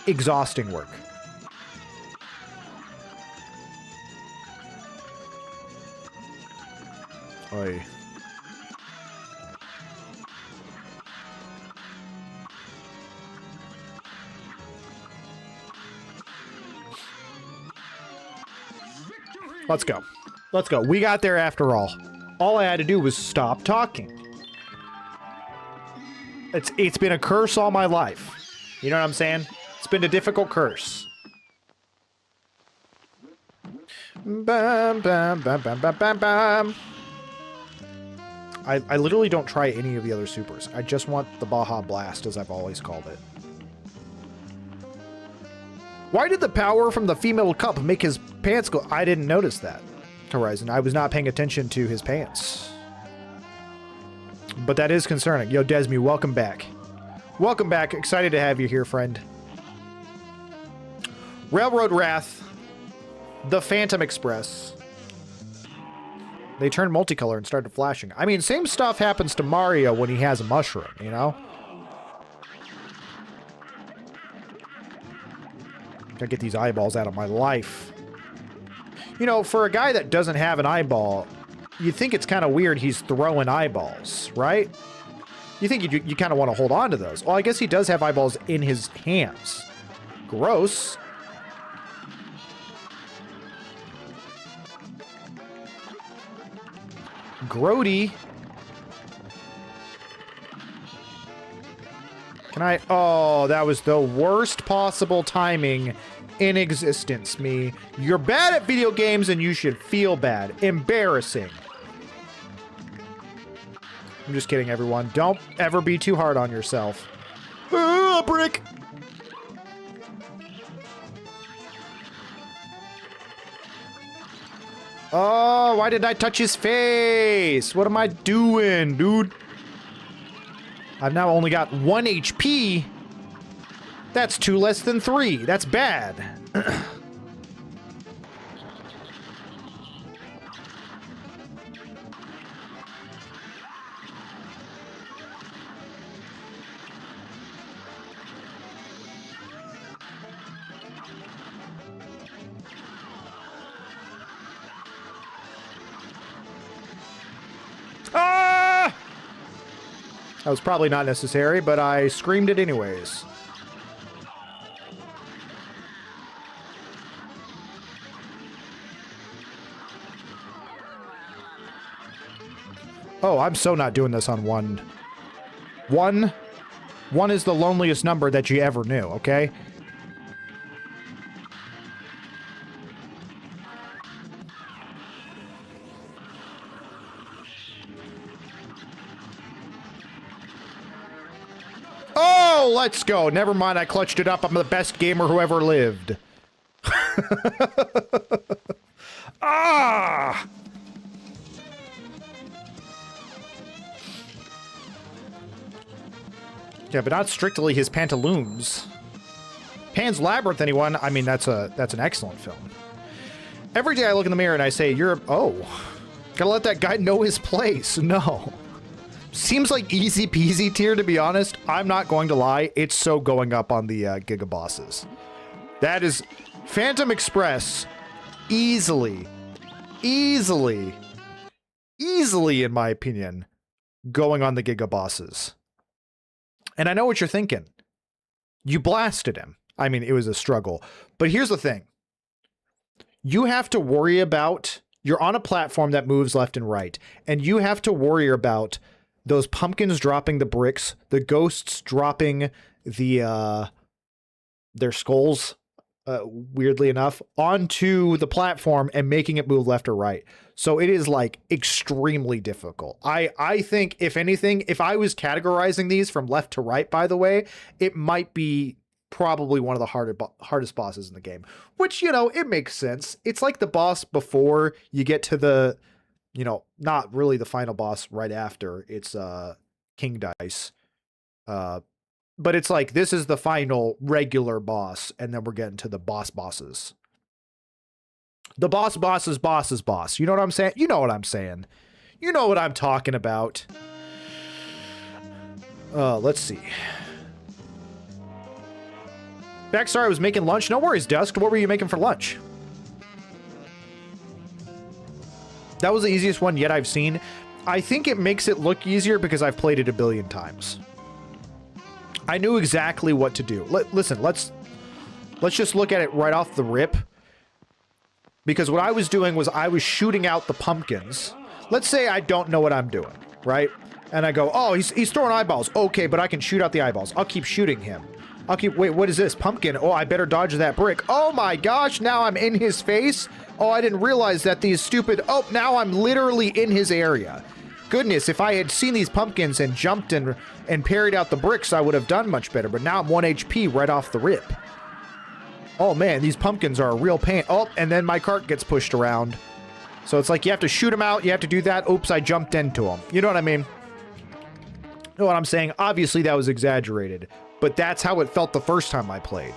exhausting work. Oy. Let's go. Let's go. We got there after all. All I had to do was stop talking. It's been a curse all my life. You know what I'm saying? It's been a difficult curse. Bam, bam, bam, bam, bam, bam, bam. I literally don't try any of the other supers. I just want the Baja Blast, as I've always called it. Why did the power from the female cup make his pants go? I didn't notice that, Horizon. I was not paying attention to his pants. But that is concerning. Yo, Desmi, welcome back. Welcome back. Excited to have you here, friend. Railroad Wrath. The Phantom Express. They turned multicolor and started flashing. I mean, same stuff happens to Mario when he has a mushroom, you know? Gotta get these eyeballs out of my life. You know, for a guy that doesn't have an eyeball, you think it's kind of weird he's throwing eyeballs, right? You think you kind of want to hold on to those. Well, I guess he does have eyeballs in his hands. Gross. Grody. Can I? Oh, that was the worst possible timing in existence, me. You're bad at video games and you should feel bad. Embarrassing. I'm just kidding, everyone. Don't ever be too hard on yourself. Ah, brick! Oh, why did I touch his face? What am I doing, dude? I've now only got 1 HP. That's 2 less than 3. That's bad. Ah! That was probably not necessary, but I screamed it anyways. Oh, I'm so not doing this on 1. 1 is the loneliest number that you ever knew, okay? Oh, let's go. Never mind, I clutched it up. I'm the best gamer who ever lived. Ah! Yeah, but not strictly his pantaloons. Pan's Labyrinth, anyone? I mean, that's an excellent film. Every day I look in the mirror and I say, oh, gotta let that guy know his place. No. Seems like easy peasy tier, to be honest. I'm not going to lie. It's so going up on the Giga Bosses. That is Phantom Express. Easily, in my opinion, going on the Giga Bosses. And I know what you're thinking. You blasted him. I mean, it was a struggle. But here's the thing. You have to worry about... You're on a platform that moves left and right. And you have to worry about those pumpkins dropping the bricks, the ghosts dropping the their skulls weirdly enough, onto the platform and making it move left or right. So it is like extremely difficult. I think if anything, if I was categorizing these from left to right, by the way, it might be probably one of the hardest bosses in the game, which, you know, it makes sense. It's like the boss before you get to the, you know, not really the final boss right after. It's King Dice. But it's like, this is the final regular boss, and then we're getting to the bosses. The boss's boss's boss. You know what I'm saying? You know what I'm saying. You know what I'm talking about. Let's see. Backstar, I was making lunch. No worries, Dusk. What were you making for lunch? That was the easiest one yet I've seen. I think it makes it look easier because I've played it a billion times. I knew exactly what to do. Listen, let's just look at it right off the rip. Because what I was doing was I was shooting out the pumpkins. Let's say I don't know what I'm doing, right? And I go, oh, he's throwing eyeballs. Okay, but I can shoot out the eyeballs. I'll keep shooting him. Wait, what is this? Pumpkin. Oh, I better dodge that brick. Oh my gosh, now I'm in his face. Oh, I didn't realize that these stupid... Oh, now I'm literally in his area. Goodness, if I had seen these pumpkins and jumped and parried out the bricks, I would have done much better. But now I'm 1 HP right off the rip. Oh man, these pumpkins are a real pain. Oh, and then my cart gets pushed around. So it's like you have to shoot him out. You have to do that. Oops, I jumped into him. You know what I mean? You know what I'm saying? Obviously, that was exaggerated. But that's how it felt the first time I played.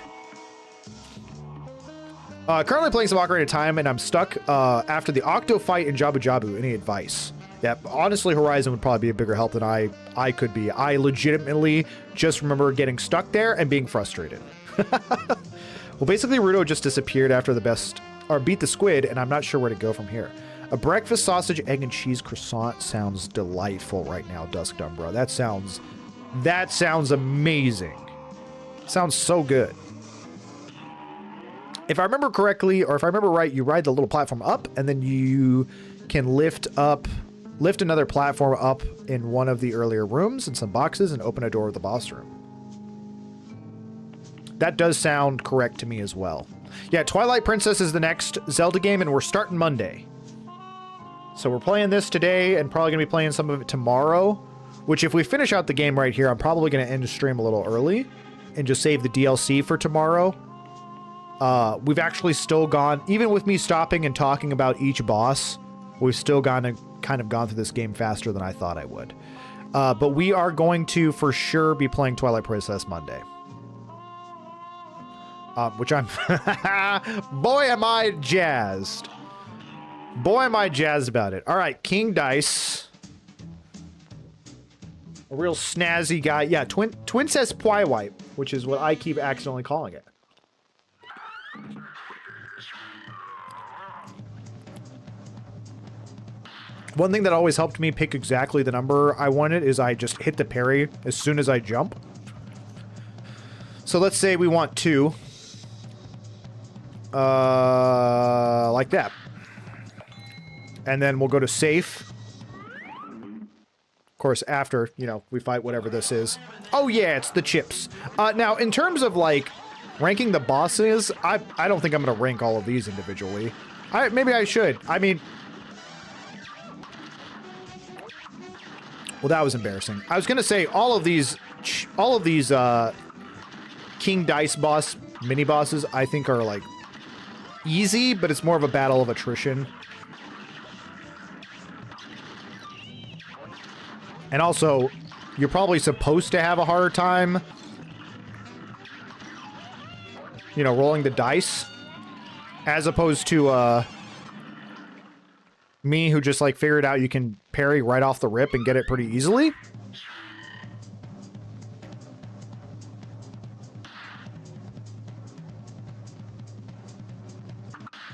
Currently playing some Ocarina of Time, and I'm stuck after the Octo fight in Jabu Jabu. Any advice? Yeah, honestly, Horizon would probably be a bigger help than I could be. I legitimately just remember getting stuck there and being frustrated. Well, basically, Ruto just disappeared after beat the squid, and I'm not sure where to go from here. A breakfast sausage, egg, and cheese croissant sounds delightful right now, Dusk Dumbro. That sounds amazing. Sounds so good. If I remember correctly, or if I remember right, you ride the little platform up, and then you can lift another platform up in one of the earlier rooms and some boxes and open a door of the boss room. That does sound correct to me as well. Yeah, Twilight Princess is the next Zelda game, and we're starting Monday. So we're playing this today, and probably going to be playing some of it tomorrow, which if we finish out the game right here, I'm probably going to end the stream a little early and just save the DLC for tomorrow. We've actually still gone, even with me stopping and talking about each boss, we've still kind of gone through this game faster than I thought I would. But we are going to, for sure, be playing Twilight Princess Monday. Which I'm... Boy, am I jazzed. Boy, am I jazzed about it. All right, King Dice. A real snazzy guy. Yeah, Twincess Pwaiwipe, which is what I keep accidentally calling it. One thing that always helped me pick exactly the number I wanted is I just hit the parry as soon as I jump. So let's say we want 2. Like that. And then we'll go to safe. Of course, after, you know, we fight whatever this is. Oh yeah, it's the chips. Now, in terms of, like, ranking the bosses, I don't think I'm going to rank all of these individually. Maybe I should. I mean... Well, that was embarrassing. I was going to say all of these King Dice boss mini bosses I think are like easy, but it's more of a battle of attrition. And also, you're probably supposed to have a harder time, you know, rolling the dice, as opposed to me, who just like figured out you can parry right off the rip and get it pretty easily.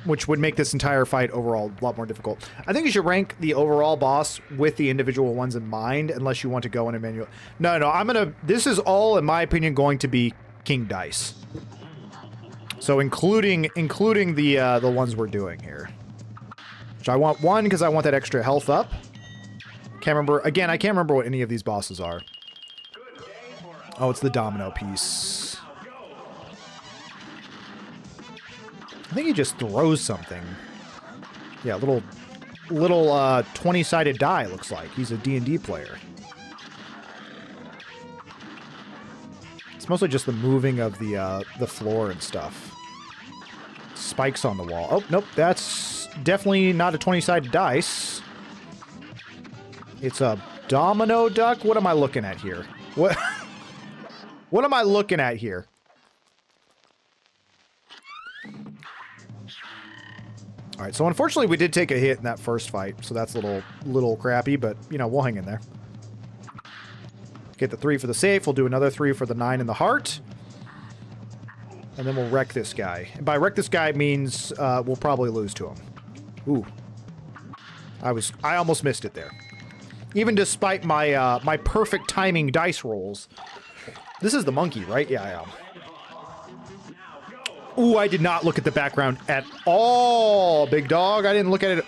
Which would make this entire fight overall a lot more difficult. I think you should rank the overall boss with the individual ones in mind, unless you want to go in a manual. No, this is all, in my opinion, going to be King Dice. So including the ones we're doing here. Which I want 1 because I want that extra health up. Can't remember, again, I can't remember what any of these bosses are. Oh, it's the domino piece. I think he just throws something. Yeah, little 20-sided die, looks like. He's a D&D player. It's mostly just the moving of the floor and stuff. Spikes on the wall. Oh, nope, that's definitely not a 20-sided dice. It's a domino duck? What am I looking at here? What? What am I looking at here? All right, so unfortunately we did take a hit in that first fight, so that's a little crappy, but, you know, we'll hang in there. Get the 3 for the safe. We'll do another 3 for the 9 in the heart. And then we'll wreck this guy. And by wreck this guy means we'll probably lose to him. Ooh. I almost missed it there. Even despite my my perfect timing dice rolls. This is the monkey, right? Yeah, I am. Ooh, I did not look at the background at all, big dog. I didn't look at it.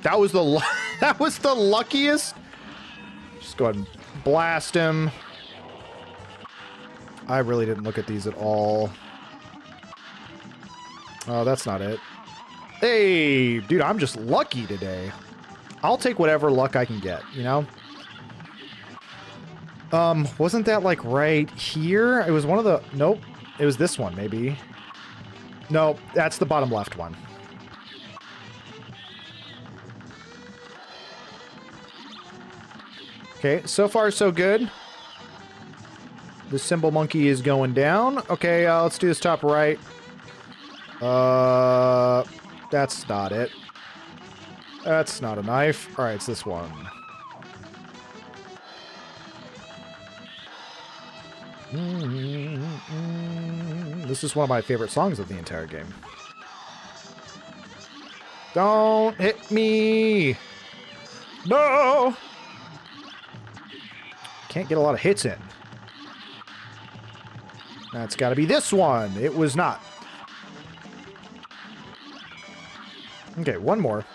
That was the that was the luckiest. Just go ahead and blast him. I really didn't look at these at all. Oh, that's not it. Hey, dude, I'm just lucky today. I'll take whatever luck I can get, you know? Wasn't that like right here? It was one of the... Nope. It was this one, maybe. No, that's the bottom left one. Okay, so far so good. The symbol monkey is going down. Okay, let's do this top right. That's not it. That's not a knife. All right, it's this one. This is one of my favorite songs of the entire game. Don't hit me! No! Can't get a lot of hits in. That's got to be this one. It was not. Okay, one more.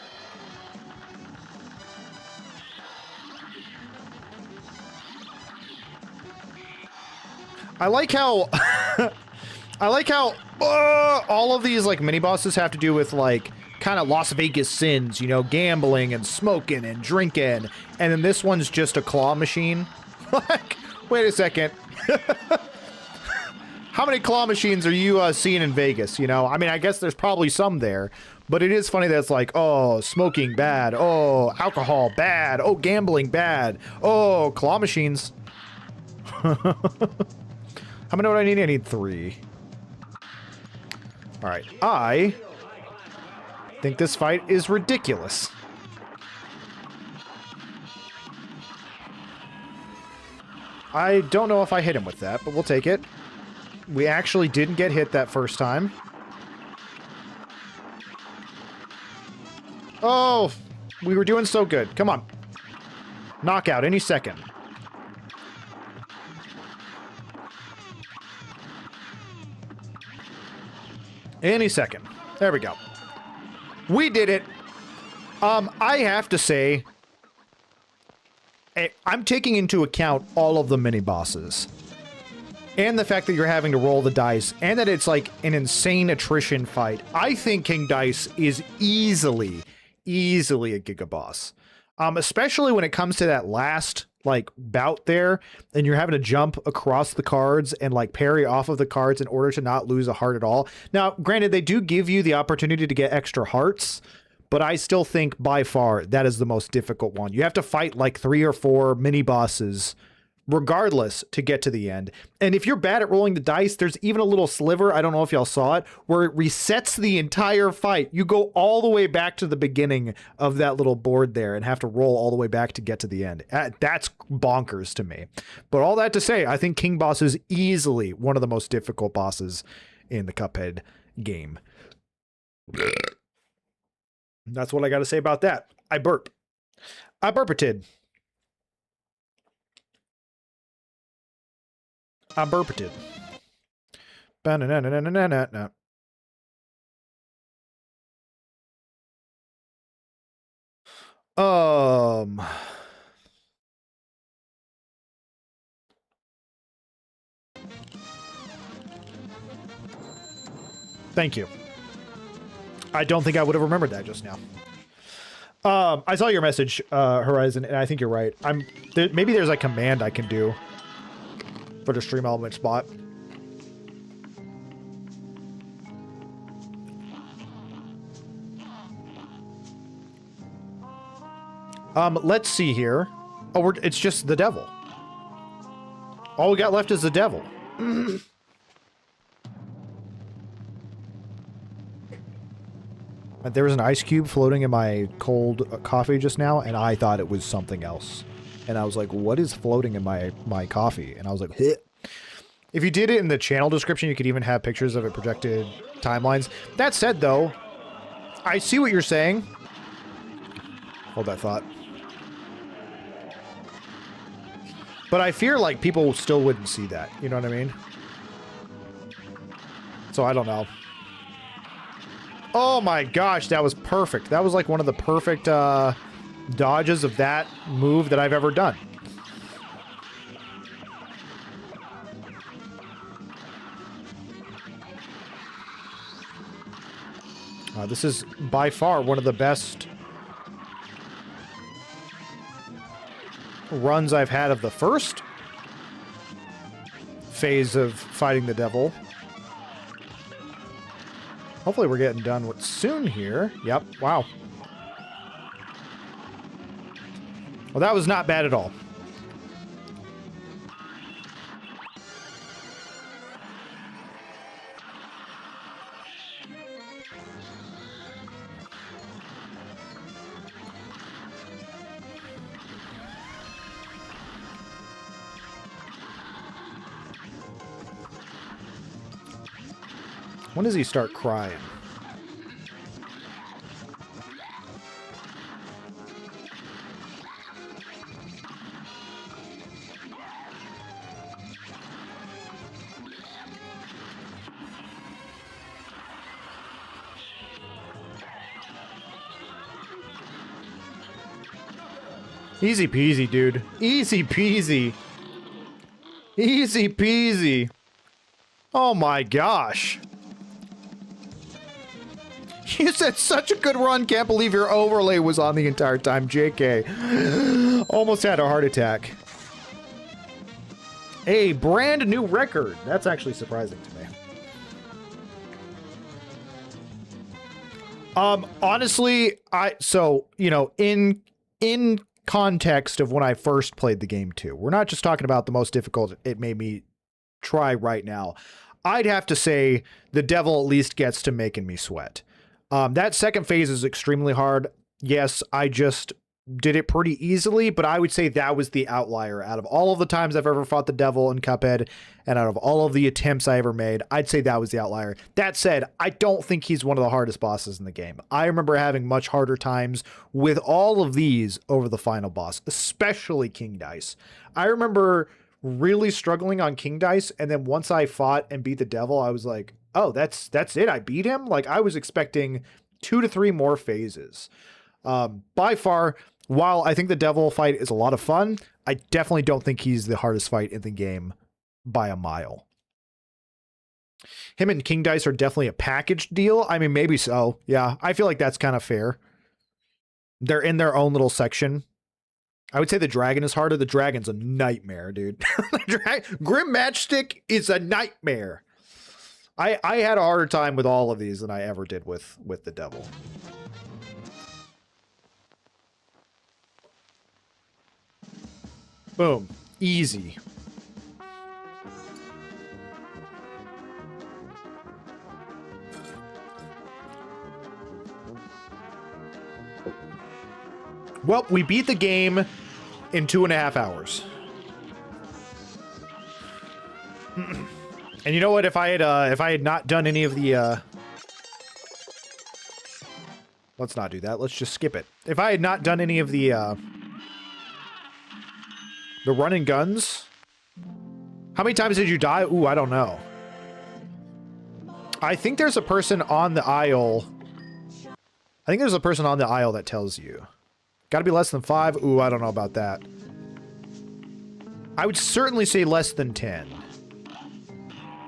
I like how I like how all of these like mini bosses have to do with like kind of Las Vegas sins, you know, gambling and smoking and drinking, and then this one's just a claw machine. Like, wait a second. How many claw machines are you seeing in Vegas, you know? I mean, I guess there's probably some there, but it is funny that it's like, oh, smoking bad, oh, alcohol bad, oh, gambling bad, oh, claw machines. How many do I need? I need 3. All right. I think this fight is ridiculous. I don't know if I hit him with that, but we'll take it. We actually didn't get hit that first time. Oh, we were doing so good. Come on. Knockout any second. Any second. There we go. We did it. I have to say, I'm taking into account all of the mini bosses. And the fact that you're having to roll the dice, and that it's like an insane attrition fight. I think King Dice is easily a Giga boss. Especially when it comes to that last like bout there, and you're having to jump across the cards and like parry off of the cards in order to not lose a heart at all. Now, granted, they do give you the opportunity to get extra hearts, but I still think by far that is the most difficult one. You have to fight like 3 or 4 mini bosses regardless to get to the end. And if you're bad at rolling the dice, there's even a little sliver, I don't know if y'all saw it, where it resets the entire fight. You go all the way back to the beginning of that little board there and have to roll all the way back to get to the end. That's bonkers to me. But all that to say, I think King Boss is easily one of the most difficult bosses in the Cuphead game. That's what I got to say about that. I burp. I burpeted. I burpeted. Ba-na-na-na-na-na-na-na. Thank you. I don't think I would have remembered that just now. I saw your message, Horizon, and I think you're right. Maybe there's a command I can do for the stream element spot. Let's see here. Oh, it's just the devil. All we got left is the devil. There was an ice cube floating in my cold coffee just now, and I thought it was something else. And I was like, what is floating in my coffee? And I was like, heh. If you did it in the channel description, you could even have pictures of it projected timelines. That said, though, I see what you're saying. Hold that thought. But I fear like people still wouldn't see that. You know what I mean? So I don't know. Oh my gosh, that was perfect. That was like one of the perfect dodges of that move that I've ever done. This is by far one of the best runs I've had of the first phase of fighting the devil. Hopefully we're getting done soon here. Yep, wow. Well, that was not bad at all. When does he start crying? Easy peasy, dude. Easy peasy. Easy peasy. Oh my gosh. You said such a good run. Can't believe your overlay was on the entire time. JK. Almost had a heart attack. A brand new record. That's actually surprising to me. Honestly, in context of when I first played the game too, we're not just talking about the most difficult it made me try right now. I'd have to say the devil at least gets to making me sweat. That second phase is extremely hard. Yes, I just did it pretty easily, but I would say that was the outlier. Out of all of the times I've ever fought the devil in Cuphead, and out of all of the attempts I ever made, I'd say that was the outlier. That said, I don't think he's one of the hardest bosses in the game. I remember having much harder times with all of these over the final boss, especially King Dice. I remember really struggling on King Dice, and then once I fought and beat the devil, I was like, oh, that's it. I beat him. Like I was expecting 2 to 3 more phases. By far, while I think the devil fight is a lot of fun, I definitely don't think he's the hardest fight in the game by a mile. Him and King Dice are definitely a packaged deal. I mean, maybe so. Yeah, I feel like that's kind of fair. They're in their own little section. I would say the dragon is harder. The dragon's a nightmare, dude. Grim Matchstick is a nightmare. I had a harder time with all of these than I ever did with the devil. Boom. Easy. Well, we beat the game in 2.5 hours. And you know what? If I had not done any of the let's not do that. Let's just skip it. If I had not done any of the run and guns, how many times did you die? Ooh, I don't know. I think there's a person on the aisle. I think there's a person on the aisle that tells you. Gotta be less than 5. Ooh, I don't know about that. I would certainly say less than 10.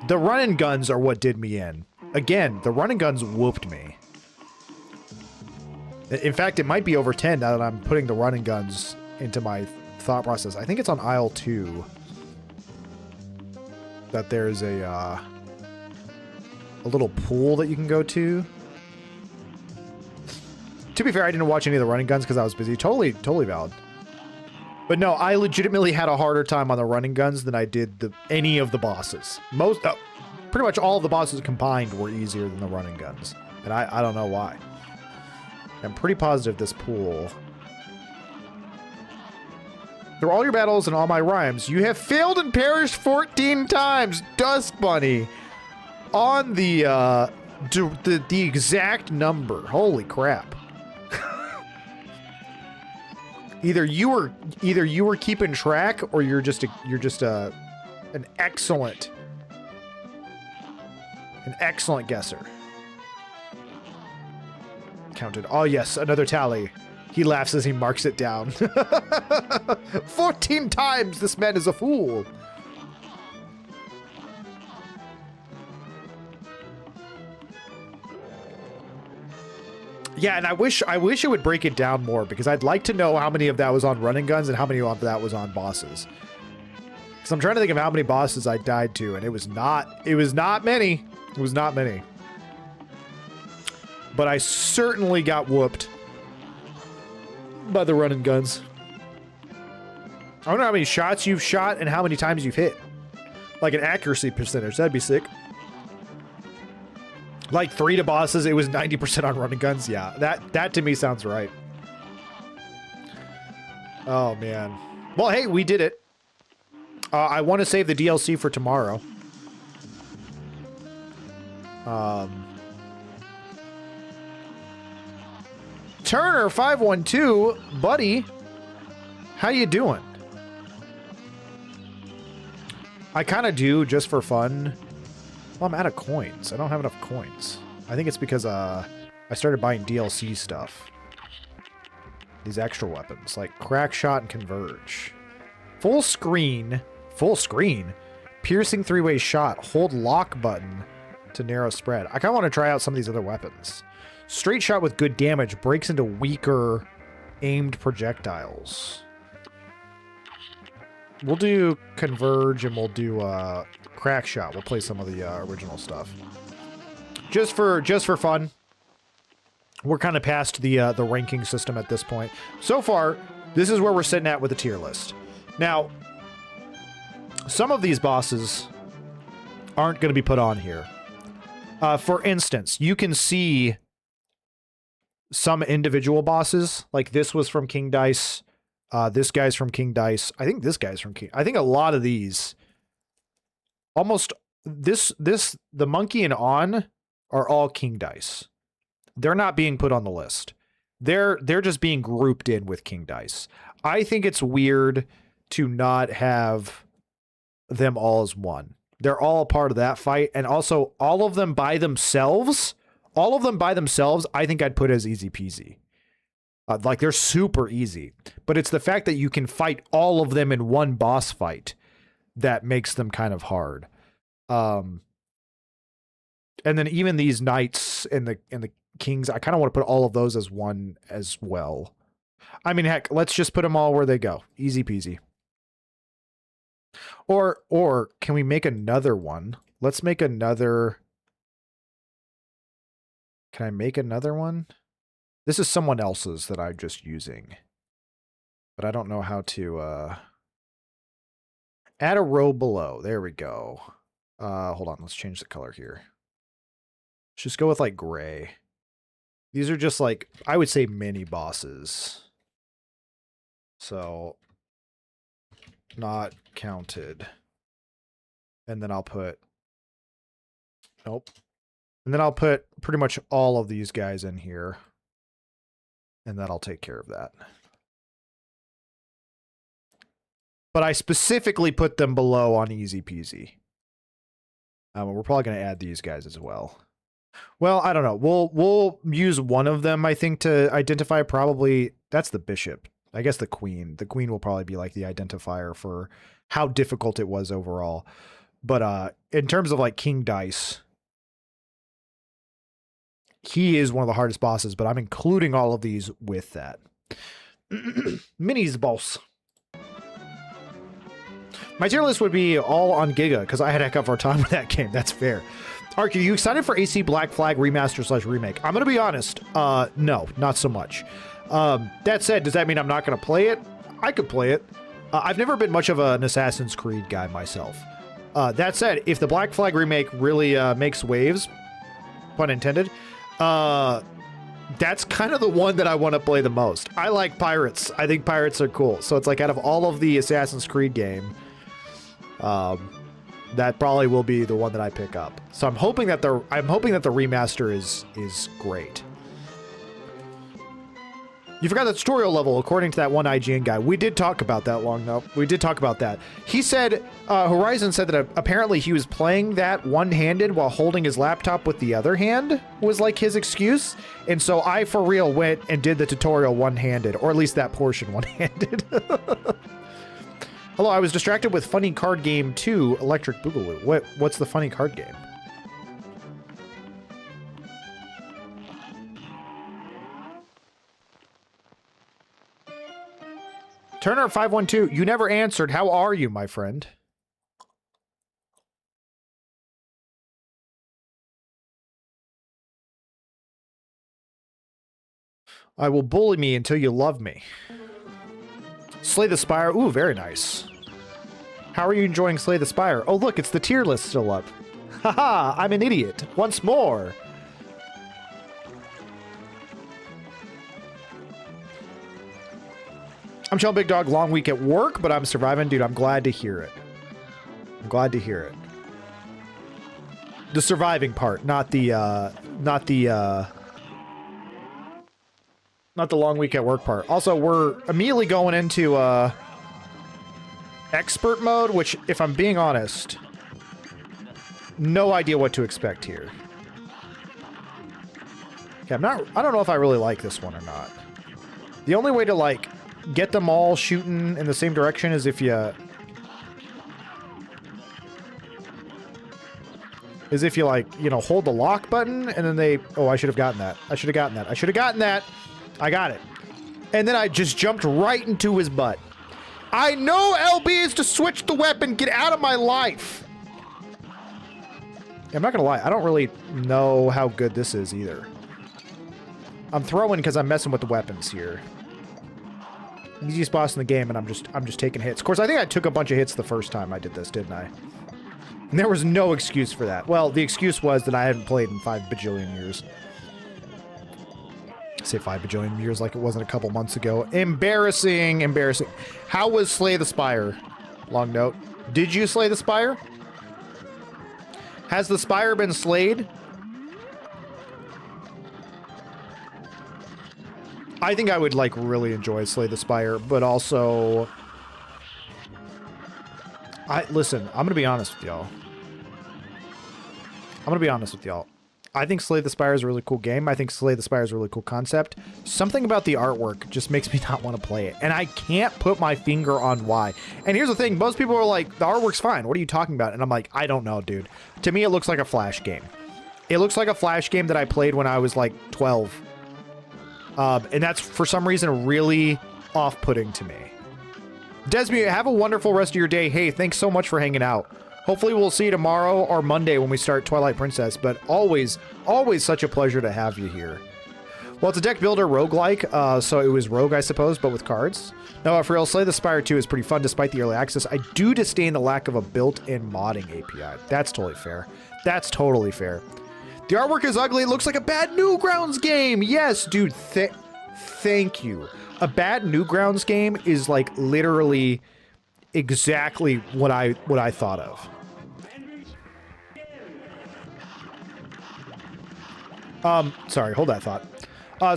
The run and guns are what did me in. Again, the run and guns whooped me. In fact, it might be over 10 now that I'm putting the run and guns into my thought process. I think it's on aisle 2 that there's a little pool that you can go to. To be fair, I didn't watch any of the running guns because I was busy. Totally valid. But no, I legitimately had a harder time on the running guns than I did any of the bosses. Pretty much all of the bosses combined were easier than the running guns. And I don't know why. I'm pretty positive this pool. Through all your battles and all my rhymes, you have failed and perished 14 times, Dusk Bunny. On the exact number. Holy crap. Either you were keeping track, or you're just an excellent guesser. Counted. Oh yes, another tally. He laughs as he marks it down. 14 times this man is a fool. Yeah, and I wish it would break it down more, because I'd like to know how many of that was on running guns and how many of that was on bosses. Because I'm trying to think of how many bosses I died to, and it was not many. It was not many. But I certainly got whooped by the running guns. I don't know how many shots you've shot and how many times you've hit. Like an accuracy percentage. That'd be sick. Like 3 to bosses, it was 90% on running guns. Yeah, that to me sounds right. Oh, man. Well, hey, we did it. I want to save the DLC for tomorrow. Turner 512, buddy, how you doing? I kind of do just for fun. Well, I'm out of coins. I don't have enough coins. I think it's because I started buying DLC stuff. These extra weapons like Crack Shot and Converge. Full screen, piercing 3-way shot. Hold lock button to narrow spread. I kind of want to try out some of these other weapons. Straight shot with good damage breaks into weaker aimed projectiles. We'll do Converge and we'll do Crack Shot. We'll play some of the original stuff. Just for fun. We're kind of past the ranking system at this point. So far, this is where we're sitting at with the tier list. Now, some of these bosses aren't going to be put on here. For instance, you can see some individual bosses, like this was from King Dice. This guy's from King Dice. I think this guy's from King. I think a lot of these, almost the monkey and on are all King Dice. They're not being put on the list. They're just being grouped in with King Dice. I think it's weird to not have them all as one. They're all a part of that fight, and also all of them by themselves. I think I'd put as easy peasy. Like they're super easy, but it's the fact that you can fight all of them in one boss fight that makes them kind of hard. And then even these knights and the kings, I kind of want to put all of those as one as well. I mean, heck, let's just put them all where they go. Easy peasy. Or can we make another one? Let's make another. Can I make another one? This is someone else's that I'm just using. But I don't know how to add a row below. There we go. Hold on, let's change the color here. Let's just go with like gray. These are just like, I would say mini bosses. So not counted. And then I'll put, nope. And then I'll put pretty much all of these guys in here. And that'll take care of that. But I specifically put them below on easy peasy. We're probably going to add these guys as well. Well, I don't know. We'll use one of them, I think, to identify probably. That's the bishop. I guess the queen. The queen will probably be like the identifier for how difficult it was overall. But in terms of like King Dice, he is one of the hardest bosses, but I'm including all of these with that. Minis boss. My tier list would be all on Giga, because I had a heck of a time with that game. That's fair. Ark, are you excited for AC Black Flag remaster / remake? I'm going to be honest. No, not so much. That said, does that mean I'm not going to play it? I could play it. I've never been much of an Assassin's Creed guy myself. That said, if the Black Flag remake really makes waves, pun intended, that's kind of the one that I want to play the most. I like pirates. I think pirates are cool. So it's like out of all of the Assassin's Creed game, that probably will be the one that I pick up. So I'm hoping that the remaster is great. You forgot the tutorial level, according to that one IGN guy. We did talk about that long, though. We did talk about that. He said, Horizon said that apparently he was playing that one-handed while holding his laptop with the other hand was like his excuse. And so I, for real, went and did the tutorial one-handed, or at least that portion one-handed. Hello, I was distracted with Funny Card Game 2, Electric Boogaloo. What's the funny card game? Turner512, you never answered. How are you, my friend? I will bully me until you love me. Slay the Spire. Ooh, very nice. How are you enjoying Slay the Spire? Oh, look, it's the tier list still up. Haha, I'm an idiot. Once more. I'm chilling, big dog. Long week at work, but I'm surviving. Dude, I'm glad to hear it. I'm glad to hear it. The surviving part, not the long week at work part. Also, we're immediately going into expert mode, which, if I'm being honest, no idea what to expect here. Okay, I don't know if I really like this one or not. The only way to, like, get them all shooting in the same direction is if you... like, you know, hold the lock button, and then they... Oh, I should have gotten that. I should have gotten that. I should have gotten that. I got it. And then I just jumped right into his butt. I know LB is to switch the weapon. Get out of my life. I'm not gonna lie. I don't really know how good this is either. I'm throwing because I'm messing with the weapons here. Easiest boss in the game, and I'm just taking hits. Of course, I think I took a bunch of hits the first time I did this, didn't I? And there was no excuse for that. Well, the excuse was that I hadn't played in 5 bajillion years. I say 5 bajillion years like it wasn't a couple months ago. Embarrassing, embarrassing. How was Slay the Spire? Long note. Did you slay the Spire? Has the Spire been slayed? I think I would, like, really enjoy Slay the Spire, but also... Listen, I'm gonna be honest with y'all. I think Slay the Spire is a really cool game. I think Slay the Spire is a really cool concept. Something about the artwork just makes me not want to play it. And I can't put my finger on why. And here's the thing. Most people are like, the artwork's fine. What are you talking about? And I'm like, I don't know, dude. To me, it looks like a Flash game. It looks like a Flash game that I played when I was, like, 12. And that's, for some reason, really off-putting to me. Desmi, have a wonderful rest of your day. Hey, thanks so much for hanging out. Hopefully we'll see you tomorrow or Monday when we start Twilight Princess, but always, always such a pleasure to have you here. Well, it's a deck builder roguelike, so it was rogue, I suppose, but with cards. No, for real, Slay the Spire 2 is pretty fun despite the early access. I do disdain the lack of a built-in modding API. That's totally fair. That's totally fair. The artwork is ugly. It looks like a bad Newgrounds game. Yes, dude, thank you. A bad Newgrounds game is, like, literally exactly what I thought of. Sorry, hold that thought.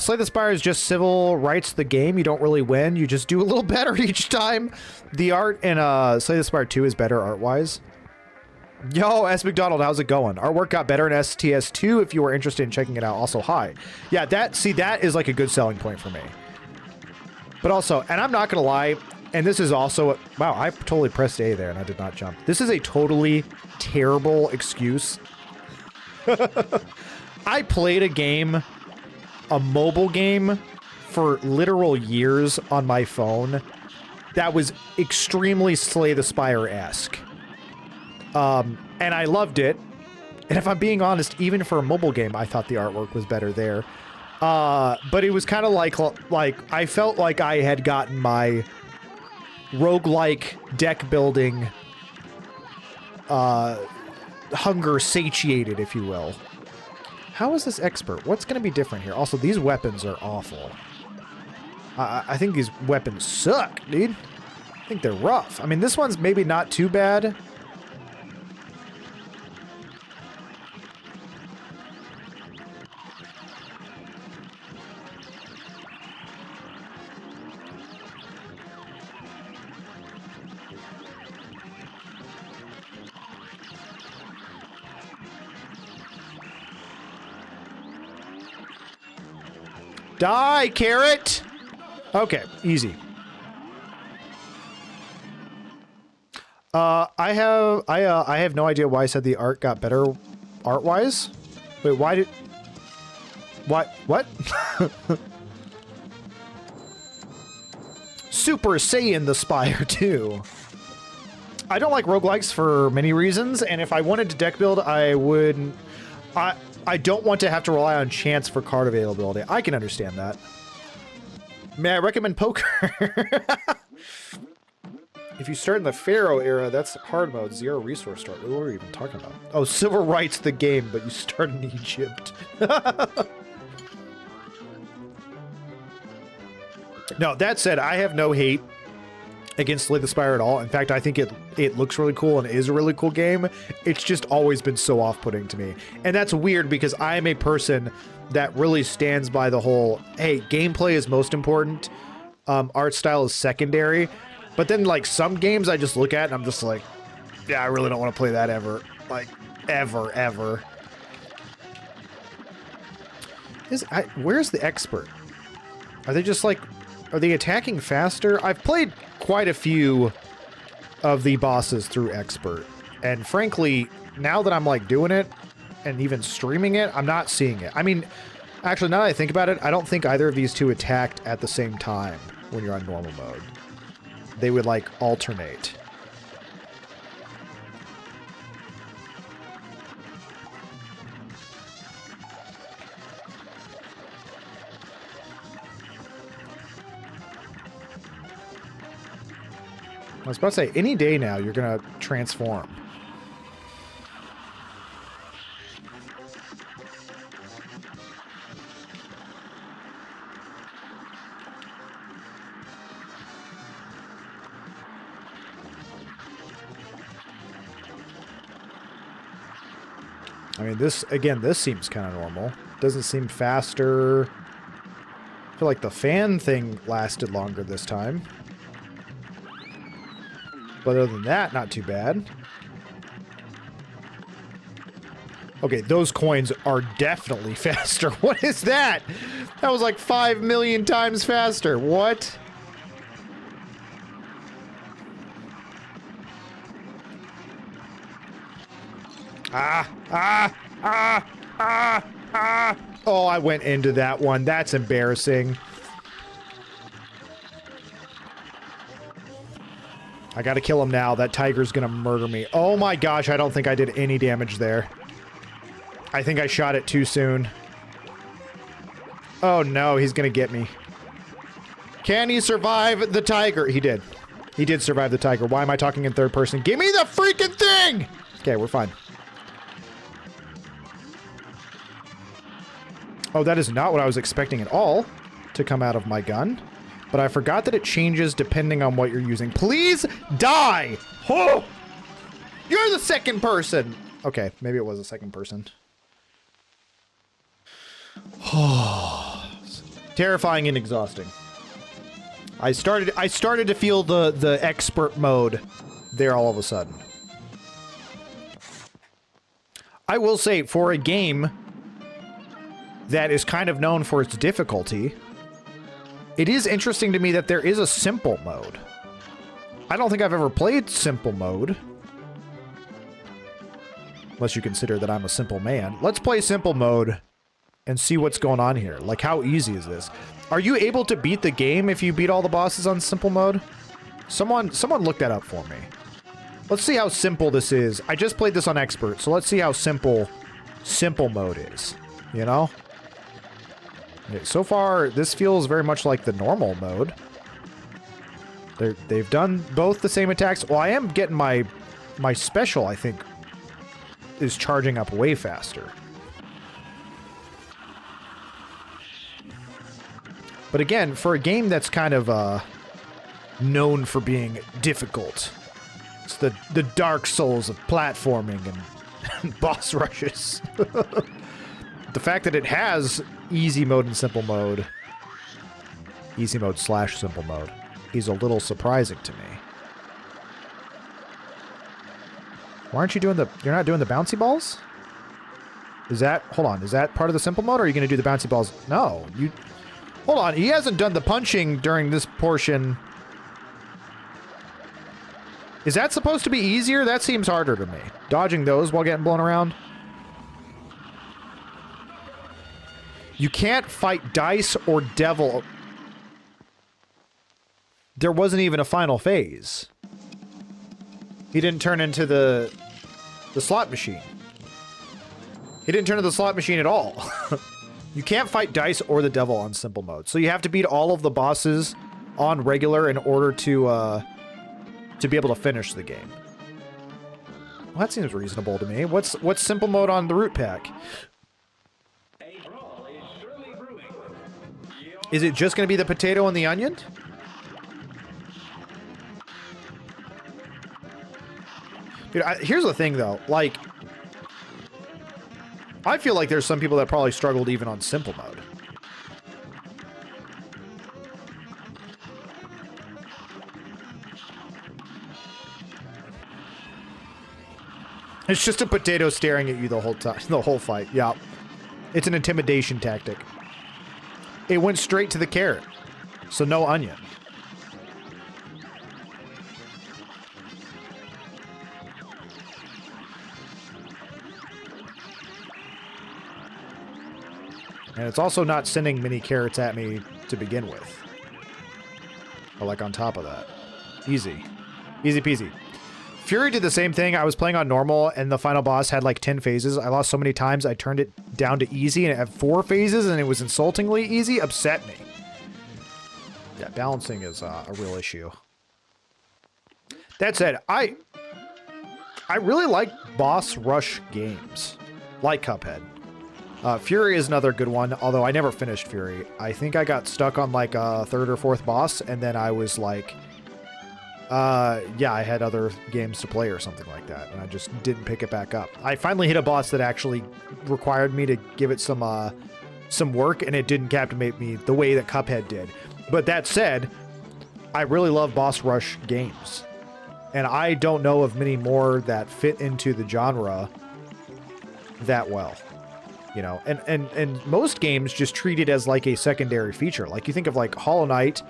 Slay the Spire is just civil rights the game. You don't really win. You just do a little better each time. The art in Slay the Spire 2 is better art-wise. Yo, S. McDonald, how's it going? Artwork got better in STS2 if you were interested in checking it out. Also, hi. Yeah, that is like a good selling point for me. But also, and I'm not going to lie, and this is also... Wow, I totally pressed A there and I did not jump. This is a totally terrible excuse. I played a game, a mobile game, for literal years on my phone that was extremely Slay the Spire-esque. And I loved it. And if I'm being honest, even for a mobile game, I thought the artwork was better there. But it was kind of like I felt like I had gotten my roguelike deck building hunger satiated, if you will. How is this expert? What's going to be different here? Also, these weapons are awful. I think these weapons suck, dude. I think they're rough. I mean, this one's maybe not too bad. Die, carrot! Okay, easy. I have no idea why I said the art got better art-wise. Wait, why did... What? Super Saiyan the Spire 2. I don't like roguelikes for many reasons, and if I wanted to deck build, I would... I don't want to have to rely on chance for card availability. I can understand that. May I recommend poker? If you start in the Pharaoh era, that's hard mode, 0 resource start. What were we even talking about? Oh, civil rights the game, but you start in Egypt. No, that said, I have no hate against Slay the Spire at all. In fact, I think it looks really cool and is a really cool game. It's just always been so off-putting to me. And that's weird because I am a person that really stands by the whole, hey, gameplay is most important, art style is secondary. But then, like, some games I just look at and I'm just like, yeah, I really don't want to play that ever. Like, ever. Where's the expert? Are they just like... Are they attacking faster? I've played quite a few of the bosses through expert. And frankly, now that I'm like doing it and even streaming it, I'm not seeing it. I mean, actually, now that I think about it, I don't think either of these two attacked at the same time when you're on normal mode. They would like alternate. I was about to say, any day now, you're going to transform. I mean, this seems kind of normal. Doesn't seem faster. I feel like the fan thing lasted longer this time. But other than that, not too bad. Okay, those coins are definitely faster. What is that? That was like 5 million times faster. What? Oh, I went into that one. That's embarrassing. I gotta kill him now. That tiger's gonna murder me. Oh my gosh, I don't think I did any damage there. I think I shot it too soon. Oh no, he's gonna get me. Can he survive the tiger? He did. He did survive the tiger. Why am I talking in third person? Give me the freaking thing! Okay, we're fine. Oh, that is not what I was expecting at all to come out of my gun. But I forgot that it changes depending on what you're using. Please die! Oh! You're the second person! Okay, maybe it was a second person. Terrifying and exhausting. I started to feel the expert mode there all of a sudden. I will say, for a game that is kind of known for its difficulty, it is interesting to me that there is a simple mode. I don't think I've ever played simple mode. Unless you consider that I'm a simple man. Let's play simple mode and see what's going on here. Like, how easy is this? Are you able to beat the game if you beat all the bosses on simple mode? Someone look that up for me. Let's see how simple this is. I just played this on expert, so let's see how simple mode is, you know? Okay, so far, this feels very much like the normal mode. They've done both the same attacks. Well, I am getting my special, I think, is charging up way faster. But again, for a game that's kind of known for being difficult, it's the Dark Souls of platforming and boss rushes. The fact that it has easy mode and simple mode, easy mode / simple mode, is a little surprising to me. Why aren't you doing you're not doing the bouncy balls? Is that, hold on, is that part of the simple mode, or are you going to do the bouncy balls? No, hold on, he hasn't done the punching during this portion. Is that supposed to be easier? That seems harder to me. Dodging those while getting blown around. You can't fight dice or devil. There wasn't even a final phase. He didn't turn into the slot machine. He didn't turn into the slot machine at all. You can't fight dice or the devil on simple mode. So you have to beat all of the bosses on regular in order to be able to finish the game. Well, that seems reasonable to me. What's simple mode on the root pack? A brawl is surely brewing. Is it just going to be the potato and the onion? Dude, here's the thing, though. Like, I feel like there's some people that probably struggled even on simple mode. It's just a potato staring at you the whole time, the whole fight. Yeah. It's an intimidation tactic. It went straight to the carrot. So no onion. And it's also not sending many carrots at me to begin with. Or like on top of that. Easy. Easy peasy. Fury did the same thing. I was playing on normal and the final boss had like 10 phases. I lost so many times I turned it down to easy and it had 4 phases and it was insultingly easy. Upset me. Yeah, balancing is a real issue. That said, I really like boss rush games. Like Cuphead. Fury is another good one, although I never finished Fury. I think I got stuck on like a 3rd or 4th boss, and then I was like, yeah, I had other games to play or something like that, and I just didn't pick it back up. I finally hit a boss that actually required me to give it some work, and it didn't captivate me the way that Cuphead did. But that said, I really love boss rush games, and I don't know of many more that fit into the genre that well. You know, and most games just treat it as like a secondary feature. Like you think of like Hollow Knight,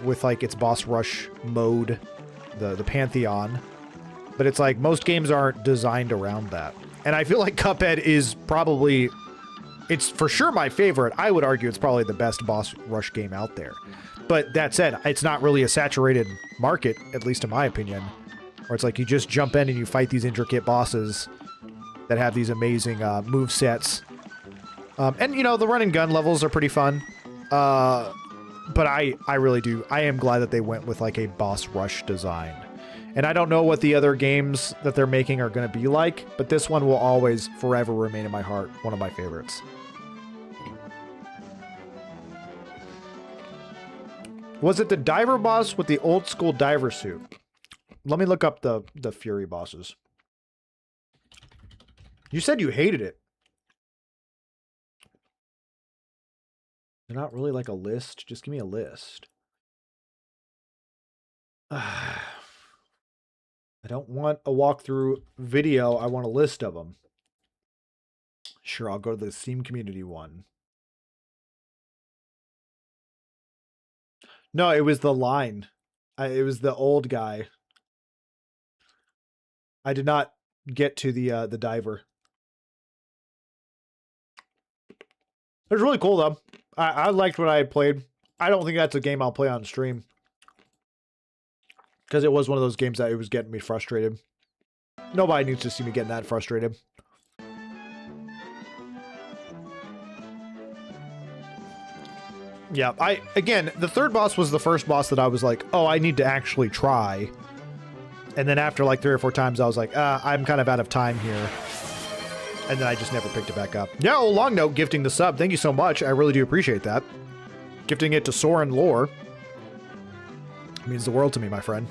with like its boss rush mode, the Pantheon, but it's like most games aren't designed around that. And I feel like Cuphead is probably, it's for sure my favorite. I would argue it's probably the best boss rush game out there. But that said, it's not really a saturated market, at least in my opinion, where it's like you just jump in and you fight these intricate bosses that have these amazing move sets. And, you know, the run and gun levels are pretty fun. But I really do. I am glad that they went with, like, a boss rush design. And I don't know what the other games that they're making are going to be like, but this one will always, forever remain in my heart. One of my favorites. Was it the diver boss with the old school diver suit? Let me look up the Fury bosses. You said you hated it. They're not really like a list. Just give me a list. I don't want a walkthrough video. I want a list of them. Sure, I'll go to the Steam community one. No, it was the line. It was the old guy. I did not get to the diver. It was really cool, though. I liked what I had played. I don't think that's a game I'll play on stream. Because it was one of those games that it was getting me frustrated. Nobody needs to see me getting that frustrated. Yeah, again, the third boss was the first boss that I was like, oh, I need to actually try. And then after like 3 or 4 times, I was like, I'm kind of out of time here. And then I just never picked it back up. Yeah, oh, Long Note gifting the sub. Thank you so much. I really do appreciate that. Gifting it to Soren Lore. Means the world to me, my friend.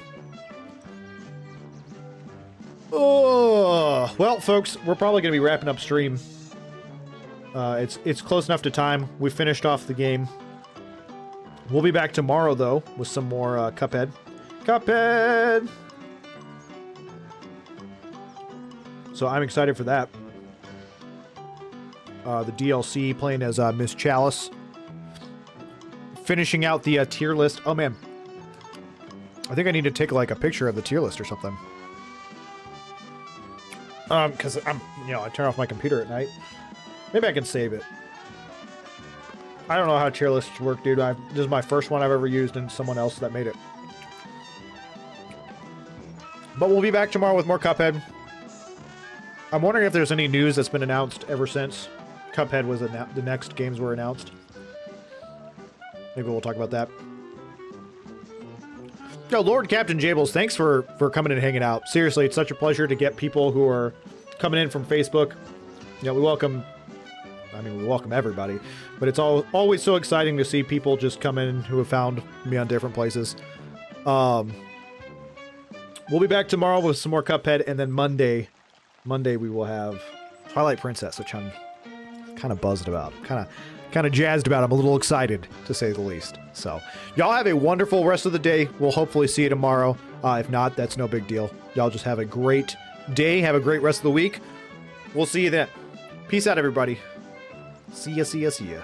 Oh, well, folks, we're probably going to be wrapping up stream. It's close enough to time. We finished off the game. We'll be back tomorrow, though, with some more Cuphead. Cuphead! So I'm excited for that. The DLC, playing as Miss Chalice. Finishing out the tier list. Oh, man. I think I need to take, like, a picture of the tier list or something. Because I turn off my computer at night. Maybe I can save it. I don't know how tier lists work, dude. This is my first one I've ever used, and someone else that made it. But we'll be back tomorrow with more Cuphead. I'm wondering if there's any news that's been announced ever since Cuphead was the next games were announced. Maybe we'll talk about that. Yo, Lord Captain Jables, thanks for coming and hanging out. Seriously, it's such a pleasure to get people who are coming in from Facebook. You know, we welcome everybody, but it's always so exciting to see people just come in who have found me on different places. We'll be back tomorrow with some more Cuphead, and then Monday we will have Twilight Princess, which I'm kind of buzzed about, kind of jazzed about. I'm a little excited, to say the least. So, y'all have a wonderful rest of the day. We'll hopefully see you tomorrow. If not, that's no big deal. Y'all just have a great day. Have a great rest of the week. We'll see you then. Peace out, everybody. See ya, see ya, see ya.